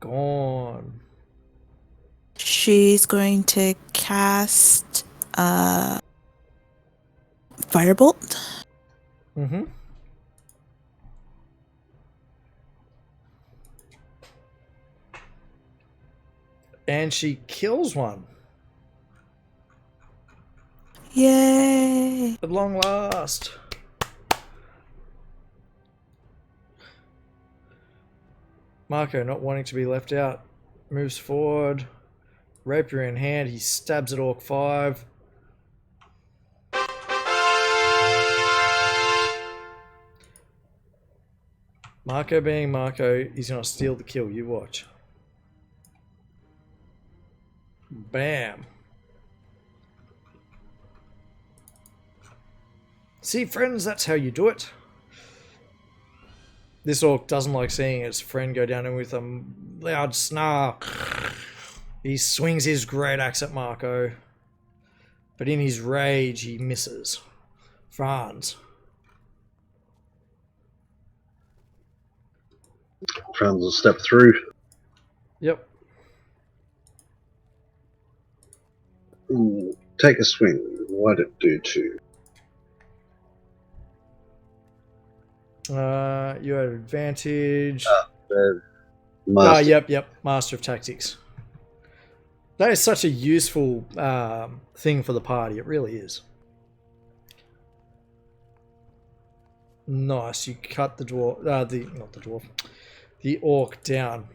S1: Gone.
S6: She's going to cast Firebolt.
S1: Mm-hmm. And she kills one.
S6: Yay! Yay!
S1: At long last. Marco, not wanting to be left out, moves forward. Rapier in hand, he stabs at Orc 5. Marco being Marco, he's going to steal the kill. You watch. Bam. See, friends, that's how you do it. This orc doesn't like seeing his friend go down with a loud snarl. He swings his great axe at Marco, but in his rage, he misses. Franz.
S2: Franz will step through.
S1: Yep.
S2: Ooh, take a swing. Why'd it do 2?
S1: You had advantage.
S2: Master.
S1: Yep. Master of Tactics. That is such a useful thing for the party. It really is. Nice. You cut the dwarf. The orc down.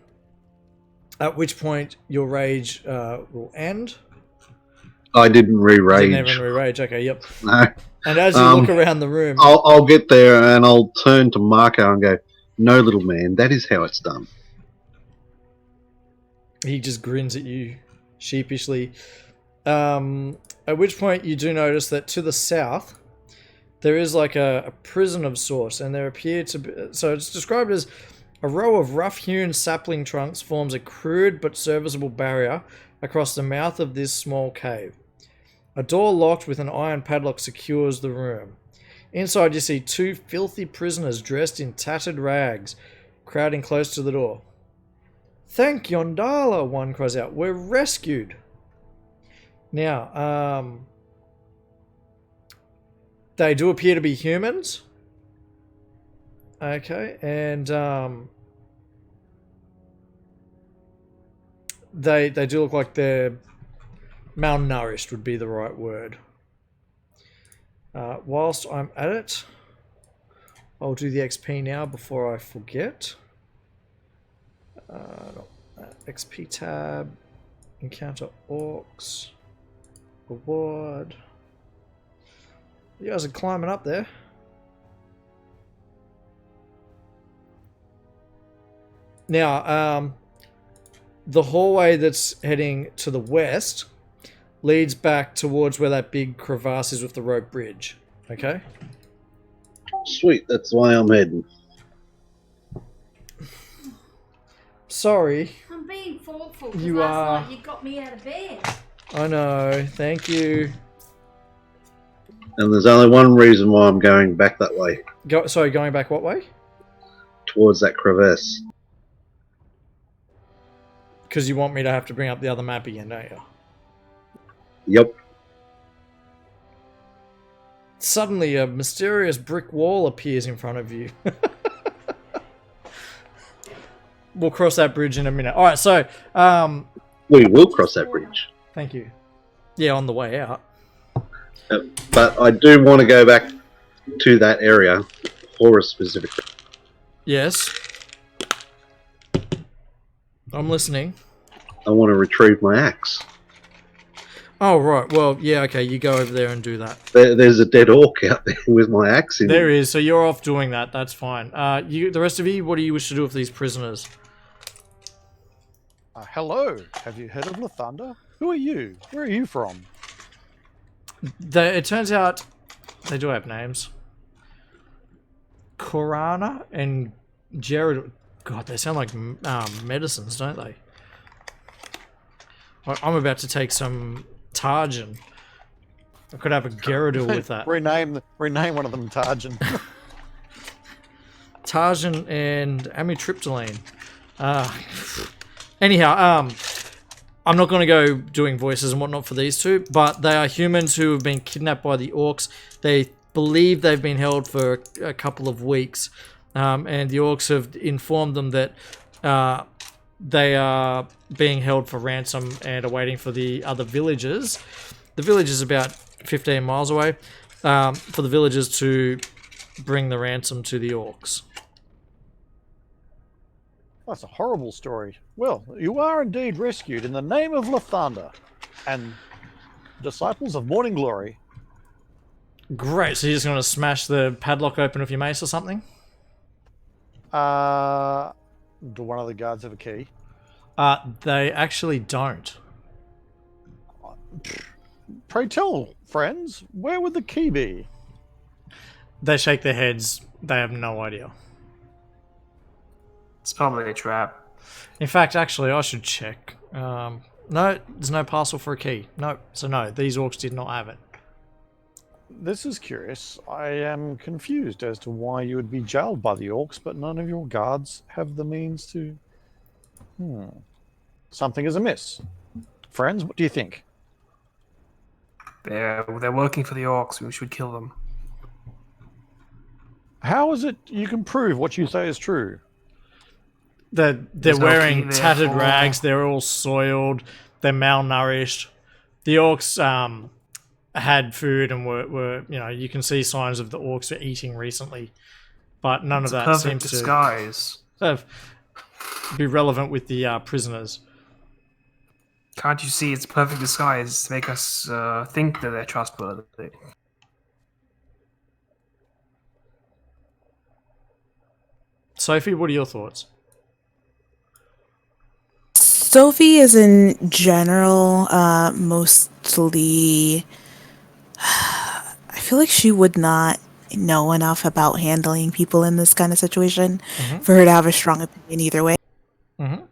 S1: At which point your rage will end.
S2: I didn't re-rage.
S1: Didn't even re-rage. Okay. Yep.
S2: No.
S1: And as you look around the room,
S2: I'll get there and I'll turn to Marco and go, "No, little man, that is how it's done."
S1: he just grins at you sheepishly. At which point you do notice that to the south there is like a prison of sorts, and there appear to be, so it's described as a row of rough-hewn sapling trunks forms a crude but serviceable barrier across the mouth of this small cave. A door locked with an iron padlock secures the room. Inside you see two filthy prisoners dressed in tattered rags, crowding close to the door. "Thank Yondala," one cries out. "We're rescued." Now, they do appear to be humans. Okay, and they do look like they're malnourished would be the right word. Whilst I'm at it, I'll do the XP now before I forget. XP tab, encounter orcs, reward. You guys are climbing up there. Now, the hallway that's heading to the west leads back towards where that big crevasse is with the rope bridge. Okay?
S2: Sweet, that's why I'm heading.
S1: Sorry.
S5: I'm being thoughtful. 'Cause
S1: You
S5: last
S1: are.
S5: night you got me out of bed.
S1: I know. Thank you.
S2: And there's only one reason why I'm going back that way,
S1: Sorry, going back what way?
S2: towards that crevasse.
S1: Because you want me to have to bring up the other map again, don't you?
S2: Yep.
S1: Suddenly, a mysterious brick wall appears in front of you. We'll cross that bridge in a minute. All right, so
S2: We will cross that bridge.
S1: thank you. Yeah, on the way out.
S2: But I do want to go back to that area for a specific reason.
S1: Yes. I'm listening.
S2: I want to retrieve my axe.
S1: Oh, right. Well, yeah, okay. You go over there and do that.
S2: There's a dead orc out there with my axe in
S1: There
S2: it.
S1: is. So you're off doing that. That's fine. The rest of you, what do you wish to do with these prisoners?
S3: Hello, have you heard of Lathunder? Who are you? Where are you from?
S1: It turns out they do have names. Korana and Jared. God, they sound like medicines, don't they? I'm about to take some Tarjan. I could have a Gyarados with that.
S3: rename one of them Tarjan.
S1: Tarjan and amitriptyline. Anyhow, I'm not going to go doing voices and whatnot for these two, but they are humans who have been kidnapped by the orcs. They believe they've been held for a couple of weeks, and the orcs have informed them that they are being held for ransom and are waiting for the other villagers. The village is about 15 miles away. for the villagers to bring the ransom to the orcs.
S3: That's a horrible story. Well, you are indeed rescued in the name of Lathander and disciples of Morning Glory.
S1: Great, so you're just going to smash the padlock open with your mace or something?
S3: Do one of the guards have a key?
S1: They actually don't.
S3: Pray tell, friends, where would the key be?
S1: They shake their heads. They have no idea.
S4: It's probably a trap.
S1: In fact, actually, I should check. No, there's no parcel for a key. No, so no, these orcs did not have it.
S3: This is curious. I am confused as to why you would be jailed by the orcs, but none of your guards have the means to... Something is amiss. Friends, what do you think?
S4: They're working for the orcs. We should kill them.
S3: How is it you can prove what you say is true?
S1: They're
S4: There's no
S1: wearing
S4: key there
S1: tattered
S4: for-
S1: rags. They're all soiled. They're malnourished. The orcs had food and were you can see signs of the orcs were eating recently, but none
S4: It's
S1: of
S4: a
S1: that
S4: perfect
S1: seems
S4: disguise.
S1: to be relevant with the prisoners.
S4: Can't you see it's perfect disguise to make us think that they're trustworthy?
S1: Sophie, what are your thoughts?
S6: Sophie is in general mostly. I feel like she would not know enough about handling people in this kind of situation for her to have a strong opinion either way.
S1: Mm-hmm.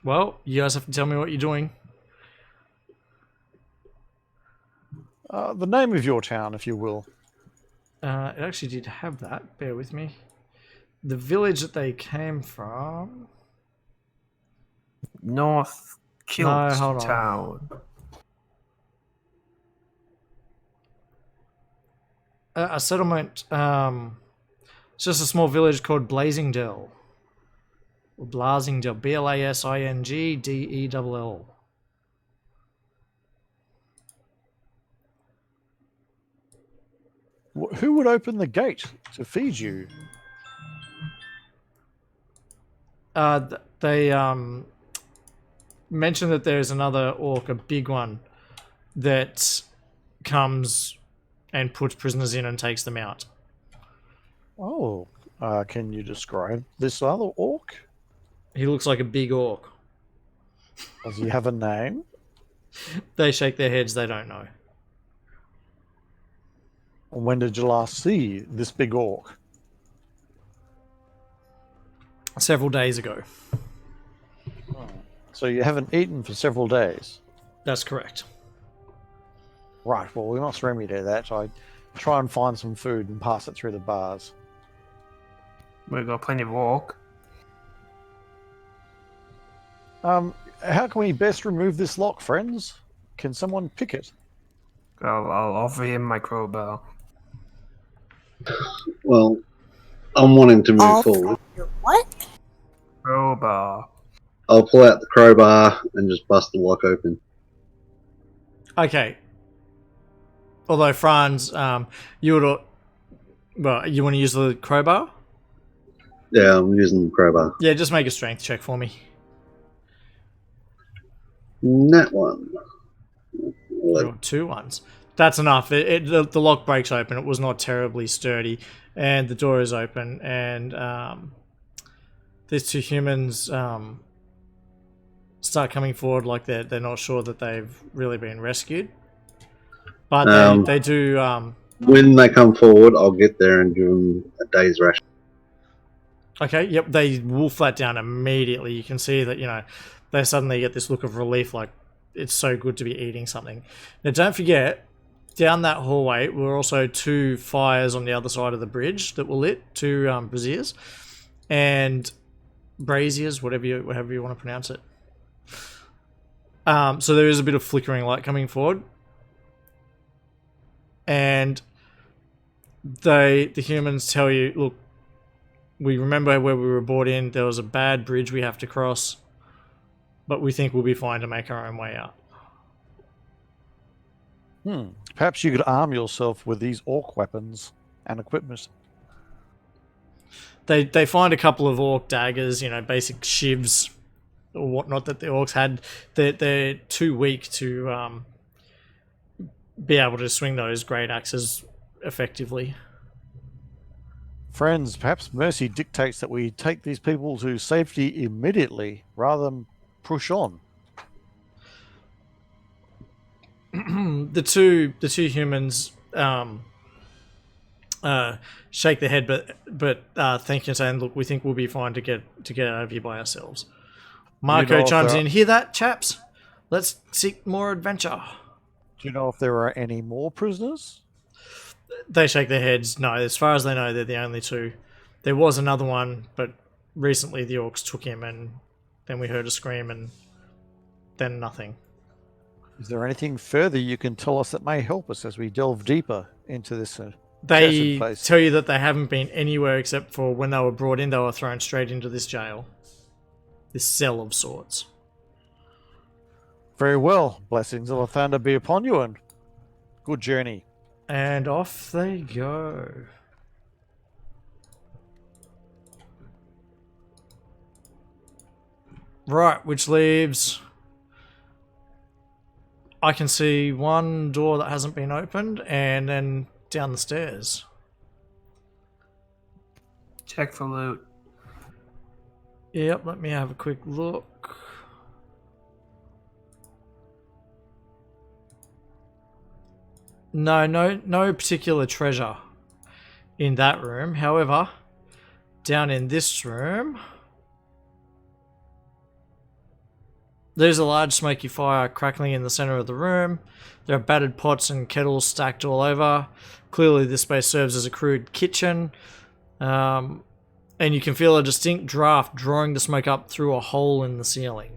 S1: Well, you guys have to tell me what you're doing.
S3: The name of your town, if you will.
S1: It actually did have that. Bear with me. The village that they came from.
S4: North
S1: No,
S4: Kilt
S1: hold on.
S4: Town.
S1: A settlement. It's just a small village called Blazingdell. Or Blasingdell. Blasingdell.
S3: Who would open the gate to feed you?
S1: They mentioned that there's another orc, a big one, that comes and puts prisoners in and takes them out.
S3: Oh, can you describe this other orc?
S1: He looks like a big orc.
S3: Does he have a name?
S1: They shake their heads, they don't know.
S3: When did you last see this big orc?
S1: Several days ago.
S3: So you haven't eaten for several days.
S1: That's correct.
S3: Right, well, we must remedy that. I try and find some food and pass it through the bars.
S4: We've got plenty of orc.
S3: How can we best remove this lock, friends? Can someone pick it?
S4: I'll offer him my crowbar.
S2: Well, I'm wanting to move forward.
S6: What?
S4: Crowbar.
S2: I'll pull out the crowbar and just bust the lock open.
S1: Okay. Although Franz, you would, well, you want to use the crowbar?
S2: Yeah, I'm using the crowbar.
S1: Yeah, just make a strength check for me.
S2: That one.
S1: Or 2 ones. That's enough. The lock breaks open. It was not terribly sturdy, and the door is open. And these 2 humans start coming forward like they're not sure that they've really been rescued, but they do.
S2: When they come forward, I'll get there and give them a day's ration.
S1: Okay. Yep. They wolf that down immediately. You can see that they suddenly get this look of relief, like it's so good to be eating something. Now, don't forget. Down that hallway were also 2 fires on the other side of the bridge that were lit, 2 braziers, and braziers, whatever you want to pronounce it. So there is a bit of flickering light coming forward, and the humans tell you, look, we remember where we were brought in. There was a bad bridge we have to cross, but we think we'll be fine to make our own way out.
S3: Perhaps you could arm yourself with these orc weapons and equipment.
S1: They find a couple of orc daggers, you know, basic shivs or whatnot that the orcs had. They're too weak to be able to swing those great axes effectively.
S3: Friends, perhaps mercy dictates that we take these people to safety immediately rather than push on.
S1: The two humans shake their head, but thank you, saying, "Look, we think we'll be fine to get out of here by ourselves." Marco
S3: if
S1: chimes
S3: there
S1: in. Hear that, chaps? Let's seek more adventure.
S3: Do you know if there are any more prisoners?
S1: They shake their heads. No, as far as they know, they're the only two. There was another one, but recently the orcs took him, and then we heard a scream, and then nothing.
S3: Is there anything further you can tell us that may help us as we delve deeper into this?
S1: They
S3: place?
S1: tell you that they haven't been anywhere except for when they were brought in, they were thrown straight into this jail. This cell of sorts.
S3: Very well. Blessings of Lathander be upon you, and good journey.
S1: And off they go. Right, which leaves... I can see one door that hasn't been opened, and then down the stairs.
S4: Check for loot.
S1: Yep, let me have a quick look. No particular treasure in that room. However, down in this room, there's a large smoky fire crackling in the center of the room. There are battered pots and kettles stacked all over. Clearly this space serves as a crude kitchen. And you can feel a distinct draft drawing the smoke up through a hole in the ceiling.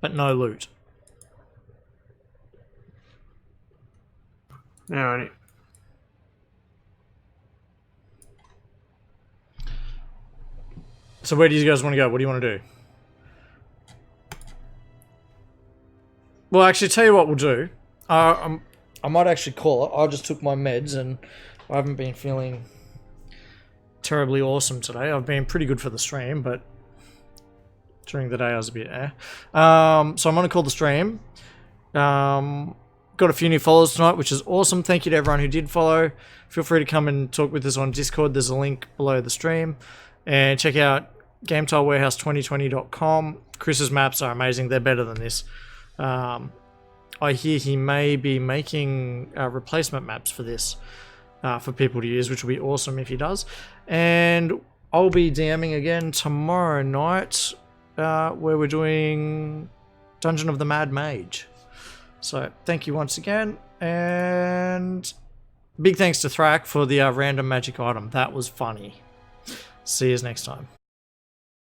S1: But no loot.
S4: Alright.
S1: So where do you guys want to go? What do you want to do? Well, actually, tell you what we'll do. I might actually call it. I just took my meds and I haven't been feeling terribly awesome today. I've been pretty good for the stream, but during the day I was a bit So I'm going to call the stream. Got a few new followers tonight, which is awesome. Thank you to everyone who did follow. Feel free to come and talk with us on Discord. There's a link below the stream. And check out GameTileWarehouse2020.com. Chris's maps are amazing. They're better than this. I hear he may be making replacement maps for this for people to use, which will be awesome if he does. And I'll be DMing again tomorrow night where we're doing Dungeon of the Mad Mage. So thank you once again. And big thanks to Thrak for the random magic item. That was funny. See you next time.